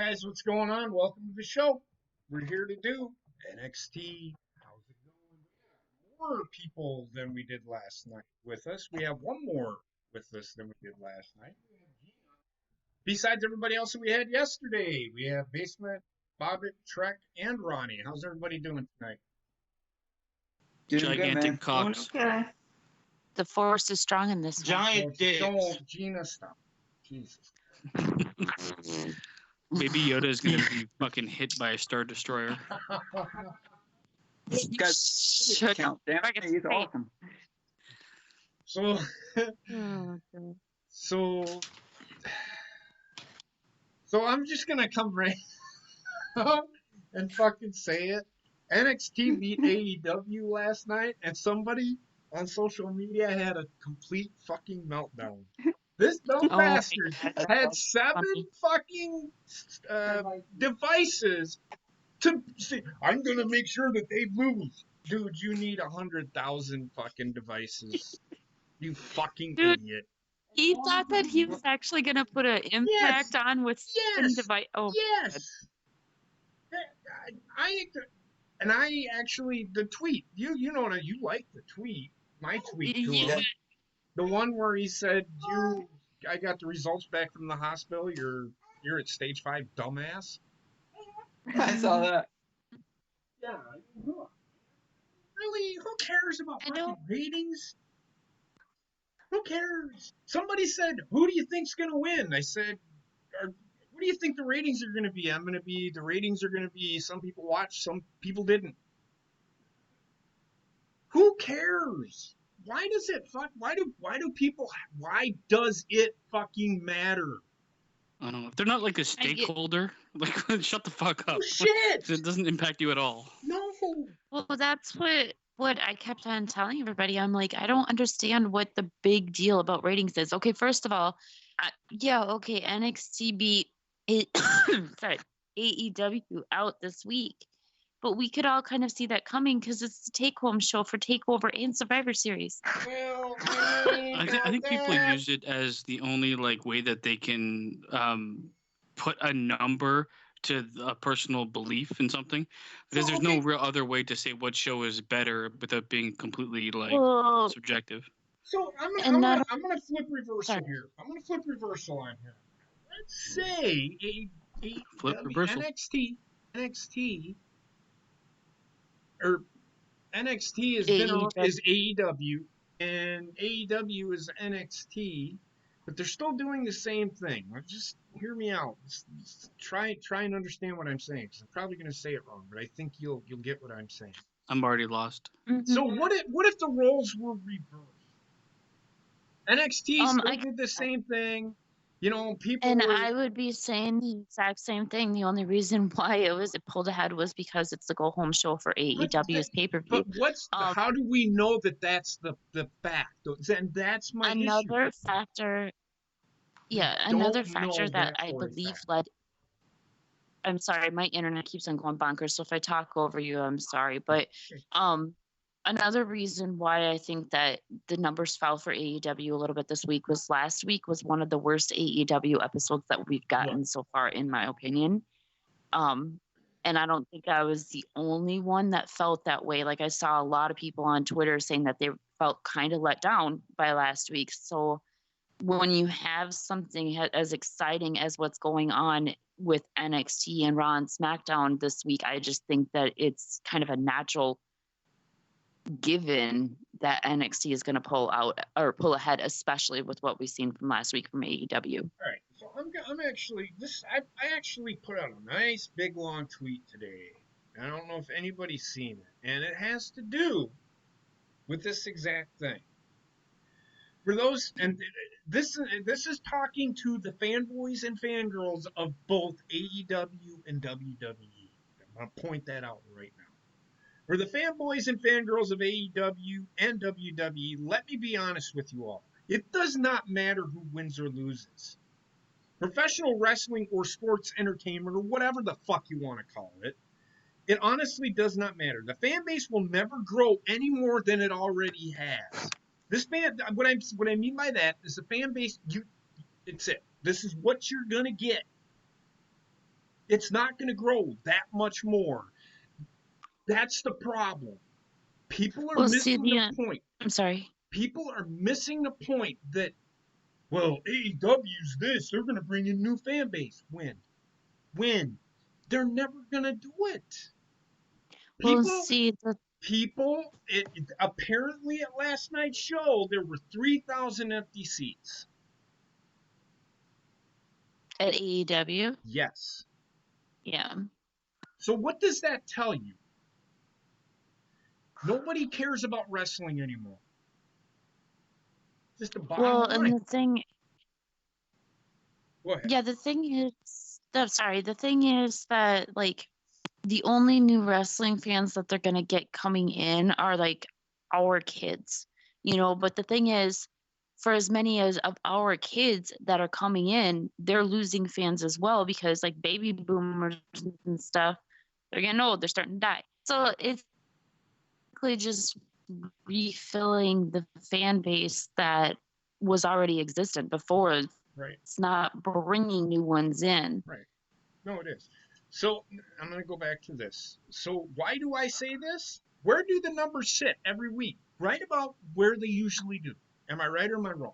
guys, what's going on? Welcome to the show. We're here to do NXT. How's it going? More people than we did last night with us. We have one more with us than we did last night. Besides everybody else that we had yesterday, we have Basement, Bobbit, Trek, and Ronnie. How's everybody doing tonight? Doing Gigantic cocks. Okay. The force is strong in this Giant dicks. Don't, Gina, stop. Jesus. Maybe Yoda is going to be fucking hit by a Star Destroyer. This guy's count. Damn it, he's awesome. So I'm just gonna come right up and fucking say it. NXT beat AEW last night, and somebody on social media had a complete fucking meltdown. This dumb bastard had 7 fucking devices to say, I'm gonna make sure that they lose. Dude, you need 100,000 fucking devices. You fucking idiot. He thought that he was actually going to put an impact on with some device. Oh, yes. I actually, the tweet, you know, you like the tweet, my tweet to him. The one where he said, I got the results back from the hospital, you're at stage 5, dumbass. I saw that. Yeah. Really? Who cares about fucking ratings? Who cares? Somebody said, who do you think's going to win? I said, what do you think the ratings are going to be? The ratings are going to be, some people watched, some people didn't. Who cares? Why does it fucking matter? I don't know. If they're not like a stakeholder, like, shut the fuck up. Oh, shit! It doesn't impact you at all. No. Well, that's what I kept on telling everybody. I'm like, I don't understand what the big deal about ratings is. Okay, first of all, NXT beat AEW out this week. But we could all kind of see that coming because it's the take-home show for TakeOver and Survivor Series. Well, I think people use it as the only way that they can put a number to a personal belief in something, because there's no real other way to say what show is better without being completely subjective. So I'm gonna flip reversal here. I'm gonna flip reversal on here. Let's say NXT or NXT is AEW and AEW is NXT, but they're still doing the same thing. Just hear me out. Just try and understand what I'm saying, because I'm probably going to say it wrong, but I think you'll get what I'm saying. I'm already lost. Mm-hmm. So what if the roles were reversed? NXT still did the same thing. You know, I would be saying the exact same thing. The only reason why it pulled ahead was because it's the go-home show for AEW's pay-per-view. But how do we know that that's the fact? And that's my issue. Another factor that I believe led... I'm sorry, my internet keeps on going bonkers, so if I talk over you, I'm sorry. But another reason why I think that the numbers fell for AEW a little bit this week was last week was one of the worst AEW episodes that we've gotten so far, in my opinion. And I don't think I was the only one that felt that way. Like, I saw a lot of people on Twitter saying that they felt kind of let down by last week. So when you have something as exciting as what's going on with NXT and Raw and SmackDown this week, I just think that it's kind of a natural given that NXT is going to pull ahead, especially with what we've seen from last week from AEW. All right, so I'm actually I actually put out a nice big long tweet today. I don't know if anybody's seen it, and it has to do with this exact thing. For those, and this is talking to the fanboys and fangirls of both AEW and WWE. I'm gonna point that out right now. For the fanboys and fangirls of AEW and WWE, let me be honest with you all. It does not matter who wins or loses. Professional wrestling or sports entertainment or whatever the fuck you want to call it, it honestly does not matter. The fan base will never grow any more than it already has. This fan, what I mean by that is the fan base, it's it. This is what you're gonna get. It's not going to grow that much more. That's the problem. People are missing the point. I'm sorry. People are missing the point that, well, AEW's this. They're going to bring in new fan base. When? They're never going to do it. People, apparently at last night's show, there were 3,000 empty seats. At AEW? Yes. Yeah. So what does that tell you? Nobody cares about wrestling anymore. Just the bottom line. And the thing... Go ahead. Yeah, the thing is... the thing is that, like, the only new wrestling fans that they're going to get coming in are, like, our kids. You know, but the thing is, for as many as of our kids that are coming in, they're losing fans as well because, like, baby boomers and stuff, they're getting old. They're starting to die. So it's just refilling the fan base that was already existent before. Right. It's not bringing new ones in. Right. No, it is. So I'm going to go back to this. So why do I say this? Where do the numbers sit every week? Right about where they usually do. Am I right or am I wrong?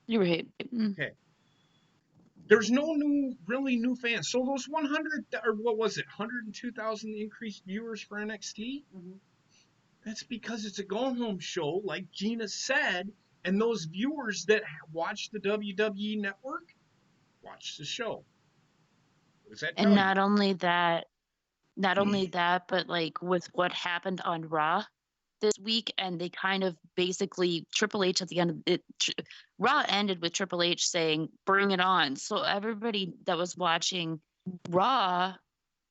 You're right. Okay. There's no really new fans. So those 100, or what was it, 102,000 increased viewers for NXT? Mm-hmm. That's because it's a go-home show, like Gina said, and those viewers that watch the WWE Network watch the show. What does that tell and you? not only that, but like with what happened on Raw this week, and they kind of basically Triple H at the end of it. Raw ended with Triple H saying, "Bring it on." So everybody that was watching Raw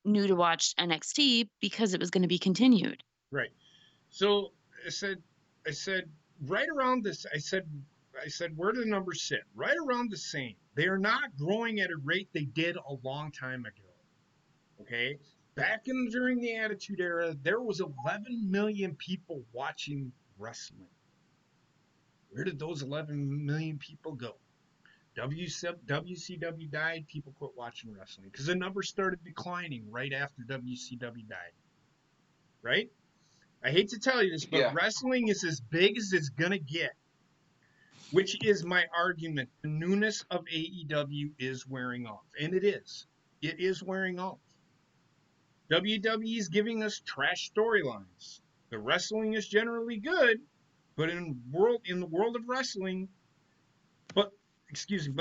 knew to watch NXT because it was going to be continued. Right. So I said right around this. I said, where do the numbers sit? Right around the same. They are not growing at a rate they did a long time ago. Okay. Back during the Attitude Era, there was 11 million people watching wrestling. Where did those 11 million people go? WCW died, people quit watching wrestling because the numbers started declining right after WCW died. Right? I hate to tell you this, but wrestling is as big as it's going to get, which is my argument. The newness of AEW is wearing off, and it is. It is wearing off. WWE is giving us trash storylines. The wrestling is generally good, but in the world of wrestling, but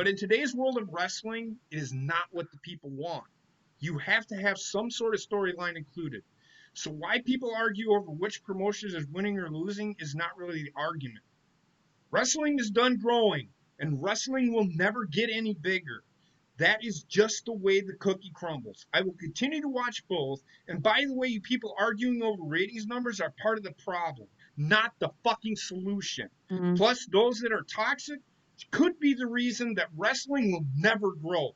in today's world of wrestling, it is not what the people want. You have to have some sort of storyline included. So why people argue over which promotion is winning or losing is not really the argument. Wrestling is done growing, and wrestling will never get any bigger. That is just the way the cookie crumbles. I will continue to watch both. And by the way, you people arguing over ratings numbers are part of the problem, not the fucking solution. Mm-hmm. Plus, those that are toxic could be the reason that wrestling will never grow.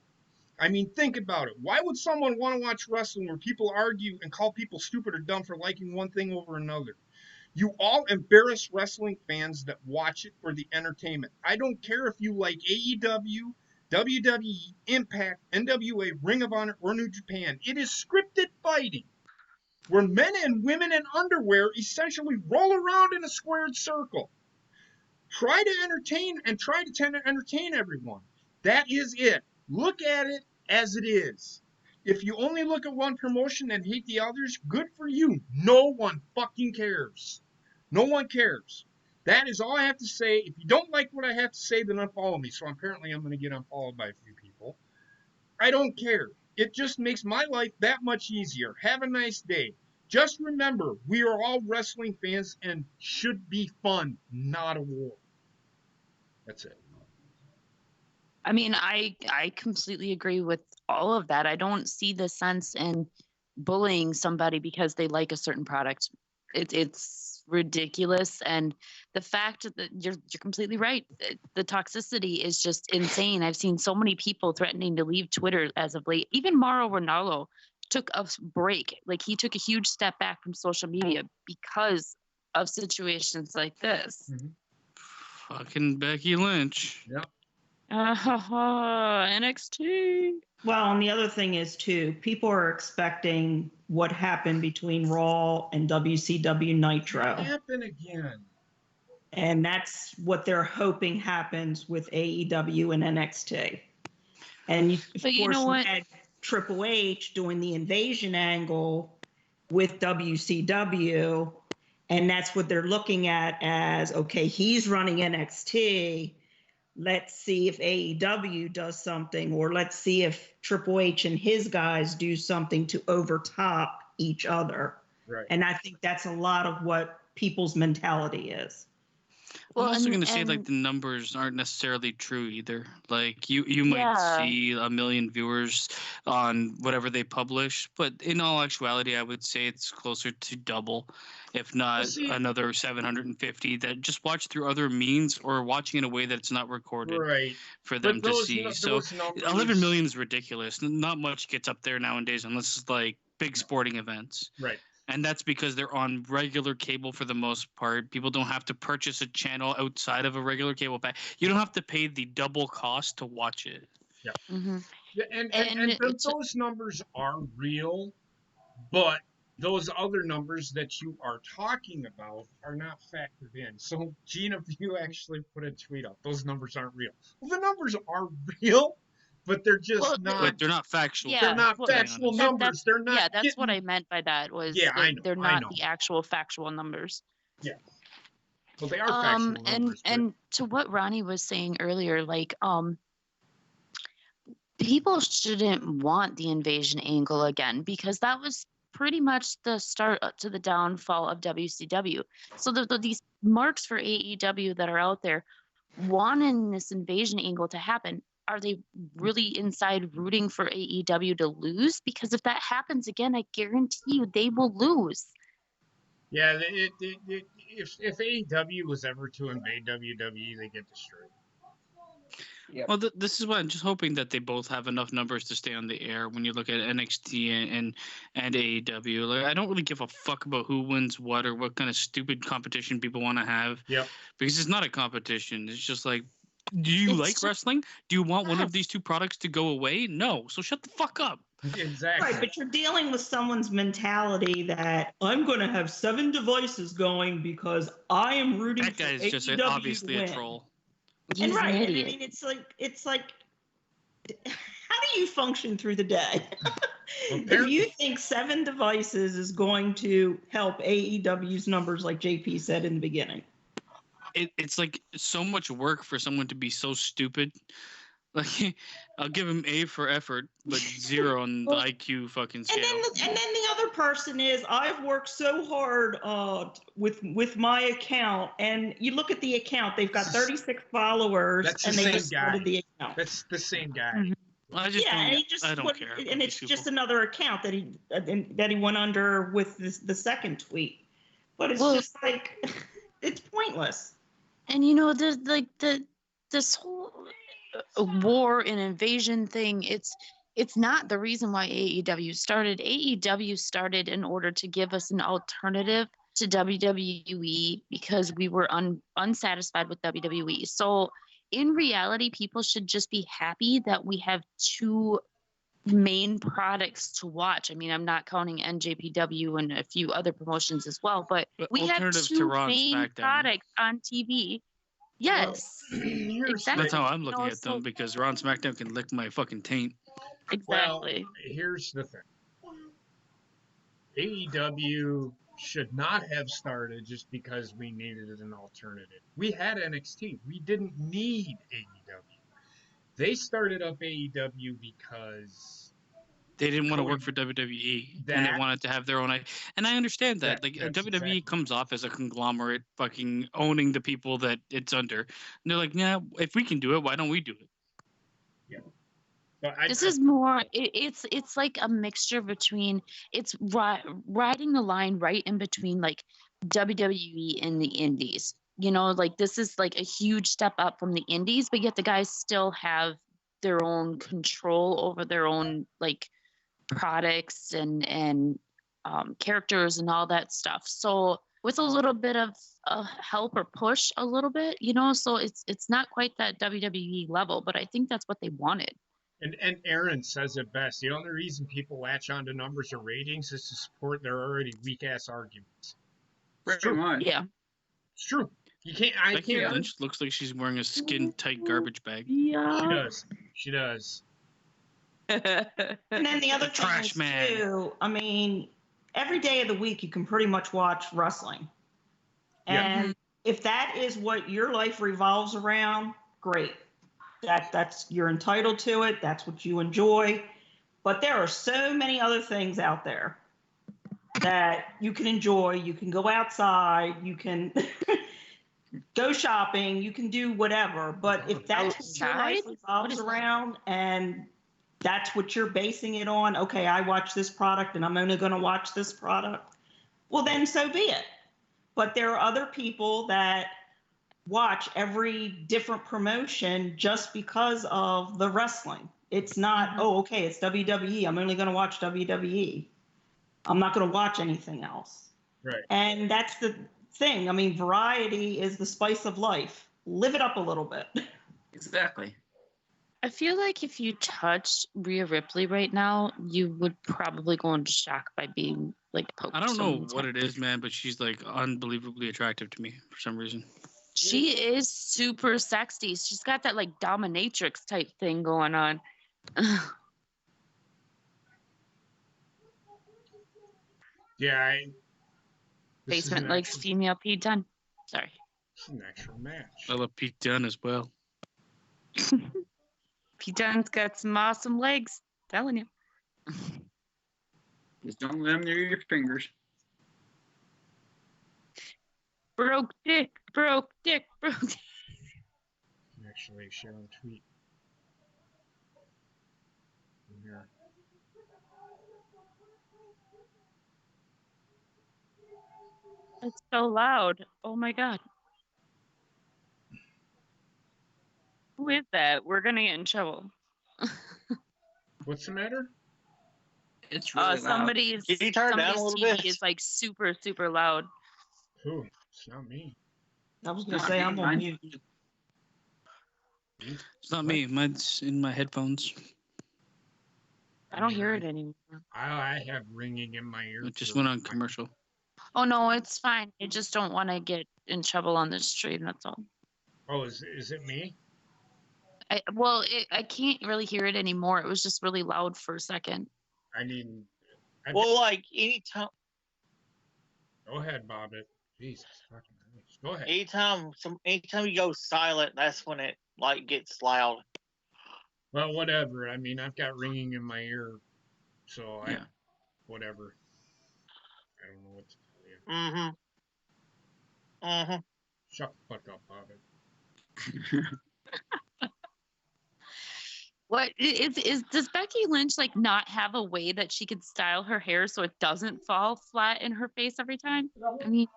I mean, think about it. Why would someone want to watch wrestling where people argue and call people stupid or dumb for liking one thing over another? You all embarrass wrestling fans that watch it for the entertainment. I don't care if you like AEW, WWE, Impact, NWA, Ring of Honor, or New Japan. It is scripted fighting, where men and women in underwear essentially roll around in a squared circle. Try to entertain everyone. That is it. Look at it as it is. If you only look at one promotion and hate the others, good for you. No one fucking cares. No one cares. That is all I have to say. If you don't like what I have to say, then unfollow me. So apparently I'm going to get unfollowed by a few people. I don't care. It just makes my life that much easier. Have a nice day. Just remember, we are all wrestling fans and should be fun, not a war. That's it. I mean, I completely agree with all of that. I don't see the sense in bullying somebody because they like a certain product. It's ridiculous, and the fact that you're completely right. The toxicity is just insane. I've seen so many people threatening to leave Twitter as of late. Even Mauro Ranallo took a break. Like, he took a huge step back from social media because of situations like this. Mm-hmm. Fucking Becky Lynch. Yep. NXT. Well, and the other thing is, too, people are expecting what happened between Raw and WCW Nitro. Happen again. And that's what they're hoping happens with AEW and NXT. And of But you course, know we what? had Triple H doing the invasion angle with WCW. And that's what they're looking at as, okay, he's running NXT. Let's see if AEW does something, or let's see if Triple H and his guys do something to overtop each other. Right. And I think that's a lot of what people's mentality is. I'm also going to say, like, the numbers aren't necessarily true either. Like, you might see 1 million viewers on whatever they publish, but in all actuality, I would say it's closer to double, if not another 750 that just watch through other means or watching in a way that it's not recorded for them to see. So 11 million is ridiculous. Not much gets up there nowadays unless it's like big sporting events. Right. And that's because they're on regular cable for the most part. People don't have to purchase a channel outside of a regular cable pack. You don't have to pay the double cost to watch it. Yeah. Mm-hmm. And those numbers are real, but those other numbers that you are talking about are not factored in. So, Gina, you actually put a tweet up. Those numbers aren't real. Well, the numbers are real, but they're just not. But they're not factual. Yeah, they're not factual numbers. They're not. Yeah, that's what I meant by that. Was I know, they're not the actual factual numbers. Yeah. Well, they are factual numbers. And to what Ronnie was saying earlier, like people shouldn't want the invasion angle again, because that was pretty much the start to the downfall of WCW. So these marks for AEW that are out there wanting this invasion angle to happen, are they really inside rooting for AEW to lose? Because if that happens again, I guarantee you they will lose. Yeah, if AEW was ever to invade WWE, they get destroyed. Yep. Well, this is why I'm just hoping that they both have enough numbers to stay on the air when you look at NXT and AEW. Like, I don't really give a fuck about who wins what or what kind of stupid competition people want to have. Yeah. Because it's not a competition. It's just like, do you like wrestling? Do you want one of these two products to go away? No. So shut the fuck up. Exactly. Right, but you're dealing with someone's mentality that I'm going to have 7 devices going because I am rooting for AEW. That guy is just obviously a troll. And right, I mean, it's like, how do you function through the day? If you think 7 devices is going to help AEW's numbers, like JP said in the beginning. It's like so much work for someone to be so stupid. Like, I'll give him A for effort, but 0 on the IQ fucking scale. And then the other person is, I've worked so hard with my account, and you look at the account, they've got 36 followers, and they just started the account. That's the same guy. Mm-hmm. I don't care. And it's just another account that he went under with the second tweet. But it's just like, it's pointless. And you know, there's like this whole war and invasion thing, it's not the reason why AEW started. AEW started in order to give us an alternative to WWE because we were unsatisfied with WWE. So in reality, people should just be happy that we have 2 main products to watch. I mean, I'm not counting NJPW and a few other promotions as well, but we have 2 main products on TV. Yes, exactly. That's how I'm looking at them, because Raw and SmackDown can lick my fucking taint. Exactly. Well, here's the thing. AEW should not have started just because we needed an alternative. We had NXT. We didn't need AEW. They started up AEW because they didn't want to work for WWE, and they wanted to have their own. And I understand that. Like, WWE comes off as a conglomerate, fucking owning the people that it's under. And they're like, yeah, if we can do it, why don't we do it? Yeah. This is more. It's like a mixture between. It's riding the line right in between like WWE and the Indies. You know, like this is like a huge step up from the Indies, but yet the guys still have their own control over their own like products and characters and all that stuff. So with a little bit of help or push a little bit, so it's not quite that WWE level, but I think that's what they wanted. And Aaron says it best. The only reason people latch onto numbers or ratings is to support their already weak ass arguments. Pretty much. Yeah. It's true. You can't. Becky Lynch looks like she's wearing a skin tight garbage bag. Yeah. She does. And then the other thing Trash is man. too, I mean, every day of the week you can pretty much watch wrestling. And if that is what your life revolves around, great. That's you're entitled to it. That's what you enjoy. But there are so many other things out there that you can enjoy. You can go outside, you can go shopping, you can do whatever. But if that's what your life revolves around and that's what you're basing it on, okay, I watch this product and I'm only going to watch this product, well, then so be it. But there are other people that watch every different promotion just because of the wrestling. It's not, oh, okay, it's WWE. I'm only going to watch WWE. I'm not going to watch anything else. Right. And that's the thing. I mean, variety is the spice of life. Live it up a little bit. Exactly. I feel like if you touched Rhea Ripley right now, you would probably go into shock by being like poked. I don't know what it is, man, but she's like unbelievably attractive to me for some reason. She is super sexy. She's got that like dominatrix type thing going on. Yeah. Basement likes female Pete Dunne. Sorry. It's an actual match. I love Pete Dunne as well. Pete Dunne's got some awesome legs. Telling you. Just don't let them near your fingers. Broke dick, broke dick, broke dick. Actually, share a tweet. Here. It's so loud. Oh my god. Who is that? We're gonna get in trouble. What's the matter? It's really loud. Somebody's TV is like super, super loud. Who? It's not me. I was going to say, I'm on mute. It's not me. Mine's in my headphones. I don't hear it anymore. I have ringing in my ears. It just went on commercial. Oh no, it's fine. I just don't want to get in trouble on this stream. That's all. Oh, is it me? I can't really hear it anymore. It was just really loud for a second. I mean, like anytime. Go ahead, Bobbit. Jesus fucking Christ. Go ahead. Anytime you go silent, that's when it like gets loud. Well, whatever. I mean, I've got ringing in my ear, so whatever. I don't know what to tell you. Shut the fuck up, Bobbit. What does Becky Lynch like not have a way that she could style her hair so it doesn't fall flat in her face every time? I mean,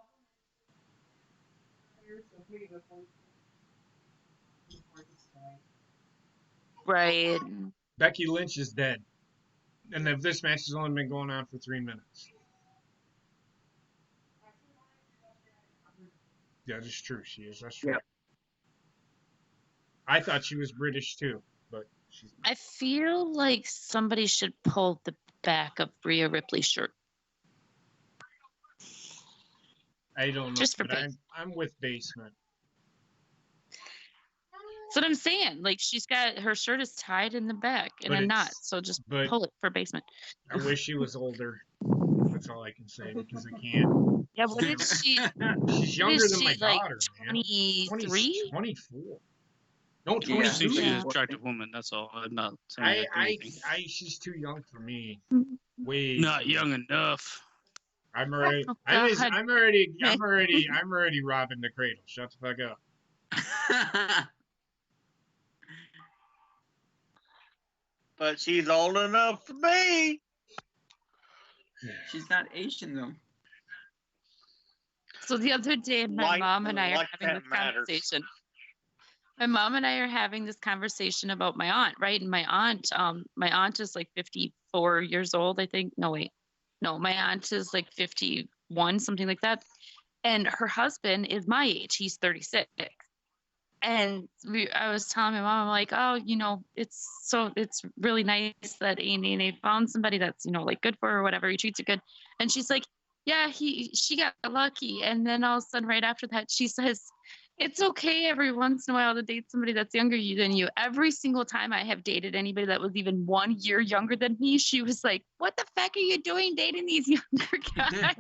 right. Becky Lynch is dead. And this match has only been going on for 3 minutes. Yeah, that's true. She is. That's true. Yep. I thought she was British too, but she's not. I feel like somebody should pull the back of Rhea Ripley's shirt. I don't know. Just for but I'm with Basement. That's what I'm saying. Like she's got her shirt is tied in the back in a knot, so just pull it for Basement. I wish she was older. That's all I can say because I can't. Yeah, what is she? She's younger than my like daughter, 23? 24. No, I 22. just think she's an attractive woman. That's all. I'm not saying anything. She's too young for me. Not young enough. I'm already robbing the cradle. Shut the fuck up. But she's old enough for me. She's not Asian though. So the other day, my mom and I are having this conversation. My mom and I are having this conversation about my aunt, right? And my aunt is like 54 years old, I think. No, wait. No, my aunt is like 51, something like that. And her husband is my age. He's 36. And I was telling my mom, I'm like, oh, it's really nice that A found somebody that's, like good for her or whatever. He treats her good. And she's like, yeah, she got lucky. And then all of a sudden, right after that, she says, it's okay every once in a while to date somebody that's younger than you. Every single time I have dated anybody that was even 1 year younger than me, she was like, what the fuck are you doing dating these younger guys?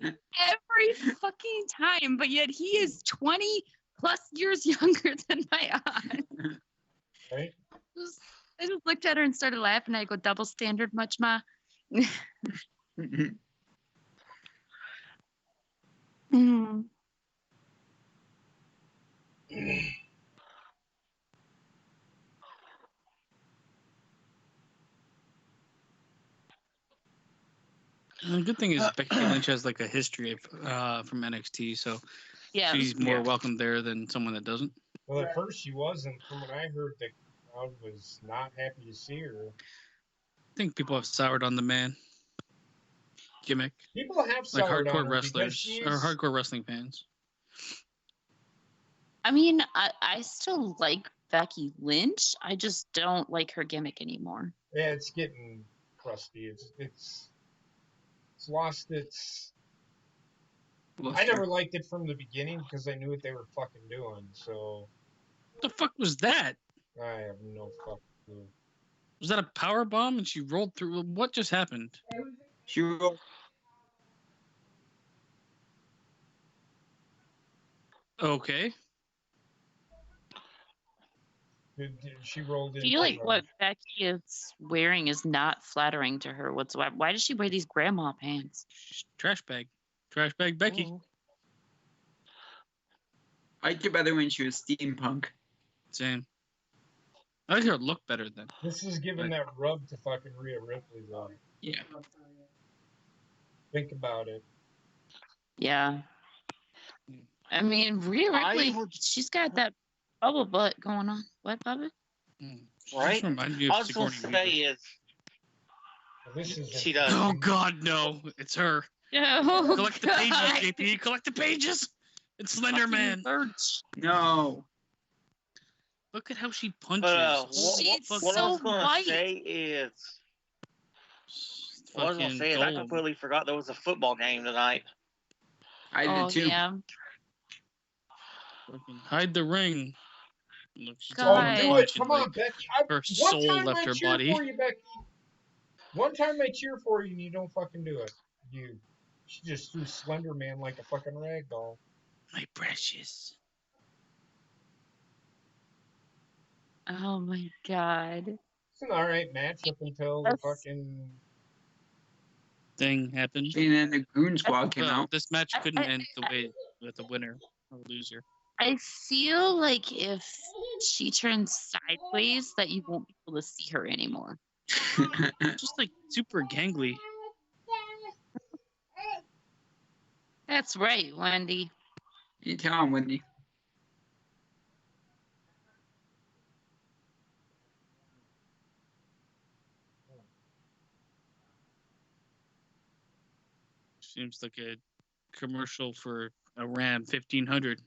Every fucking time. But yet he is 20 plus years younger than my aunt. Right? I just looked at her and started laughing. I go, double standard much, Ma? Mm. The good thing is Becky Lynch has like a history from NXT, so Yeah. she's more welcome there than someone that doesn't. Well, at first she wasn't. From what I heard, the crowd was not happy to see her. I think people have soured on the man gimmick, People have like soured on hardcore her wrestlers or hardcore wrestling fans. I mean, I still like Becky Lynch. I just don't like her gimmick anymore. Yeah, it's getting crusty. It's lost its. I never liked it from the beginning because I knew what they were fucking doing. So. What the fuck was that? I have no fucking clue. Was that a power bomb and she rolled through? What just happened? She rolled. Okay. She rolled in. I feel like what Becky is wearing is not flattering to her whatsoever. Why does she wear these grandma pants? Trash bag Becky. Oh. I liked it better when she was steampunk. Same. I like her look better then. This is giving that rub to fucking Rhea Ripley though. Yeah. Think about it. Yeah. I mean, Rhea Ripley, she's got that bubble butt going on. What, Bubba? Right? I was going to say is she does. Oh God, no! It's her. Oh, Collect the pages, JP. Collect the pages. It's Slender Man. No. Look at how she punches. But, She's what I was so going to white. say is, I completely forgot there was a football game tonight. I did too. Yeah. Fucking hide the ring. Look, she's God. Do it! Come on, Becky. Her soul left her body. For you, Becky. One time I cheer for you and you don't fucking do it. She just threw Slender Man like a fucking rag doll. My precious. Oh my God. It's an alright match up until the fucking thing happened. And then the Goon Squad came out. This match couldn't end the way with a winner or loser. I feel like if she turns sideways, that you won't be able to see her anymore. Just like super gangly. That's right, Wendy. You tell him, Wendy. Seems like a commercial for a Ram 1500.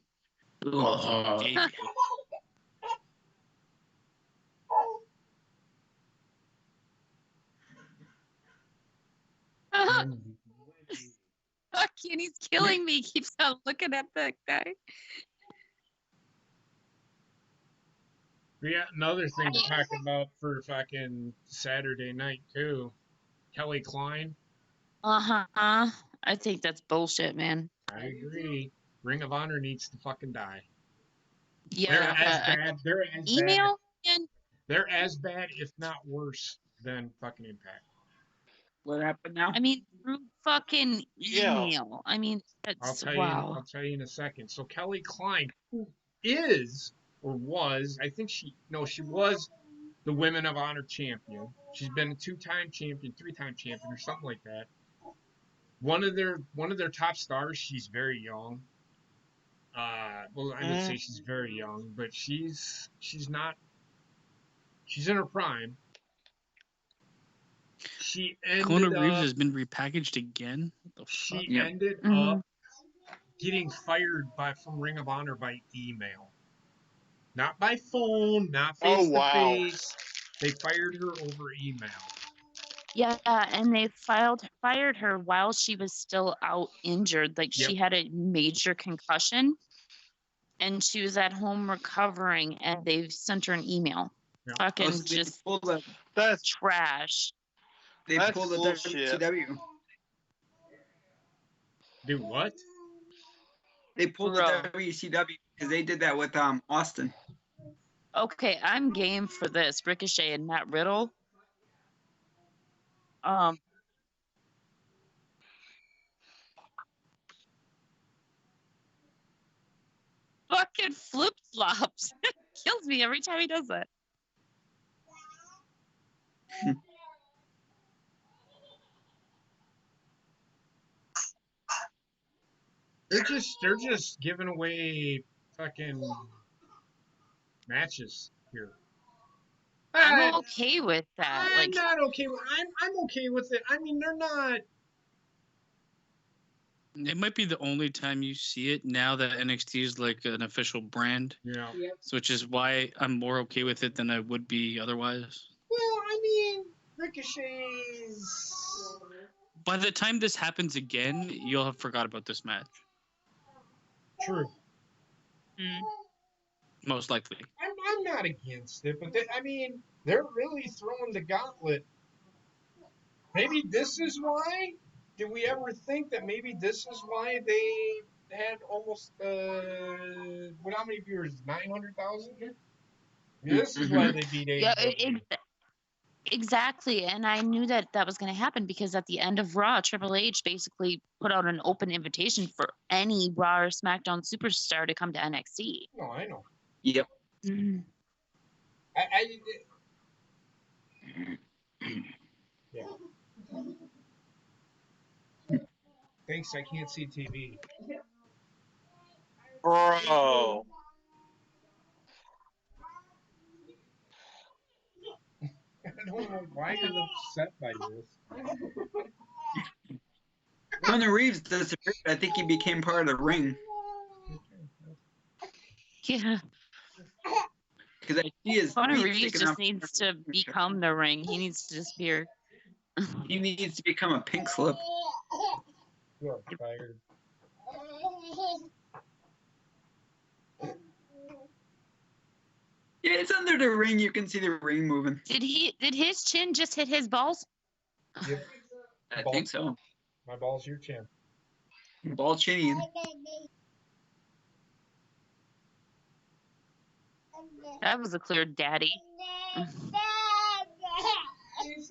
Oh. Fucking, he's killing me. Keeps on looking at that guy. Yeah, another thing to talk about for fucking Saturday night too. Kelly Klein. I think that's bullshit, man. I agree. Ring of Honor needs to fucking die. Yeah. They're as bad. They're as email bad. They're as bad, if not worse, than fucking Impact. What happened now? I mean, through fucking email. I mean, that's I'll tell you in a second. So Kelly Klein, who is or was, I think she was the Women of Honor champion. She's been a 2-time champion, 3-time champion, or something like that. One of their top stars. She's very young. Well, I would say she's very young, but she's not. She's in her prime. She ended Keanu Reeves up, has been repackaged again. She ended up getting fired from Ring of Honor by email. Not by phone, not face Oh, wow. to face. They fired her over email. Yeah, and they fired her while she was still out injured. Like she had a major concussion and she was at home recovering, and they sent her an email. Yeah. Fucking so just That's trash. they That's pulled the bullshit. WCW. Do what? They pulled Bro. the WCW because they did that with Austin. Okay, I'm game for this. Ricochet and Matt Riddle. Fucking flip flops. Kills me every time he does that. They're just giving away fucking matches here. I'm okay with that. I'm not okay with. I'm okay with it. I mean, they're not. It might be the only time you see it now that NXT is like an official brand. Yeah. So which is why I'm more okay with it than I would be otherwise. Well, I mean, Ricochet's. By the time this happens again, you'll have forgot about this match. True. Most likely. I'm not against it, but I mean, they're really throwing the gauntlet. Maybe this is why. Did we ever think that maybe this is why they had almost how many viewers? 900,000. This is why they beat AEW. Yeah, exactly. And I knew that was going to happen because at the end of Raw, Triple H basically put out an open invitation for any Raw or SmackDown superstar to come to NXT. No, I know. Yep. Yeah. Thanks, I can't see TV. Bro. I don't know why you're upset by this. Keanu Reeves disappeared. I think he became part of the ring. Yeah. Because I see his Keanu feet Reeves sticking just out. needs to become the ring. He needs to disappear. He needs to become a pink slip. You're fired. Yeah, it's under the ring. You can see the ring moving. Did his chin just hit his balls? Yep. I think so. My ball's your chin. Ball chinny. That was a clear daddy.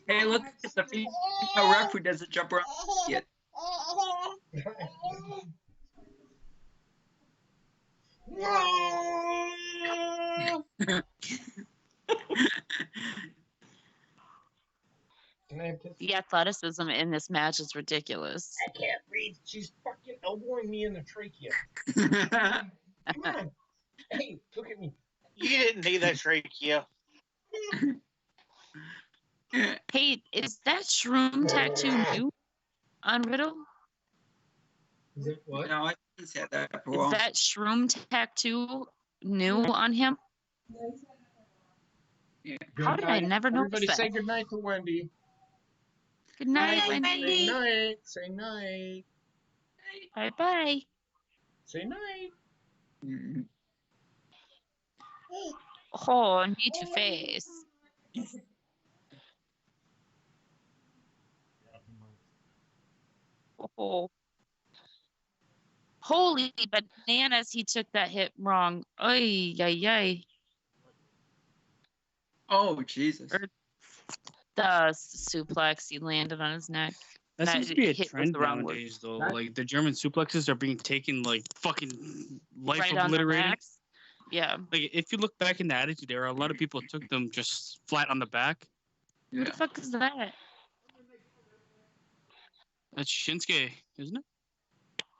Hey, look at the female ref who doesn't jump around yet. The athleticism in this match is ridiculous. I can't breathe. She's fucking elbowing me in the trachea. Come on. Hey, look at me. You didn't need that trachea. Hey, is that shroom tattoo new on Riddle? Is it what? No, I didn't say that Is before. that shroom tattoo new on him? Yeah. How did I never notice Everybody that? say goodnight to Wendy. Good night, Bye, Wendy. Wendy. Say night. Say night. Bye bye. Say night. Mm. Oh, need to face. Oh. Holy bananas, he took that hit wrong. Ay, ay, ay. Oh, Jesus. The suplex he landed on his neck. That seems to be a hit was trend the wrong word. nowadays, though. Like the German suplexes are being taken like fucking life Right on the obliterated. back. Yeah. Like if you look back in the Attitude Era, a lot of people took them just flat on the back. Yeah. What the fuck is that? That's Shinsuke, isn't it?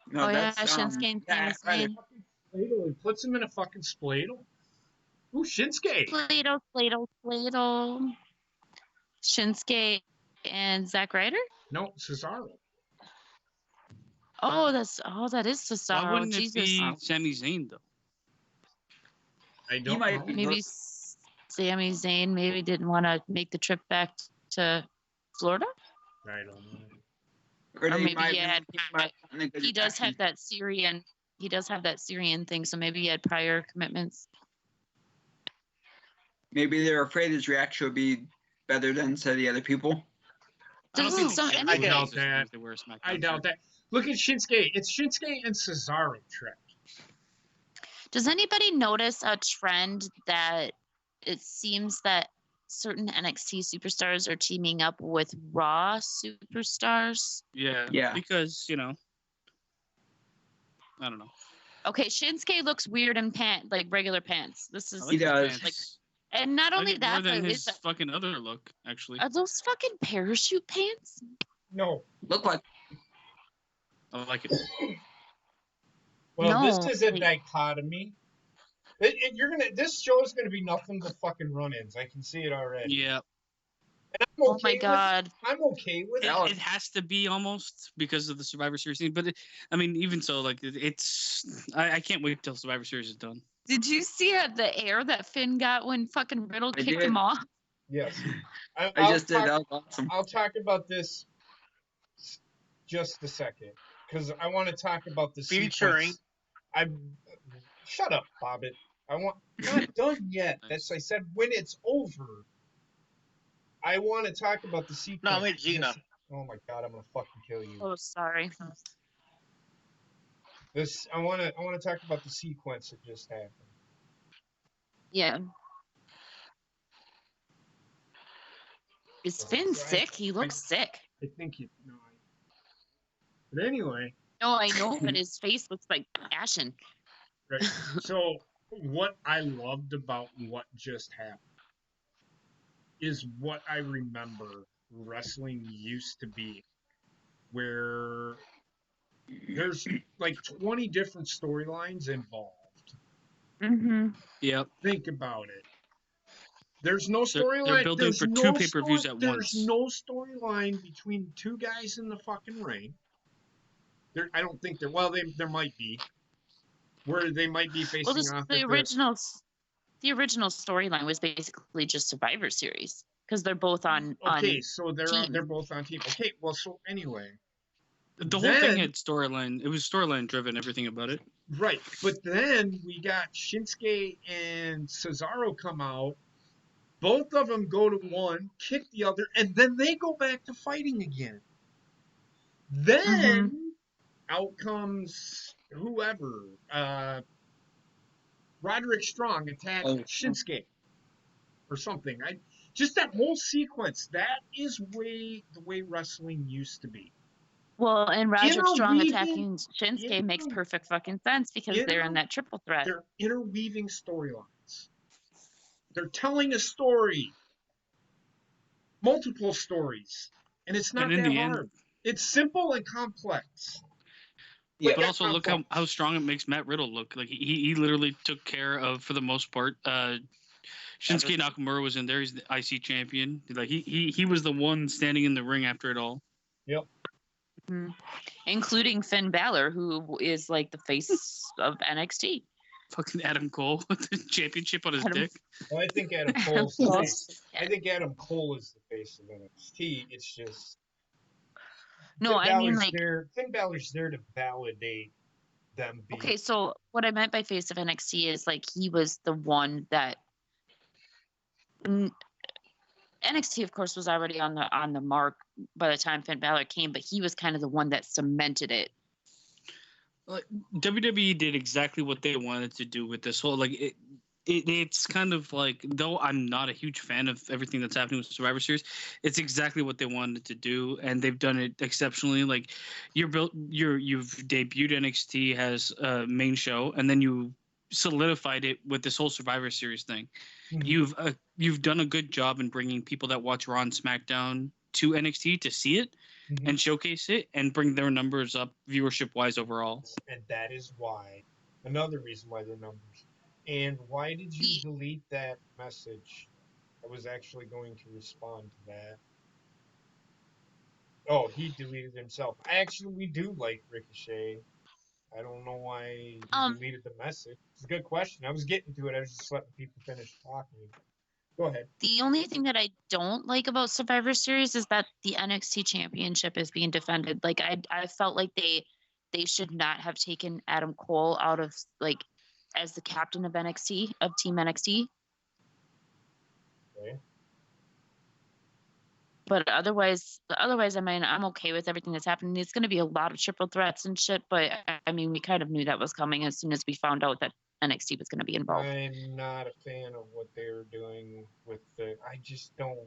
No, Oh, yeah, that's Shinsuke and Sami Zayn. He puts him in a fucking spladle. Ooh, Shinsuke. Sladle. Shinsuke and Zack Ryder? No, Cesaro. Oh, that is Why Cesaro. wouldn't it Jesus. be Sami Zayn though? I He don't might know. be Maybe Sami Zayn maybe didn't want to make the trip back to Florida, I don't know. or or they maybe might he had. in a good He does reaction. have that Syrian. He does have that Syrian thing, so maybe he had prior commitments. Maybe they're afraid his reaction would be better than some of the other people. I don't Doesn't think sound they any. I doubt as long that. as they wear a SmackDown I doubt shirt. that. Look at Shinsuke. It's Shinsuke and Cesaro trip. Does anybody notice a trend that it seems that certain NXT superstars are teaming up with Raw superstars? Yeah. Yeah. Because, I don't know. Okay, Shinsuke looks weird in like regular pants. This I is like He his does. pants. and not I like only it more that, than but his fucking other look, actually. are those fucking parachute pants? No. Look like I like it. Well, this No, is a like- dichotomy. This show is gonna be nothing but fucking run-ins. I can see it already. Yeah. And I'm Oh okay my god. I'm okay with it. It has to be almost because of the Survivor Series thing, but even so, like I can't wait till Survivor Series is done. Did you see the air that Finn got when fucking Riddle I kicked did. him off? Yes. I I'll just did. talk- That was awesome. I'll talk about this just a second because I want to talk about the Featuring- sequence. Shut up, Bobbit. Not done yet. That's I said when it's over. I want to talk about the sequence. No, I mean Gina. Oh my god, I'm gonna fucking kill you. Oh, sorry. I want to talk about the sequence that just happened. Yeah. Is Finn sick? He looks sick. I think you know. But anyway, No, I know, but his face looks like ashen. right. So what I loved about what just happened is what I remember wrestling used to be, where there's like 20 different storylines involved. Mm-hmm. Yep. Think about it. There's no They're storyline. building There's for no two pay-per-views at There's once. no storyline between two guys in the fucking ring. I don't think there. Well, there might be, where they might be facing Well, off. the original storyline was basically just Survivor Series because they're both on. Okay, so they're team. both on team. Okay, well, so anyway, The whole thing Then- had storyline. It was storyline driven. Everything about it. right. But then we got Shinsuke and Cesaro come out. Both of them go to one, kick the other, and then they go back to fighting again. Then out comes whoever. Roderick Strong attacked Shinsuke or something. Just that whole sequence. That is the way wrestling used to be. Well, and Roger Strong Interweaving- attacking Shinsuke makes inter- perfect fucking sense because they're in that triple threat. They're interweaving storylines. They're telling a story, multiple stories, and it's not And in that the end- hard. It's simple and complex. Yeah. But also look how strong it makes Matt Riddle look. Like he literally took care of, for the most part. Shinsuke Nakamura was in there. He's the IC champion. Like he was the one standing in the ring after it all. Yep. Including Finn Balor, who is like the face of NXT. Fucking Adam Cole with the championship on his Adam- dick. Well, I think Adam Cole's the face. I think Adam Cole is the face of NXT. It's just No, Finn I mean Balor's like Finn Balor's there to validate them being okay, so what I meant by face of NXT is like he was the one that NXT, of course, was already on the mark by the time Finn Balor came, but he was kind of the one that cemented it. WWE did exactly what they wanted to do with this whole it's kind of like, though I'm not a huge fan of everything that's happening with Survivor Series, it's exactly what they wanted to do, and they've done it exceptionally. Like you've debuted NXT as a main show, and then you solidified it with this whole Survivor Series thing. Mhm. You've done a good job in bringing people that watch Raw and SmackDown to NXT to see it Mhm. and showcase it and bring their numbers up viewership wise overall. And that is why, another reason why their numbers. And why did you delete that message? I was actually going to respond to that. Oh, he deleted himself. We do like Ricochet. I don't know why he deleted the message. It's a good question. I was getting to it. I was just letting people finish talking. Go ahead. The only thing that I don't like about Survivor Series is that the NXT Championship is being defended. Like I felt like they should not have taken Adam Cole out of like as the captain of NXT of Team NXT. Okay. But otherwise, I mean, I'm okay with everything that's happening. It's going to be a lot of triple threats and shit. But I mean, we kind of knew that was coming as soon as we found out that NXT was going to be involved. I'm not a fan of what they're doing with the. I just don't.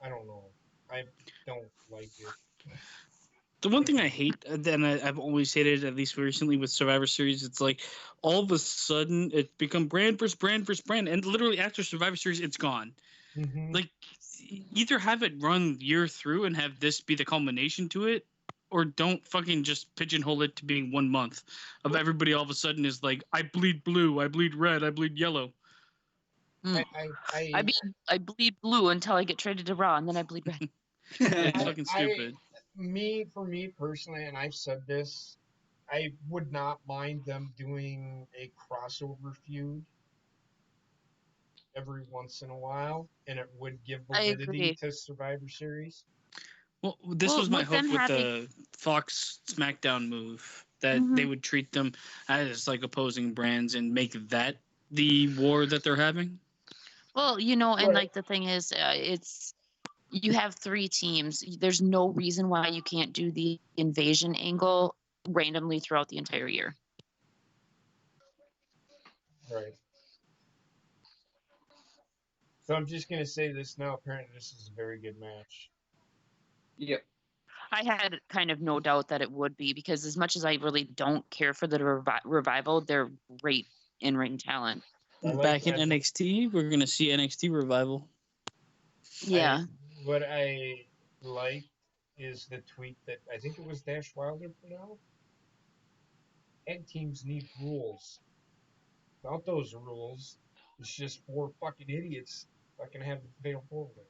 I don't know. I don't like it. The one thing I hate, and I've always hated, at least recently with Survivor Series, it's like all of a sudden it become brand versus brand versus brand, and literally after Survivor Series, it's gone. Mm-hmm. Like, either have it run year through and have this be the culmination to it, or don't fucking just pigeonhole it to being 1 month of everybody all of a sudden is like, I bleed blue, I bleed red, I bleed yellow. I bleed blue until I get traded to Raw, and then I bleed red. It's fucking stupid. For me personally, and I've said this, I would not mind them doing a crossover feud every once in a while, and it would give validity to Survivor Series. Well, this was my hope with the Fox SmackDown move, that they would treat them as like opposing brands and make that the war that they're having. Well, and like the thing is, it's you have 3 teams. There's no reason why you can't do the invasion angle randomly throughout the entire year. Right. So I'm just going to say this now. Apparently, this is a very good match. Yep. I had kind of no doubt that it would be, because as much as I really don't care for the revival, they're great in-ring talent. Back in NXT, we're going to see NXT revival. Yeah. What I like is the tweet that I think it was Dash Wilder put out. Tag teams need rules. Without those rules, it's just 4 fucking idiots fucking have the fatal 4-way.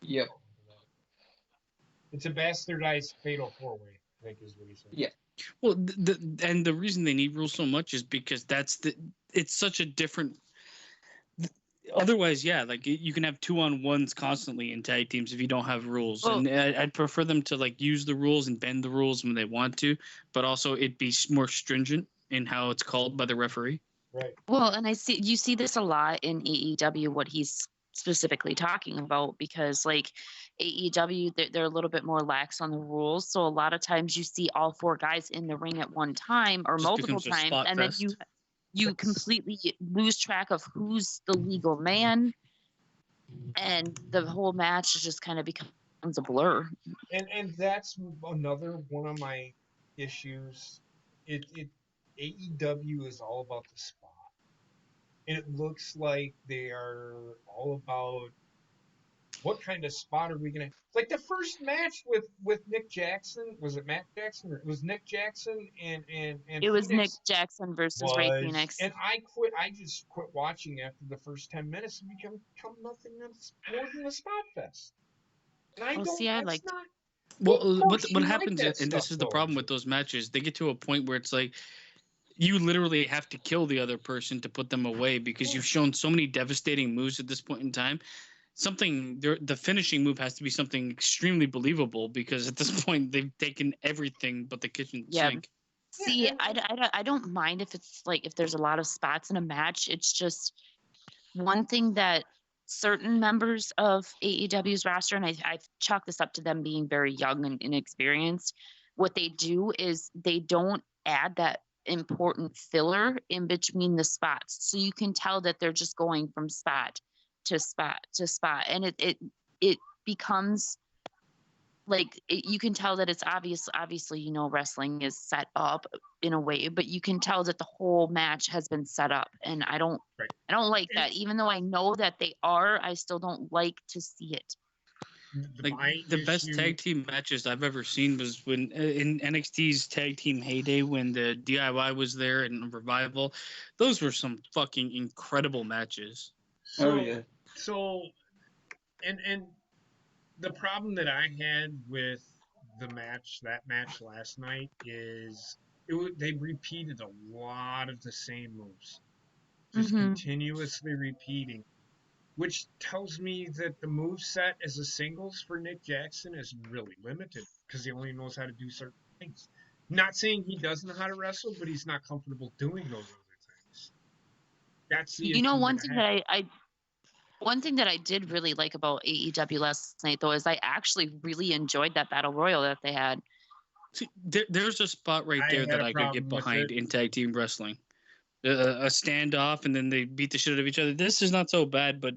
Yep. It's a bastardized fatal 4-way, I think is what he said. Yeah. Well, the reason they need rules so much is because it's such a different. Otherwise, yeah, like you can have 2-on-1s constantly in tag teams if you don't have rules, and I'd prefer them to like use the rules and bend the rules when they want to, but also it be more stringent in how it's called by the referee. Right. Well, and you see this a lot in AEW, what he's specifically talking about, because like AEW, they're a little bit more lax on the rules. So a lot of times you see all 4 guys in the ring at one time or multiple times, and then you completely lose track of who's the legal man, and the whole match just kind of becomes a blur. And that's another one of my issues. AEW is all about the spot. And it looks like they are all about what kind of spot are we gonna, like the first match with Nick Jackson, was it Matt Jackson, or it was Nick Jackson and it was Nick Jackson versus Ray Phoenix. And I just quit watching after the first 10 minutes and become nothing else more than a spot fest. And I what happens, and this is the problem with those matches, they get to a point where it's like you literally have to kill the other person to put them away, because you've shown so many devastating moves at this point in time. The finishing move has to be something extremely believable, because at this point they've taken everything but the kitchen sink. See, I don't mind if it's like if there's a lot of spots in a match. It's just one thing that certain members of AEW's roster, and I've chalked this up to them being very young and inexperienced, what they do is they don't add that important filler in between the spots. So you can tell that they're just going from spot to spot to spot. And it becomes like you can tell that it's obviously wrestling is set up in a way, but you can tell that the whole match has been set up, and I don't like that. Even though I know that they are, I still don't like to see it. Like the best tag team matches I've ever seen was when in NXT's tag team heyday, when the DIY was there and Revival. Those were some fucking incredible matches. So and the problem that I had with that match last night is they repeated a lot of the same moves, just Mm-hmm. continuously repeating, which tells me that the move set as a singles for Nick Jackson is really limited because he only knows how to do certain things. Not saying he doesn't know how to wrestle, but he's not comfortable doing those other things. That's the You know, issue one that thing I that have. one thing that I did really like about AEW last night, though, is I actually really enjoyed that battle royal that they had. See, there's a spot right I there had that a I could get problem with behind it. in tag team wrestling. A standoff, and then they beat the shit out of each other. This is not so bad, but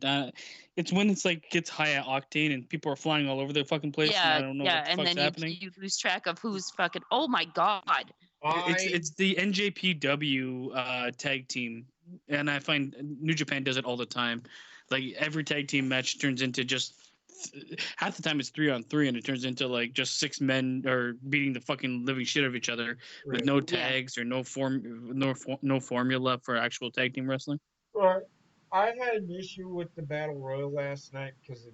it's when it's like gets high octane and people are flying all over the fucking place, and I Yeah, don't know yeah, what the and fuck's then happening. you lose track of who's fucking. Oh my god! I It's the NJPW tag team, and I find New Japan does it all the time. Like every tag team match turns into just half the time it's 3-on-3, and it turns into like just 6 men or beating the fucking living shit out of each other with no Yeah. tags or no formula for actual tag team wrestling. But I had an issue with the battle royal last night because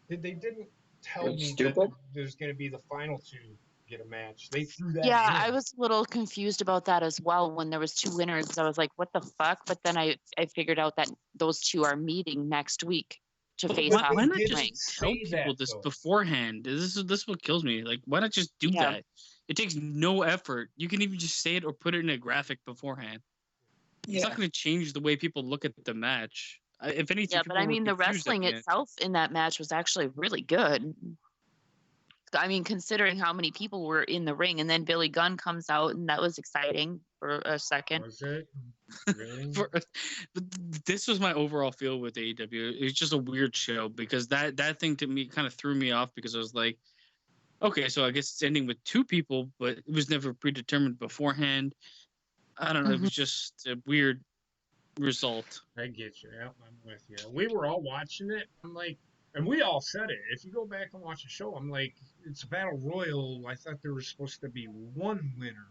they didn't tell It's me that stupid. there's going to be the final two get a match. They threw that Yeah, in. I was a little confused about that as well when there was 2 winners. I was like, what the fuck? But then I figured out that those 2 are meeting next week to But face But off they why in not the didn't ring. just tell say people that this though. beforehand? This is what kills me. Like, why not just do Yeah. that? It takes no effort. You can even just say it or put it in a graphic beforehand. It's not going to change the way people look at the match. If anything, Yeah, but people I were mean, the confused at wrestling the end. itself in that match was actually really good. I mean, considering how many people were in the ring, and then Billy Gunn comes out, and that was exciting for a second. Was it really? This was my overall feel with AEW. It was just a weird show because that thing to me kind of threw me off because I was like, okay, so I guess it's ending with 2 people, but it was never predetermined beforehand. I don't know. It Mhm. was just a weird result. I get you. Yeah, I'm with you. We were all watching it. I'm like, and we all said it. If you go back and watch the show, I'm like, it's a battle royal. I thought there was supposed to be one winner,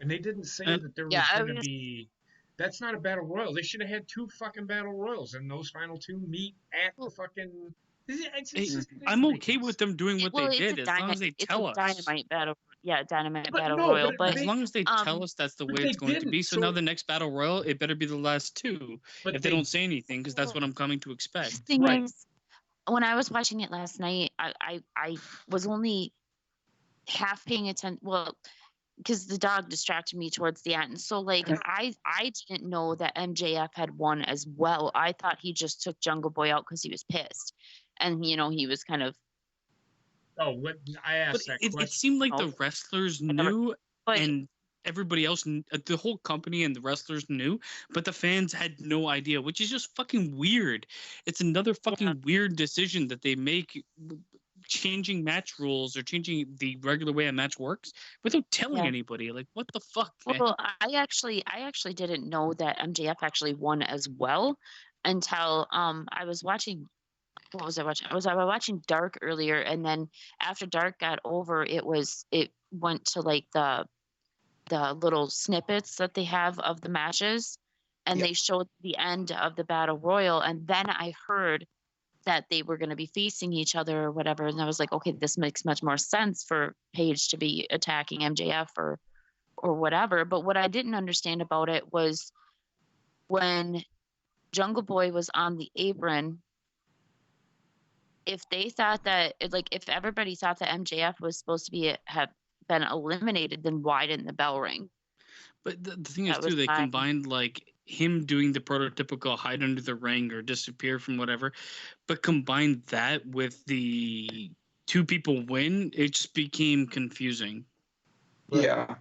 and they didn't say And that there Yeah, was I going to was. be. That's not a battle royal. They should have had 2 fucking battle royals, and those final 2 meet at the fucking. It's just, it I'm doesn't make okay any with sense. them doing what Well, they did as long as they it's a tell us. dynamite battle. Yeah, dynamite But battle no, royal. But As long as they tell us that's the way they it's going to didn't. be. So now the next battle royal, it better be the last 2. But If they they don't say anything, because that's what I'm coming to expect. thing right. is, when I was watching it last night, I was only half paying attention. Well, because the dog distracted me towards the end. So like I didn't know that MJF had won as well. I thought he just took Jungle Boy out because he was pissed, and he was kind of. Oh, what I But asked that it question. seemed like Oh, the wrestlers whatever. knew But and everybody else, the whole company and the wrestlers knew, but the fans had no idea, which is just fucking weird. It's another fucking weird decision that they make, changing match rules or changing the regular way a match works without telling yeah. anybody. Like, what the fuck, man? Well, I actually didn't know that MJF actually won as well until I was watching. What was I watching? I was watching Dark earlier, and then after Dark got over, it went to like the little snippets that they have of the matches, and they showed the end of the battle royal, and then I heard that they were going to be facing each other or whatever, and I was like, okay, this makes much more sense for Paige to be attacking MJF or whatever. But what I didn't understand about it was when Jungle Boy was on the apron, if they thought that if everybody thought that MJF was supposed to have been eliminated, then why didn't the bell ring? But the thing is, That too, was they my. combined like him doing the prototypical hide under the ring or disappear from whatever, but combined that with the 2 people win, it just became confusing. Yeah.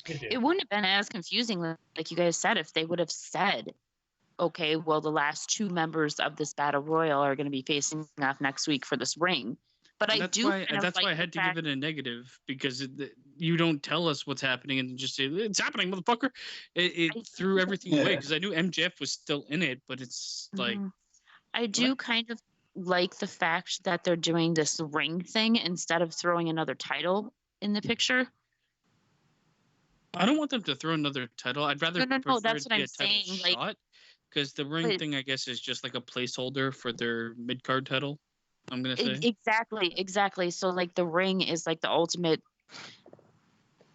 It wouldn't have been as confusing, like you guys said, if they would have said, okay, well, the last 2 members of this battle royal are going to be facing off next week for this ring. But And I do kind of that's like why I the had to fact. give it a negative, because you don't tell us what's happening and just say it's happening, motherfucker. It I threw do- everything away Yeah. because I knew MJF was still in it, but it's like Mhm. I do kind of like the fact that they're doing this ring thing instead of throwing another title in the picture. I don't want them to throw another title. I'd rather No, prefer that's it what be I'm a title saying. Like, shot, because the ring but thing, I guess, is just like a placeholder for their mid card title. I'm gonna say. Exactly. So like the ring is like the ultimate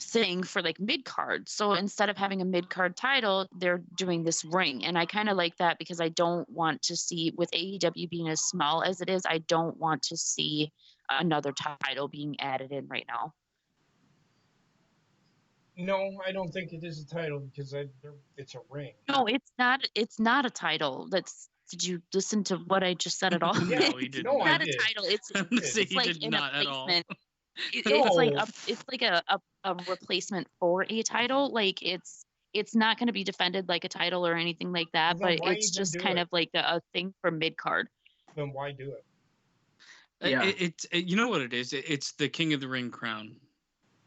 thing for like mid card. So instead of having a mid card title, they're doing this ring, and I kind of like that because I don't want to see, with AEW being as small as it is, I don't want to see another title being added in right now. No, I don't think it is a title because it's a ring. No, it's not. It's not a title. Did you listen to what I just said at all? No, he did No, not. I Not a did. title. It's I'm gonna say it's he like did an not at all. replacement. No. It's like a replacement for a title. Like it's not going to be defended like a title or anything like that, Well, then but why it's even just do kind it? of like a thing for mid card. Then why do it? Yeah. You know what it is? It's the King of the Ring crown.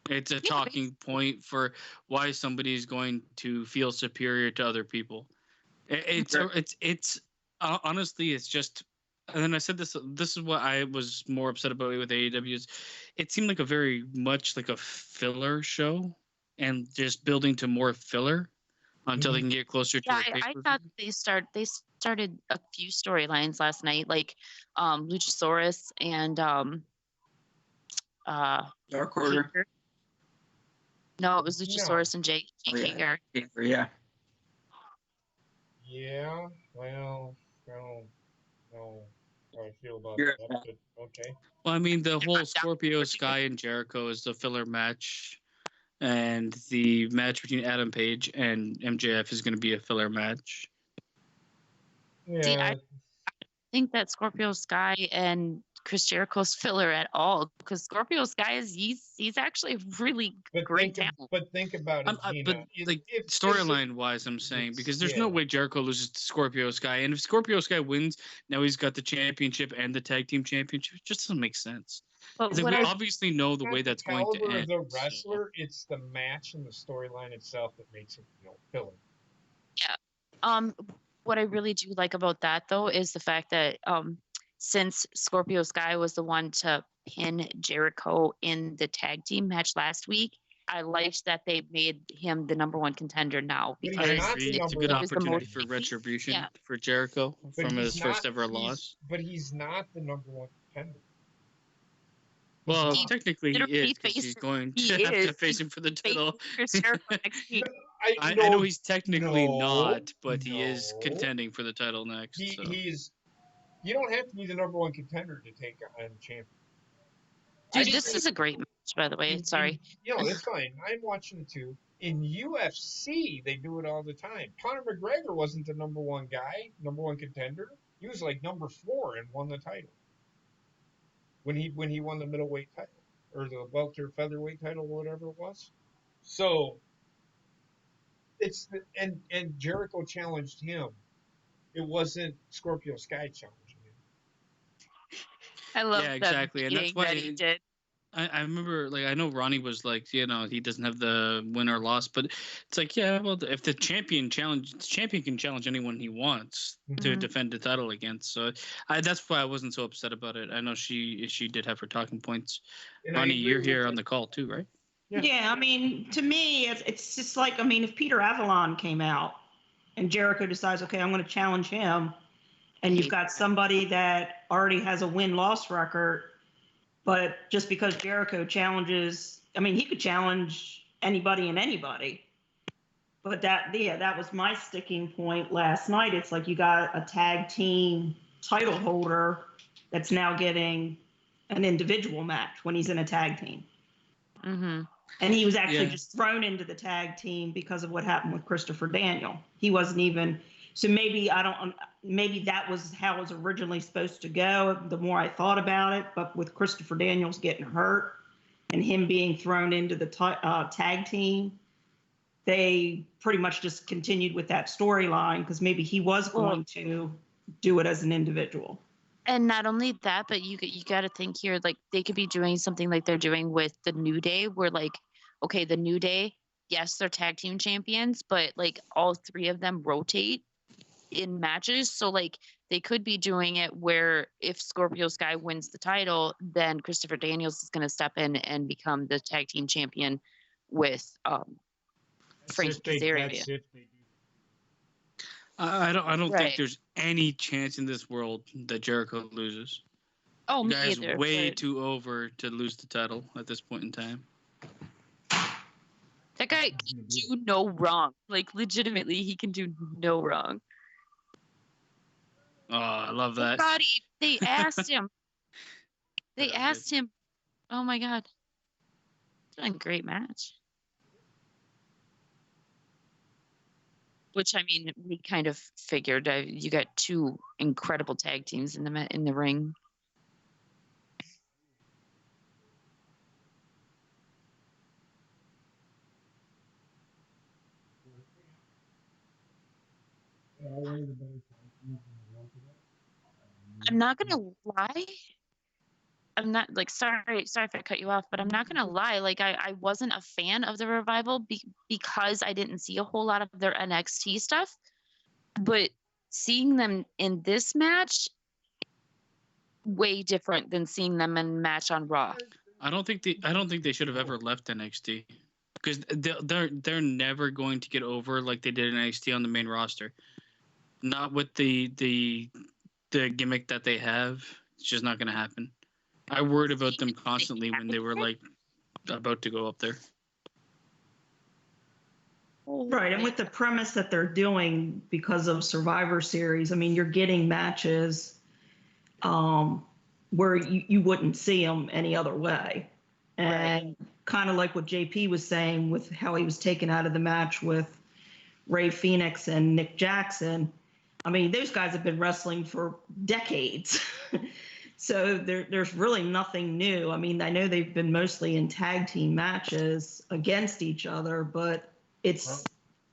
It's a Yeah, talking point for why somebody is going to feel superior to other people. It's honestly, it's just. And then I said this. This is what I was more upset about with AEW. Is it seemed like a very much like a filler show, and just building to more filler until they can get closer to Yeah, a I pay-per-view. thought they started a few storylines last night, like Luchasaurus and Dark Order. Hager. No, it was No. Luchasaurus and Jake Oh, yeah. Hager. Yeah. Yeah. Well, no. How I feel about You're- that, but okay. Well, I mean, the whole Scorpio Sky and Jericho is the filler match, and the match between Adam Page and MJF is going to be a filler match. Yeah. See, I think that Scorpio Sky and Chris Jericho's filler at all, because Scorpio Sky he's actually a really great talent. But think about it, Gina. But like storyline wise, I'm saying, because there's no way Jericho loses to Scorpio Sky, and if Scorpio Sky wins, now he's got the championship and the tag team championship. It just doesn't make sense. But Like, what we I obviously know the Not way that's going to caliber of end. the wrestler, it's the match and the storyline itself that makes it filler. what I really do like about that though is the fact that since Scorpio Sky was the one to pin Jericho in the tag team match last week, I liked that they made him the number one contender now, But he's I because not agree. the It's a number good one. was the opportunity most for baby. retribution Yeah. for Jericho But from he's his first not- ever he's- loss. But he's not the number one contender. Well, He technically he literally is, because he's faced- going he to have to is. face him for the Facing title. Chris Jericho next week. I know he's technically not, but he is no. contending for the title next. So. He's. You don't have to be the number one contender to take on the champion. Dude, this is a great match, by the way. Sorry. It's fine. I'm watching it too. In UFC, they do it all the time. Conor McGregor wasn't the number one guy, number one contender. He was like number 4 and won the title. When he won the middleweight title or the welter featherweight title, whatever it was. So and Jericho challenged him. It wasn't Scorpio Sky challenging him. I love Yeah, exactly, and that's why that he did. I remember, like, I know Ronnie was like, he doesn't have the win or loss, but it's like, yeah, well, if the champion can challenge anyone he wants to Mhm. defend the title against. So that's why I wasn't so upset about it. I know she did have her talking points. And I Ronnie, agree you're with here it. on the call too, right? Yeah, I mean, to me, it's just like, I mean, if Peter Avalon came out and Jericho decides, okay, I'm going to challenge him, and you've got somebody that already has a win-loss record, but just because Jericho challenges, I mean, he could challenge anybody and anybody. But that was my sticking point last night. It's like you got a tag team title holder that's now getting an individual match when he's in a tag team. Mm-hmm. And he was actually Yeah. just thrown into the tag team because of what happened with Christopher Daniel. He wasn't even, so maybe that was how it was originally supposed to go, the more I thought about it. But with Christopher Daniels getting hurt and him being thrown into the tag team, they pretty much just continued with that storyline, because maybe he was going to do it as an individual. And not only that, but you got to think here, like they could be doing something like they're doing with the New Day, where like, okay, the New Day, yes, they're tag team champions, but like all 3 of them rotate in matches. So like they could be doing it where if Scorpio Sky wins the title, then Christopher Daniels is going to step in and become the tag team champion with Frankie Kazarian. That's if they do. I don't Right. think there's any chance in this world that Jericho loses. Oh, You me guys either. way but too over to lose the title at this point in time. that guy can do no wrong. Like, legitimately, he can do no wrong. Oh, I love that. God, they asked him. They That was asked him. Oh my God. It's been a great match. Which, I mean, we kind of figured. You got two incredible tag teams in the ring. I'm not gonna lie. I'm not like sorry if I cut you off, but I'm not gonna lie. Like I wasn't a fan of the Revival because I didn't see a whole lot of their NXT stuff. But seeing them in this match, way different than seeing them in a match on Raw. I don't think they should have ever left NXT because they're never going to get over like they did in NXT on the main roster. Not with the gimmick that they have. It's just not going to happen. I worried about them constantly when they were like about to go up there. Right, and with the premise that they're doing because of Survivor Series, I mean, you're getting matches where you wouldn't see them any other way. And kind of like what JP was saying with how he was taken out of the match with Ray Phoenix and Nick Jackson. I mean, those guys have been wrestling for decades. So there's really nothing new. I mean, I know they've been mostly in tag team matches against each other, but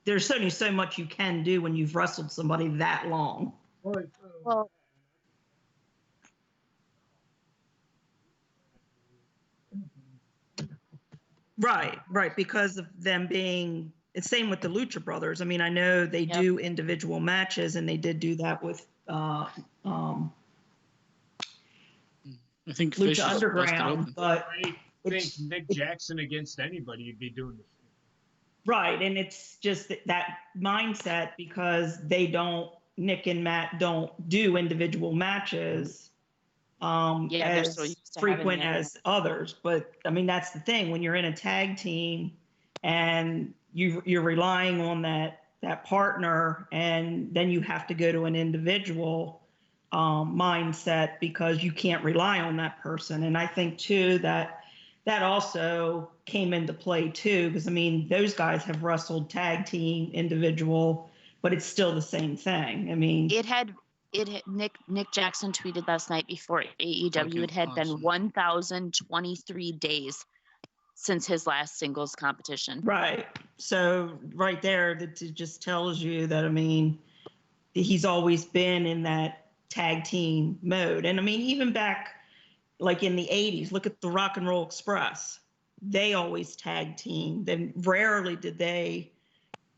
there's only so much you can do when you've wrestled somebody that long. Well, Right, because of them being, it's same with the Lucha Brothers. I mean, I know they do individual matches, and they did do that with I think Fish Lucha is busted Underground, open. but I think Nick Jackson against anybody, you'd be doing the same. right, and it's just that mindset because Nick and Matt don't do individual matches they're so as used to having frequent that. as others. But I mean, that's the thing when you're in a tag team and you're relying on that partner, and then you have to go to an individual mindset because you can't rely on that person. And I think too that also came into play too, because I mean those guys have wrestled tag team, individual, but it's still the same thing. I mean, it had Nick Jackson tweeted last night before AEW. It had been 1,023 days since his last singles competition. right. So right there, that just tells you that, I mean, he's always been in that tag team mode. And I mean, even back like in the 80s, look at the Rock and Roll Express. They always tag team. Then rarely did they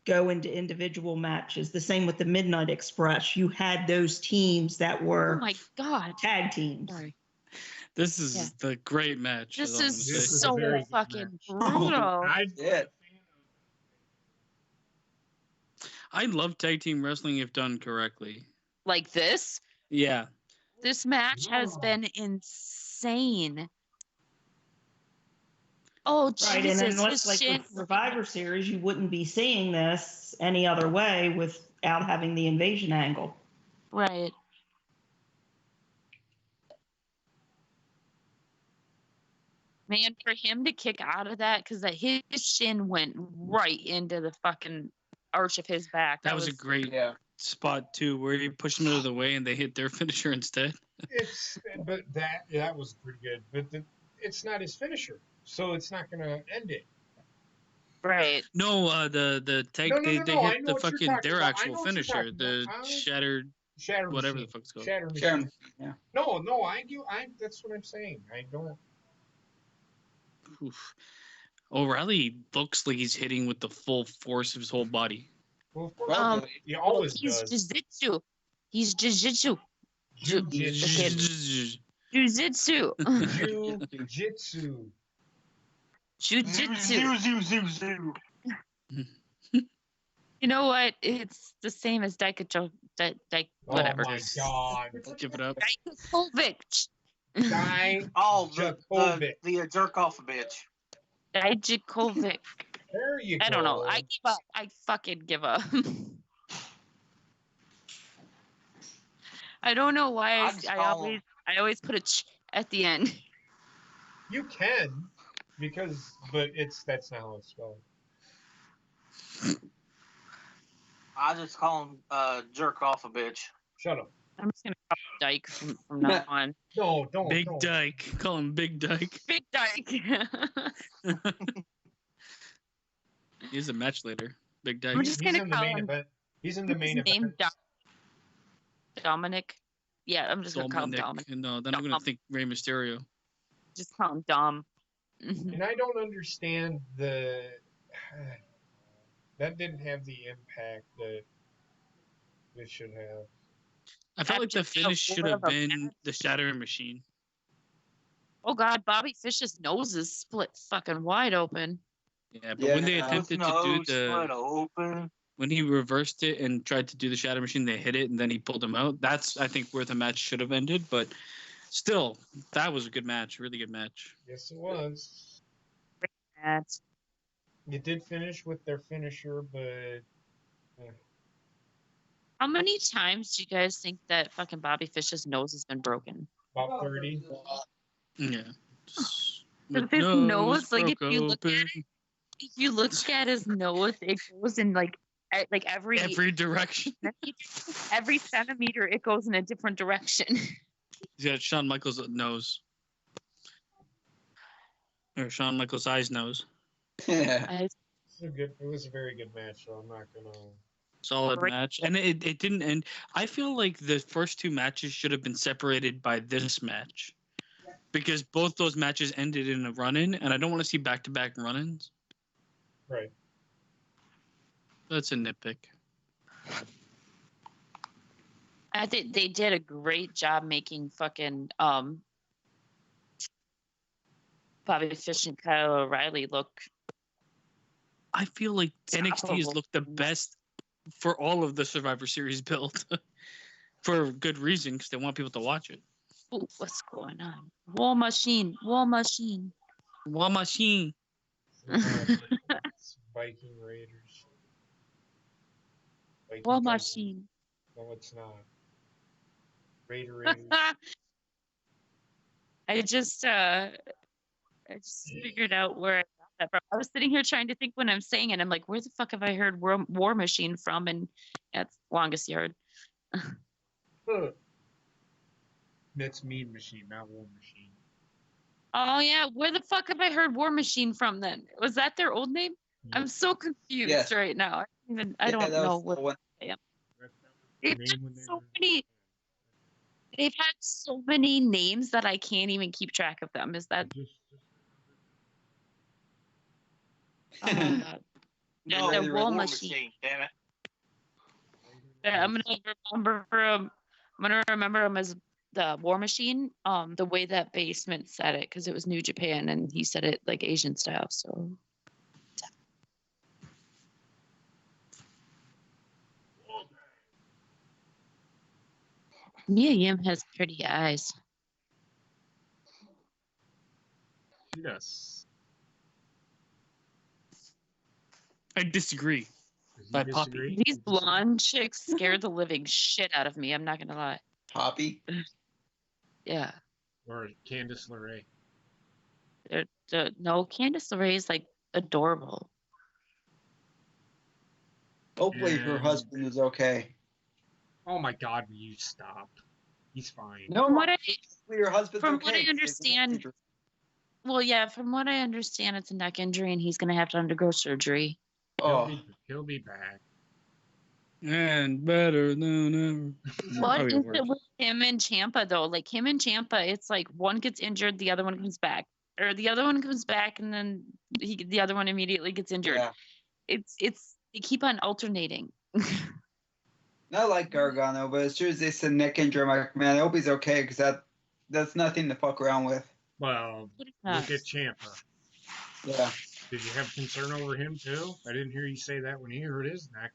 go into individual matches. The same with the Midnight Express. You had those teams that were Oh my God. tag teams. Sorry. This is the great match. This all I'm is gonna say. so very good fucking match. brutal. I love tag team wrestling if done correctly. Like this. Yeah. This match has been insane. Oh, Right, Jesus. and unless like with Survivor Series, you wouldn't be seeing this any other way without having the invasion angle. Right. Man, for him to kick out of that, because his shin went right into the fucking arch of his back. That was a great spot too, where he pushed them out of the way and they hit their finisher instead. But that was pretty good. But it's not his finisher, so it's not going to end it. Right. No, the tag No, they I hit know the what you're fucking talking their about. I actual know what you're finisher, talking the about. shattered whatever machine. the fuck's called. Shatter machine. Yeah. No, I that's what I'm saying. I don't. Oof. O'Reilly looks like he's hitting with the full force of his whole body. Well, of course, he always he's does. jiu-jitsu. He's jiu-jitsu. Jiu-jitsu. Jiu-jitsu. Jiu-jitsu. Jiu-jitsu. You know what? It's the same as Daikovic. Whatever. Oh my God. Give it up. Daikovic. Oh, Dijakovic. the jerk off a bitch. Dijakovic. There you go. I don't know. I give up. I fucking give up. I don't know why I always put a ch at the end. You can, but that's not how it's spelled. I just call him jerk off a bitch. Shut up. I'm just gonna call him Dyke from now on. No, don't. Big don't. Dyke. Call him Big Dyke. Big Dyke. He's a match later. Big Dyke. I'm just He's gonna in the call main him. event. He's in the main His name event. Dominic. Yeah, I'm just gonna call him Dominic. Dominic. No, then I'm gonna think Rey Mysterio. Just call him Dom. And I don't understand that didn't have the impact that it should have. I felt like the After finish should have of a been match. the Shattering Machine. Oh God, Bobby Fish's nose is split fucking wide open. Yeah, but when they Yeah. attempted to do Split open. when he reversed it and tried to do the Shatter Machine, they hit it and then he pulled him out. That's, I think, where the match should have ended. But still, that was a good match. Really good match. Yes, it was. That's It did finish with their finisher, but how many times do you guys think that fucking Bobby Fish's nose has been broken? about 30. Yeah. Just But with his nose, like if broke you look at open. it, if you look at his nose, it goes in like Every direction. every centimeter, it goes in a different direction. He's got Shawn Michaels' nose. Or Shawn Michaels' eyes nose. Yeah. It was a very good match, so I'm not gonna. Solid Great. match. And it didn't end. I feel like the first two matches should have been separated by this match. Because both those matches ended in a run-in, and I don't want to see back-to-back run-ins. Right. That's a nitpick. I think they did a great job making fucking Bobby Fish and Kyle O'Reilly look. I feel like NXT has Tolerable. looked the best for all of the Survivor Series build. For good reason, because they want people to watch it. Ooh, what's going on? War Machine, War Machine. War Machine. It's Viking Raiders. Viking War Raiders. Machine. No, it's not. Raiders. I just figured out where I got that from. I was sitting here trying to think when I'm saying it. I'm like, where the fuck have I heard War Machine from? And that's Longest Yard. That's Mean Machine, not War Machine. Oh yeah, where the fuck have I heard War Machine from then? Was that their old name? I'm so confused Yes. right now. I don't that know was what the one. they've Name had when they so were- many. They've had so many names that I can't even keep track of them. Is that? No, the the War War Machine. Damn it. I'm gonna remember him as the War Machine. The way that Basement said it, because it was New Japan, and he said it like Asian style. So yeah, Yim has pretty eyes. Yes. I disagree. Does he By Poppy. disagree? These blonde chicks scared the living shit out of me. I'm not gonna lie. Poppy. Yeah. Or Candice LeRae. No, Candice LeRae is like adorable. Hopefully her And- husband is okay. Oh my God, will you stop? He's fine. No, From what I hopefully your husband's from okay. what I It's a neck understand- injury. Well, yeah, from what I understand, it's a neck injury, and he's gonna have to undergo surgery. Oh, He'll be back. And better than ever. What Probably is worse. it with him and Champa though? Like him and Champa, it's like one gets injured, the other one comes back, or the other one comes back, and then the other one immediately gets injured. yeah. It's they keep on alternating. Not like Gargano, but as soon as they said neck injury, I'm like, man, I hope he's okay because that's nothing to fuck around with. Well, But it's not. look at Ciampa. Yeah. Did you have concern over him too? I didn't hear you say that when he hurt his neck.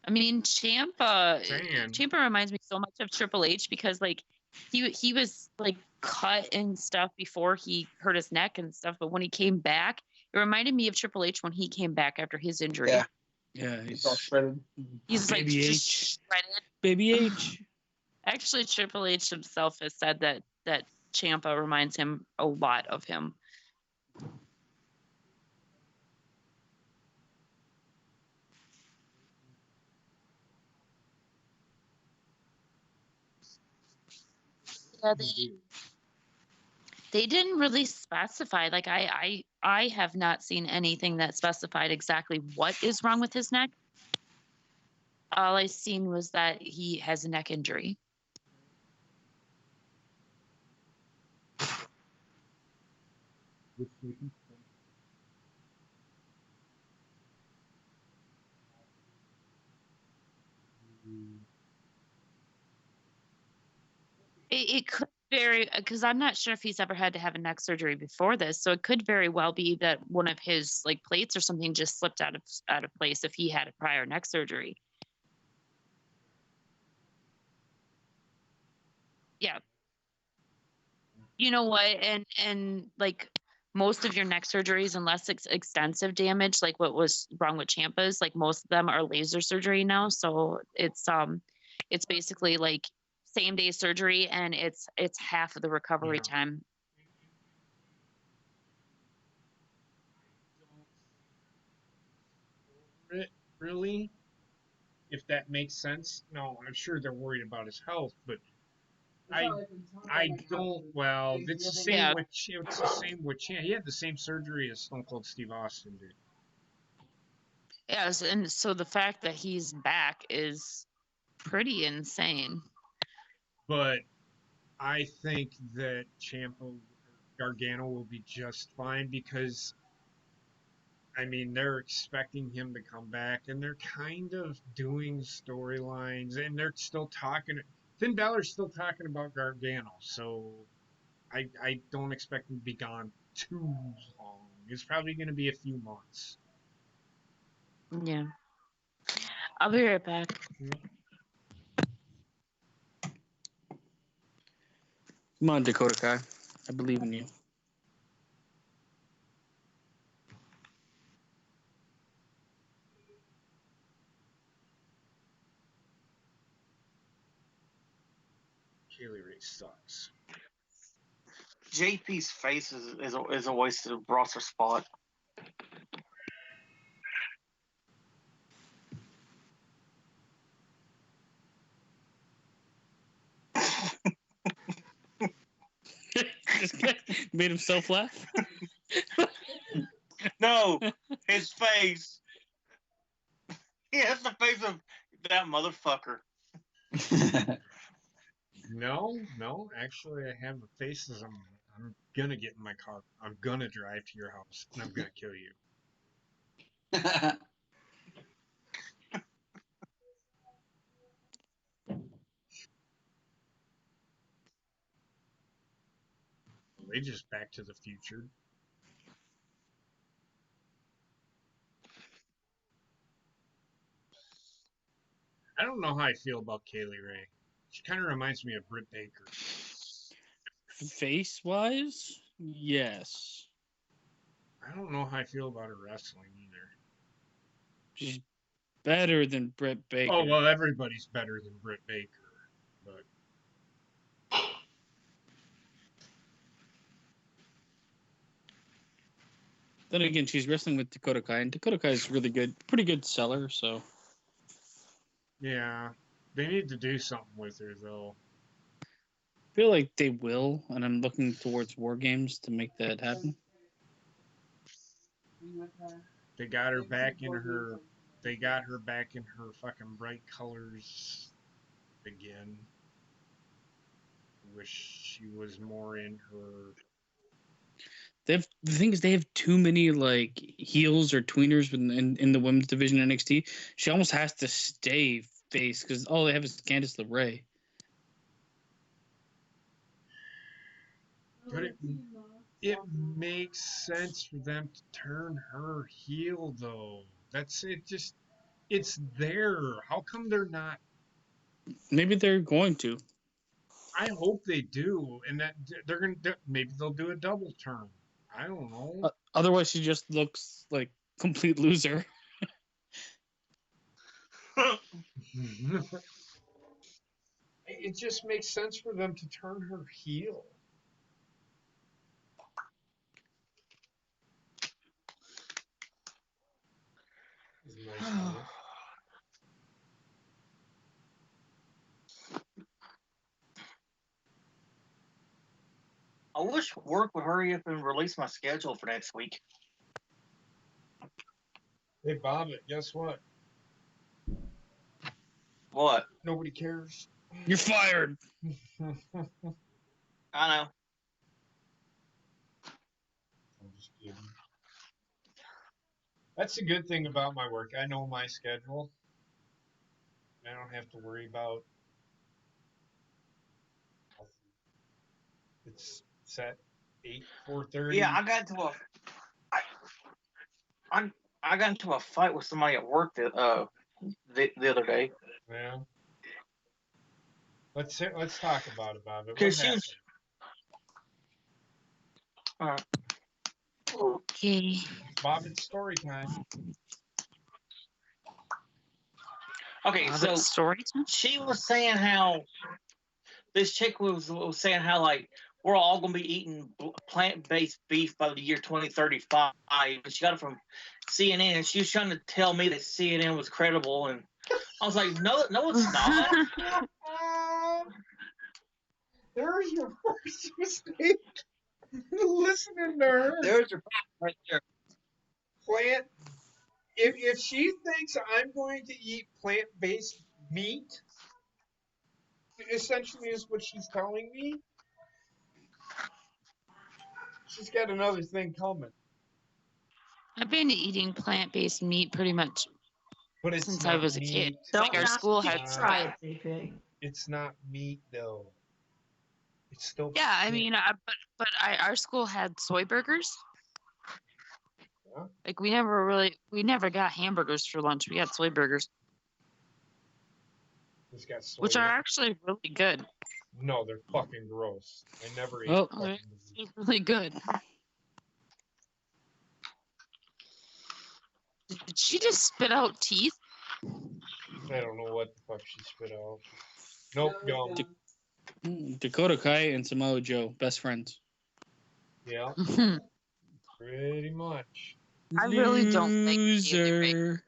I mean, Champa Saying. reminds me so much of Triple H because like he was like cut and stuff before he hurt his neck and stuff, but when he came back, it reminded me of Triple H when he came back after his injury. Yeah. Yeah, It's all shredded. He's like Baby just H. shredded. Baby H. Actually, Triple H himself has said that Ciampa reminds him a lot of him. Yeah, they didn't really specify. Like I have not seen anything that specified exactly what is wrong with his neck. All I seen was that he has a neck injury. It could very, because I'm not sure if he's ever had to have a neck surgery before this, so it could very well be that one of his like plates or something just slipped out of place if he had a prior neck surgery. Yeah. You know what? And like most of your neck surgeries, unless it's extensive damage, like what was wrong with Ciampa's, like most of them are laser surgery now. So it's basically like same day surgery, and it's half of the recovery time. Really, if that makes sense. No, I'm sure they're worried about his health, but I don't. Well, it's the same Yeah. with it's the same with Chan. He had the same surgery as Stone Cold Steve Austin did. Yes, and so the fact that he's back is pretty insane. But I think that Ciampa Gargano will be just fine because I mean they're expecting him to come back and they're kind of doing storylines and they're still talking. Finn Balor's still talking about Gargano, so I don't expect him to be gone too long. It's probably going to be a few months. Yeah. I'll be right back. Come on, Dakota Kai. I believe in you. Kaylee Ray sucks. JP's face is a wasted roster spot. This guy made himself laugh. No, his face. He has the face of that motherfucker. No. Actually, I have the faces. I'm gonna get in my car. I'm gonna drive to your house, and I'm gonna kill you. They just Back to the Future. I don't know how I feel about Kaylee Ray. She kind of reminds me of Britt Baker. Face-wise, yes. I don't know how I feel about her wrestling either. She's better than Britt Baker. Oh well, everybody's better than Britt Baker, but then again, she's wrestling with Dakota Kai, and Dakota Kai is really good, pretty good seller. So yeah, they need to do something with her though. I feel like they will, and I'm looking towards War Games to make that happen. They got her back in her. They got her back in her fucking bright colors again. Wish she was more in her. The thing is, they have too many like heels or tweeners in the women's division NXT. She almost has to stay face because all they have is Candice LeRae. But it makes sense for them to turn her heel though. That's it. Just it's there. How come they're not? Maybe they're going to. I hope they do, and that maybe they'll do a double turn. I don't know. Otherwise, she just looks like complete loser. It just makes sense for them to turn her heel. It's a nice move. I wish work would hurry up and release my schedule for next week. Hey, Bob, guess what? What? Nobody cares. You're fired. I know. I'm just kidding. That's the good thing about my work. I know my schedule. I don't have to worry about. It's set 4:30. Yeah, I got into a fight with somebody at work the other day. Yeah. Let's talk about it, Bob. What Because happened? she was. Okay. Bob, it's story time. Okay, so Story time? she was saying how this chick was saying how like we're all gonna be eating plant-based beef by the year 2035. And she got it from CNN, and she was trying to tell me that CNN was credible, and I was like, no, it's not. There's your first mistake. Listening to her. There's your right there. Plant. If she thinks I'm going to eat plant-based meat, essentially is what she's telling me. She's got another thing coming. I've been eating plant-based meat pretty much But it's since not I was a meat. kid. Don't Like our knock school it, had try it, CP. It's not meat though. It's still. Yeah, I mean, our school had soy burgers. Yeah. Like we never got hamburgers for lunch. We got soy burgers, It's got soy which in are it. actually really good. No, they're fucking gross. I never ate Oh. fucking They're really good. Did she just spit out teeth? I don't know what the fuck she spit out. Nope, gum. Dakota Kai and Samoa Joe, best friends. Yeah, pretty much. I really don't think Loser.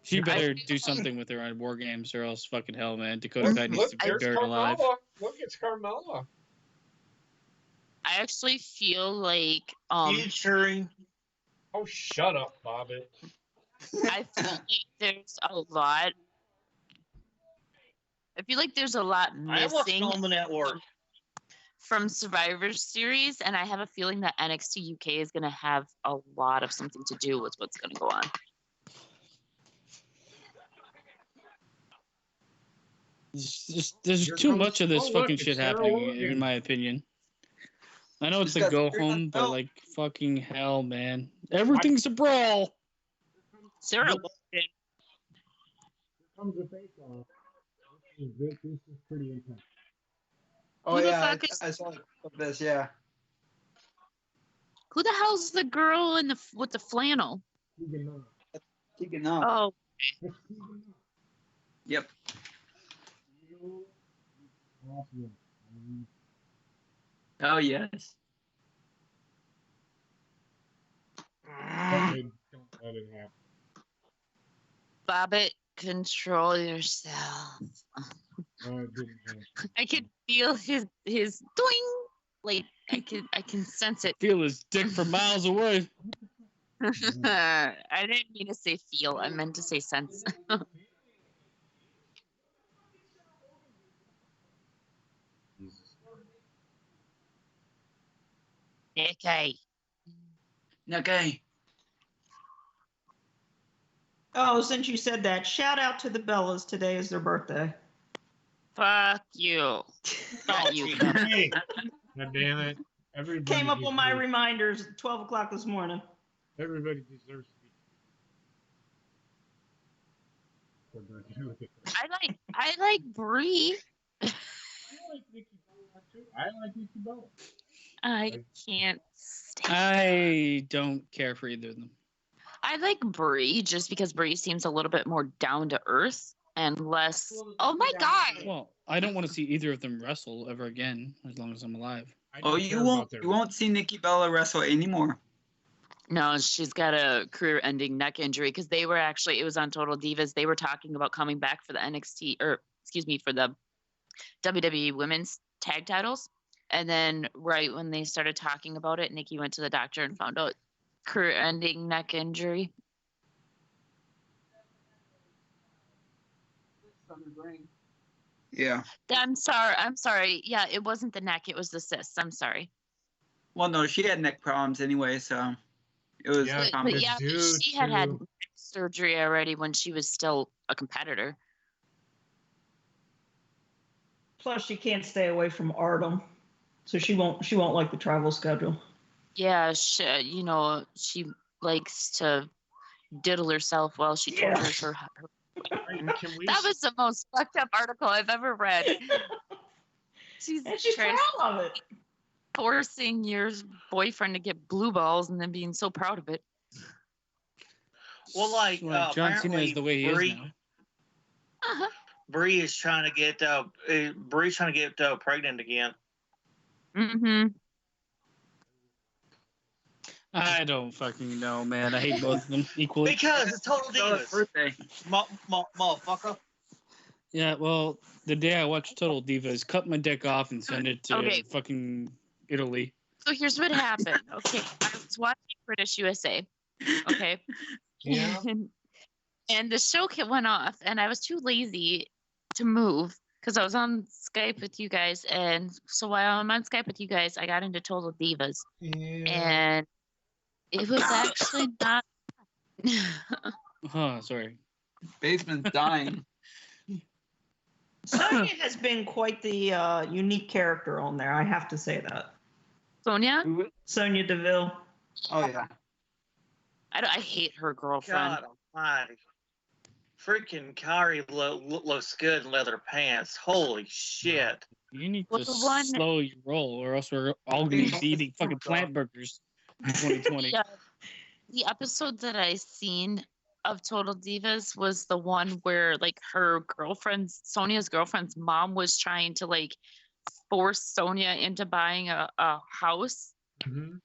She better I- do something with her on War Games, or else fucking hell, man. Dakota Kai needs Look, to be there's buried alive. Carmella. Look, it's Carmella. I actually feel like Featuring. Oh, shut up, Bobbit. I feel like there's a lot. I feel like there's a lot I watched missing on the network. from Survivor Series, and I have a feeling that NXT UK is going to have a lot of something to do with what's going to go on. There's Here too comes- much of this oh, look, fucking it's shit Sarah happening, Logan. in my opinion. I know it's She's a got go Sarah home, but Logan. like fucking hell, man. Everything's a brawl. Sarah Here comes the face-off. This is pretty intense. Oh Who the yeah, fuck is- I saw this. Yeah. Who the hell's the girl in with the flannel? Keeping up. Oh, Yep. Oh yes. Don't let it happen. Bobbit, control yourself. It didn't happen. I can feel his doing. Like I can sense it. Feel his dick from miles away. I didn't mean to say feel. I meant to say sense. Okay. Okay. Oh, since you said that, shout out to the Bellas. Today is their birthday. Fuck you. Not you. Kim. Hey, God damn it. Everybody Came up on my deserves- reminders at 12 o'clock this morning. Everybody deserves to be. I like Brie. I like Nikki Bella too. I like Nikki Bella. I can't stand. I don't care for either of them. I like Brie just because Brie seems a little bit more down to earth and less. Oh my god! Well, I don't want to see either of them wrestle ever again as long as I'm alive. Oh, you won't see Nikki Bella wrestle anymore. No, she's got a career-ending neck injury because they were actually, it was on Total Divas. They were talking about coming back for the NXT, or excuse me, for the WWE Women's Tag Titles. And then right when they started talking about it, Nikki went to the doctor and found out career-ending neck injury. Yeah. I'm sorry. Yeah, it wasn't the neck, it was the cysts. I'm sorry. Well, no, she had neck problems anyway, so it was. Yeah, But yeah, due she had to- neck surgery already when she was still a competitor. Plus, she can't stay away from Artem, so she won't like the travel schedule. Yeah, she likes to diddle herself while she tortures her. That was the most fucked up article I've ever read. She's trying proud of it. Forcing your boyfriend to get blue balls and then being so proud of it. Well, like John Cena is the way he is now. Uh-huh. Bree is trying to get pregnant again. Mm-hmm. I don't fucking know, man. I hate both of them equally. Because it's Total Bella's Divas. birthday. Motherfucker. Yeah, well, the day I watched Total Divas, cut my dick off and send it to Okay. fucking Italy. So here's what happened. Okay, I was watching British USA. Okay. Yeah. And the show went off, and I was too lazy to move because I was on Skype with you guys. And so while I'm on Skype with you guys, I got into Total Divas. Yeah. And it was actually not. Oh, sorry. Basement's dying. Sonya has been quite the unique character on there. I have to say that. Sonia? Sonya Deville. Oh yeah. I hate her girlfriend. God almighty. Freaking Kari looks good in leather pants. Holy shit. You need Well, to the one- slow your roll, or else we're all going to be eating fucking plant burgers in 2020. Yeah. The episode that I seen of Total Divas was the one where like Sonia's girlfriend's mom was trying to like force Sonia into buying a house Mhm.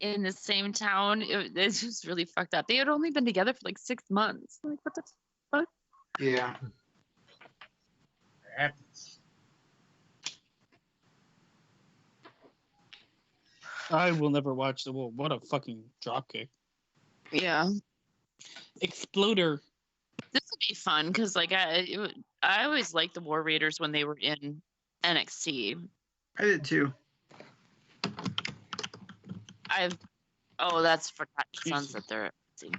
in the same town. It's just really fucked up. They had only been together for like 6 months. Like, what the fuck? Yeah. Happens. I will never watch the. Well, what a fucking dropkick. Yeah. Exploder. This will be fun because like I always liked the War Raiders when they were in NXT. I did too. That's Forgotten Sons that they're.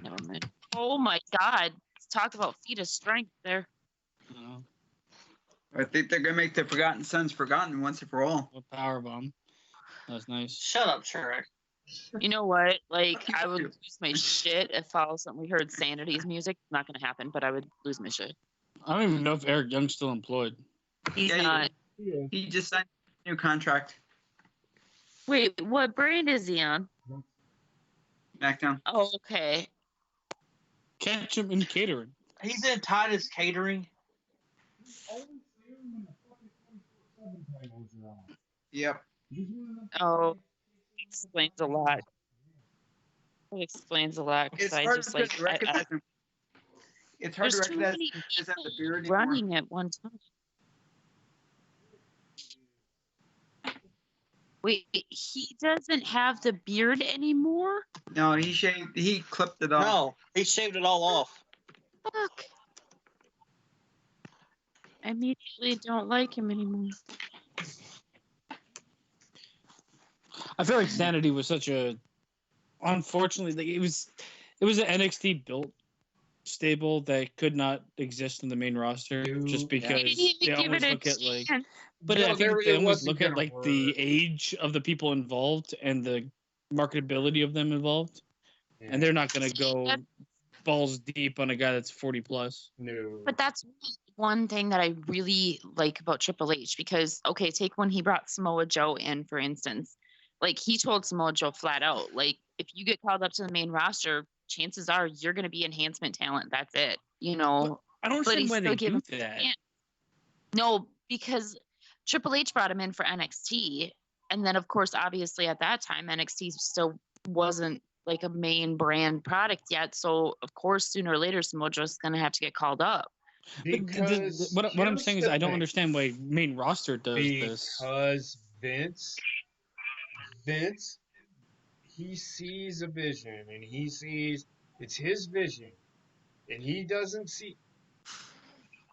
Never mind. Oh my God! Talk about feat of strength there. I think they're gonna make the Forgotten Sons forgotten once and for all. A power bomb. That was nice. Shut up, Shrek. You know what? Like I would lose my shit if all of a sudden we heard Sanity's music. Not gonna happen, but I would lose my shit. I don't even know if Eric Young's still employed. He's Yeah, not. He just signed a new contract. Wait, what brand is he on? SmackDown. Oh, okay. Catch him in catering. He's in Titus Catering. Yep. Oh, explains a lot. It explains a lot because It's I hard just to like recognize him. It's hard there's to too recognize many him as the people beard anymore. running at one time. Wait, he doesn't have the beard anymore? No, he shaved. He clipped it off. No, he shaved it all off. Fuck. I immediately don't like him anymore. I feel like Sanity was such a. Unfortunately, like, it was an NXT built stable that could not exist in the main roster just because They didn't even they give always it a look at like. chance. But No, I think there they really always wasn't look at gonna like work. the age of the people involved and the marketability of them involved, and they're not going to go balls deep on a guy that's 40 plus. No. But that's one thing that I really like about Triple H because, okay, take when he brought Samoa Joe in, for instance. Like, he told Samoa Joe flat out, like, if you get called up to the main roster, chances are you're going to be enhancement talent. That's it, you know. I don't But he understand why still they gave do him a that. chance. No, because Triple H brought him in for NXT. And then, of course, obviously at that time, NXT still wasn't like a main brand product yet. So, of course, sooner or later, Samoa Joe's going to have to get called up. Because what I'm here's saying is the I don't thing. understand why main roster does this. Because Vince, he sees a vision, and he sees it's his vision, and he doesn't see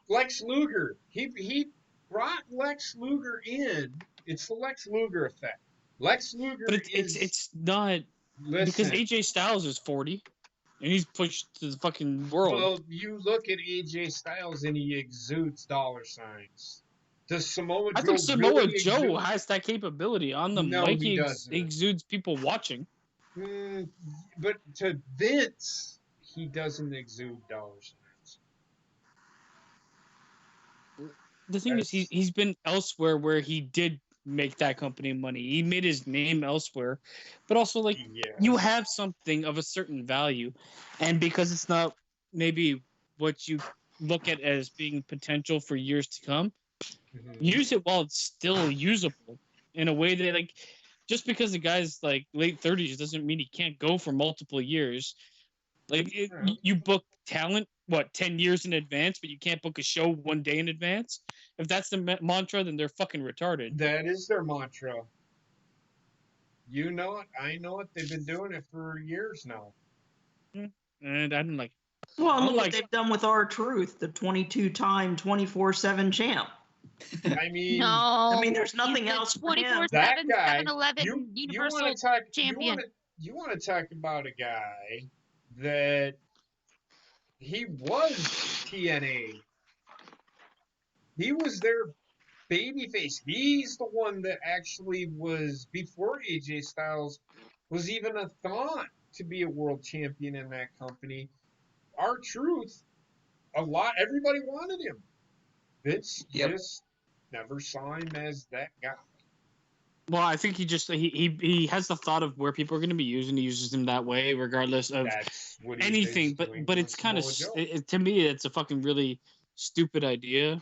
Lex Luger. He brought Lex Luger in. It's the Lex Luger effect. Lex Luger But is. it's not because Listen. AJ Styles is 40 and he's pushed to the fucking world. Well, you look at AJ Styles and he exudes dollar signs. Does Samoa I Joe think Samoa really Joe exude? has that capability on the No, mic. he He doesn't. exudes people watching. But to Vince, he doesn't exude dollar signs. The thing is, he's been elsewhere where he did make that company money. He made his name elsewhere, but also like you have something of a certain value, and because it's not maybe what you look at as being potential for years to come, use it while it's still usable in a way that like just because the guy's like late 30s doesn't mean he can't go for multiple years. Like you book talent, 10 years in advance, but you can't book a show 1 day in advance. If that's the mantra, then they're fucking retarded. That is their mantra. You know it. I know it. They've been doing it for years now. And I don't like. Well, look what they've done with R-Truth, the 22-time 24/7 champ. I mean, there's nothing else for him. 24/7, 7-Eleven Universal Champion. You want to talk about a guy that he was TNA. He was their babyface. He's the one that actually was before AJ Styles was even a thought to be a world champion in that company. R-Truth, everybody wanted him. Vince just never saw him as that guy. Well, I think he has the thought of where people are going to be used, and he uses them that way, regardless of anything. But it's kind of to me, it's a fucking really stupid idea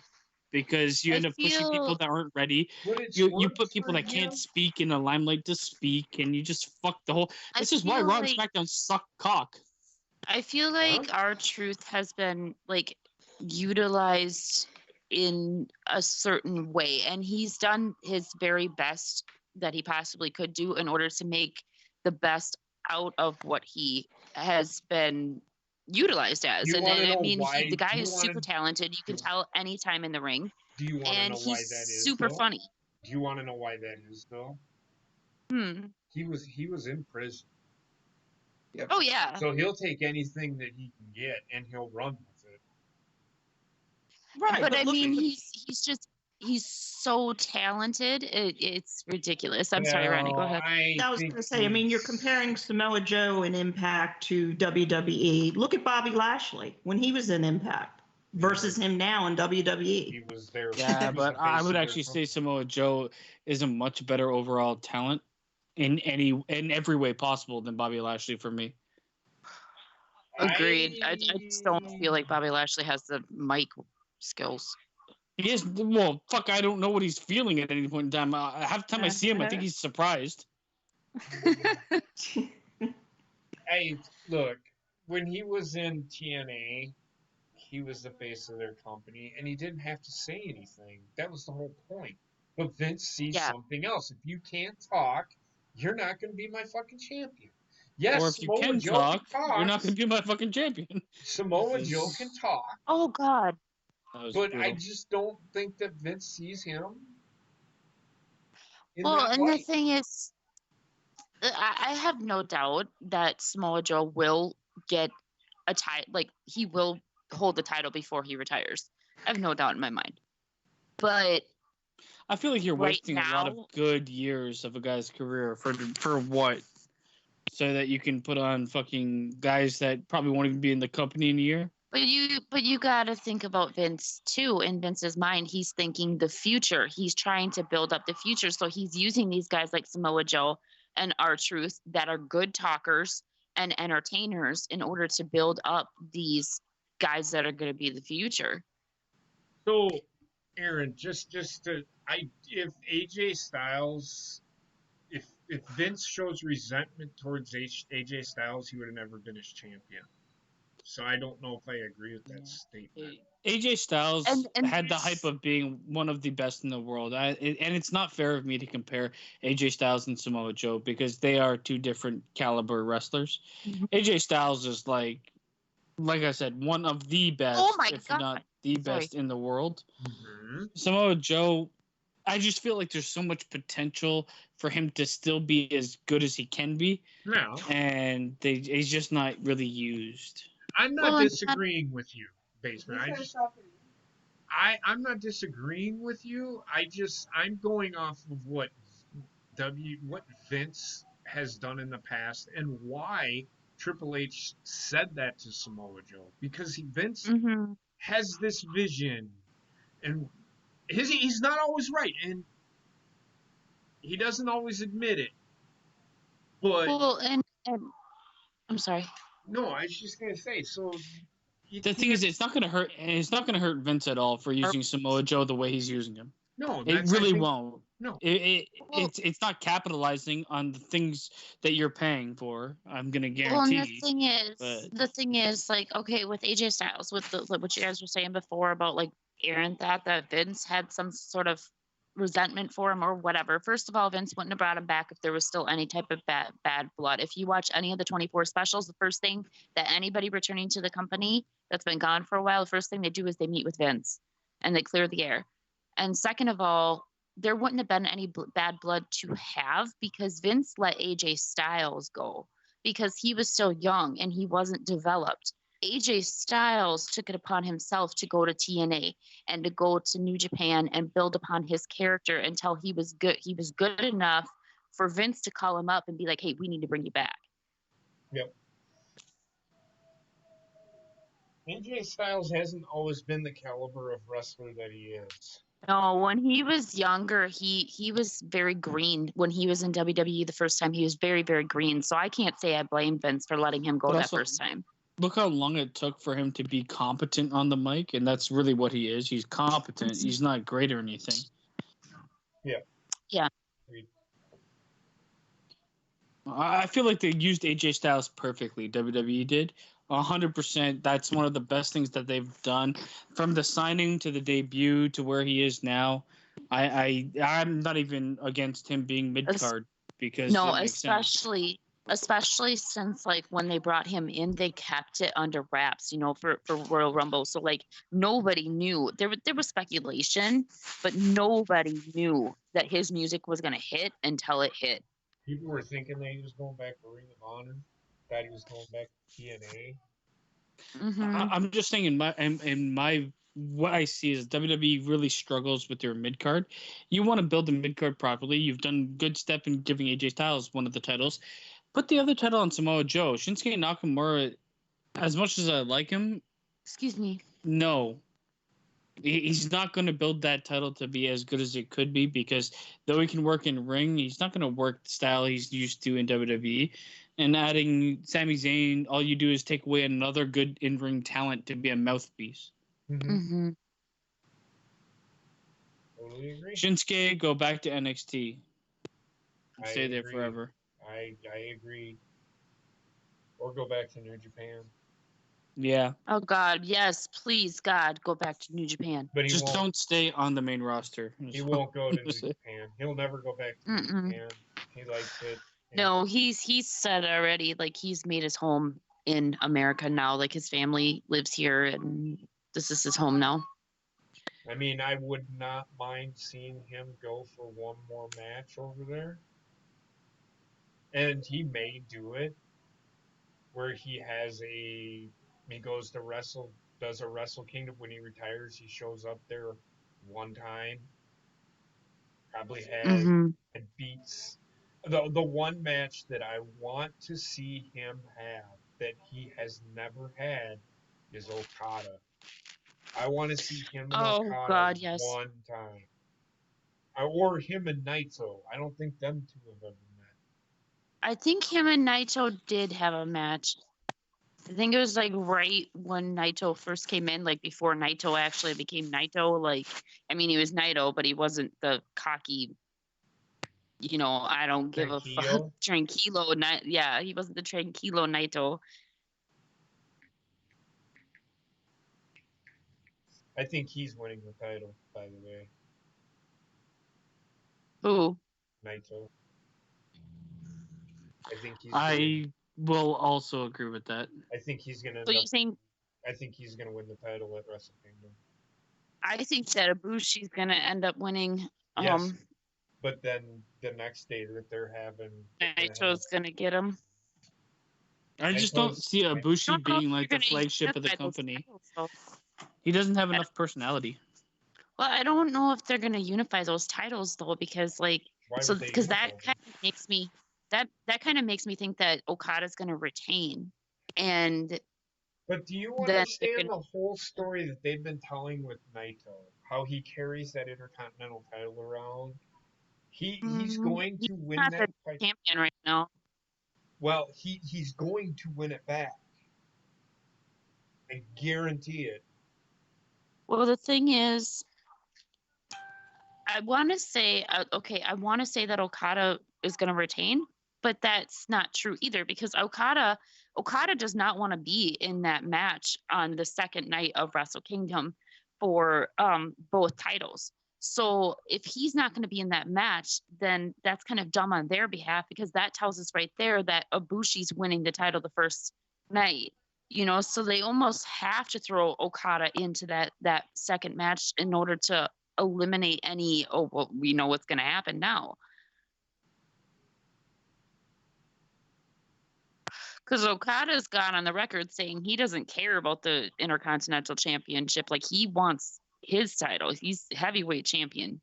because you end up pushing people that aren't ready. You put people that can't speak in the limelight to speak, and you just fuck the whole. This is why Raw and SmackDown suck cock. I feel like R-Truth has been like utilized in a certain way, and he's done his very best that he possibly could do in order to make the best out of what he has been utilized as. And I mean, the guy is super talented. You can tell anytime in the ring. Do you want to know why that is? Super funny. Do you want to know why that is, though? He was in prison. Yep. Oh yeah. So he'll take anything that he can get and he'll run with it. Right. But I mean, he's so talented. It's ridiculous. I'm sorry, Randy. Go ahead. I was going to say, I mean, you're comparing Samoa Joe in Impact to WWE. Look at Bobby Lashley when he was in Impact versus him now in WWE. He was there. Yeah, but I would actually say Samoa Joe is a much better overall talent in every way possible than Bobby Lashley for me. Agreed. I just don't feel like Bobby Lashley has the mic skills. He is. Well, fuck, I don't know what he's feeling at any point in time. Half the time I see him, I think he's surprised. Hey, look, when he was in TNA, he was the face of their company, and he didn't have to say anything. That was the whole point. But Vince sees something else. If you can't talk, you're not going to be my fucking champion. Yes, or if you can talk, you're not going to be my fucking champion. Samoa Joe can talk. Oh, God. But brutal. I just don't think that Vince sees him. Well, and the thing is, I have no doubt that Samoa Joe will get a title. Like, he will hold the title before he retires. I have no doubt in my mind. But I feel like you're wasting a lot of good years of a guy's career for what? so that you can put on fucking guys that probably won't even be in the company in a year. But you got to think about Vince too. In Vince's mind, he's thinking the future. He's trying to build up the future. So he's using these guys like Samoa Joe and R-Truth that are good talkers and entertainers in order to build up these guys that are going to be the future. So, Aaron, if AJ Styles, if Vince shows resentment towards AJ Styles, he would have never been his champion. So I don't know if I agree with that statement. AJ Styles And had the hype of being one of the best in the world. And it's not fair of me to compare AJ Styles and Samoa Joe because they are two different caliber wrestlers. AJ Styles is like I said, one of the best, if not the best in the world. Mm-hmm. Samoa Joe, I just feel like there's so much potential for him to still be as good as he can be. No. And he's just not really used. I'm not disagreeing with you, Basement. I'm not disagreeing with you. I'm going off of what Vince has done in the past and why Triple H said that to Samoa Joe, because Vince has this vision, and he's not always right, and he doesn't always admit it. But and I'm sorry. No, I was just gonna say. So the thing is, it's not gonna hurt. It's not gonna hurt Vince at all for using Samoa Joe the way he's using him. No, it really won't. No, it's not capitalizing on the things that you're paying for. I'm gonna guarantee. Well, the thing is, like, okay, with AJ Styles, with what you guys were saying before about like Aaron thought that Vince had some sort of resentment for him or whatever. First of all, Vince wouldn't have brought him back if there was still any type of bad blood. If you watch any of the 24 specials, the first thing that anybody returning to the company that's been gone for a while, the first thing they do is they meet with Vince and they clear the air. And second of all, there wouldn't have been any bad blood to have because Vince let AJ Styles go because he was still young and he wasn't developed. AJ Styles took it upon himself to go to TNA and to go to New Japan and build upon his character until he was good. He was good enough for Vince to call him up and be like, "Hey, we need to bring you back." Yep. AJ Styles hasn't always been the caliber of wrestler that he is. No, when he was younger, he was very green. When he was in WWE the first time, he was very, very green. So I can't say I blame Vince for letting him go that first time. Look how long it took for him to be competent on the mic, and that's really what he is. He's competent. He's not great or anything. Yeah. Yeah. I feel like they used AJ Styles perfectly. WWE did. 100%. That's one of the best things that they've done, from the signing to the debut to where he is now. I'm not even against him being mid card because no, especially since like when they brought him in, they kept it under wraps, for Royal Rumble. So like nobody knew. There was speculation, but nobody knew that his music was gonna hit until it hit. People were thinking that he was going back to Ring of Honor. Thought he was going back to TNA. I'm just saying in my what I see is WWE really struggles with their mid card. You want to build the mid card properly. You've done good step in giving AJ Styles one of the titles. Put the other title on Samoa Joe. Shinsuke Nakamura, as much as I like him, excuse me, no. He's not going to build that title to be as good as it could be because though he can work in ring, he's not going to work the style he's used to in WWE. And adding Sami Zayn, all you do is take away another good in-ring talent to be a mouthpiece. Mm-hmm. Totally agree. Shinsuke, go back to NXT. Stay there agree. forever. I agree. Or go back to New Japan. Yeah. Oh God, yes, please, God, go back to New Japan. But just don't stay on the main roster. He won't go to New Japan. He'll never go back to New Japan. He likes it. No, he's said already, like he's made his home in America now. Like his family lives here, and this is his home now. I mean, I would not mind seeing him go for one more match over there. And he may do it where he goes to does a Wrestle Kingdom. When he retires, he shows up there one time. Probably beats The one match that I want to see him have that he has never had is Okada. I want to see him and Oh Okada God, yes. one time. Or him and Naito. I don't think them two have ever met. I think him and Naito did have a match. I think it was like right when Naito first came in, like before Naito actually became Naito. Like, I mean, he was Naito, but he wasn't the cocky, I don't give a fuck Tranquillo? tranquilo. Yeah, he wasn't the tranquilo Naito. I think he's winning the title, by the way. Who? Naito. I think he's. I will also agree with that. I think he's gonna So end you up. saying? I think he's gonna win the title at Wrestle Kingdom. I think that Ibushi's gonna end up winning. Yes, but then the next day that they're having, Naito's gonna get him. I just don't see I Ibushi don't know being if like they're the gonna flagship of the unify those company. titles, though. He doesn't have enough personality. Well, I don't know if they're gonna unify those titles though, because Why would they because unify that them? kind of makes me think that Okada's gonna retain, and But do you then they're understand gonna. the whole story that they've been telling with Naito? How he carries that Intercontinental title around? He's going He's to win not the that fight. champion right now. Well, he's going to win it back. I guarantee it. Well, the thing is, I want to say, I want to say that Okada is going to retain, but that's not true either because Okada does not want to be in that match on the second night of Wrestle Kingdom for both titles. So if he's not going to be in that match, then that's kind of dumb on their behalf because that tells us right there that Ibushi's winning the title the first night. So they almost have to throw Okada into that second match in order to eliminate any, oh, well, we know what's going to happen now. Because Okada's gone on the record saying he doesn't care about the Intercontinental Championship. Like, he wants his title. He's heavyweight champion.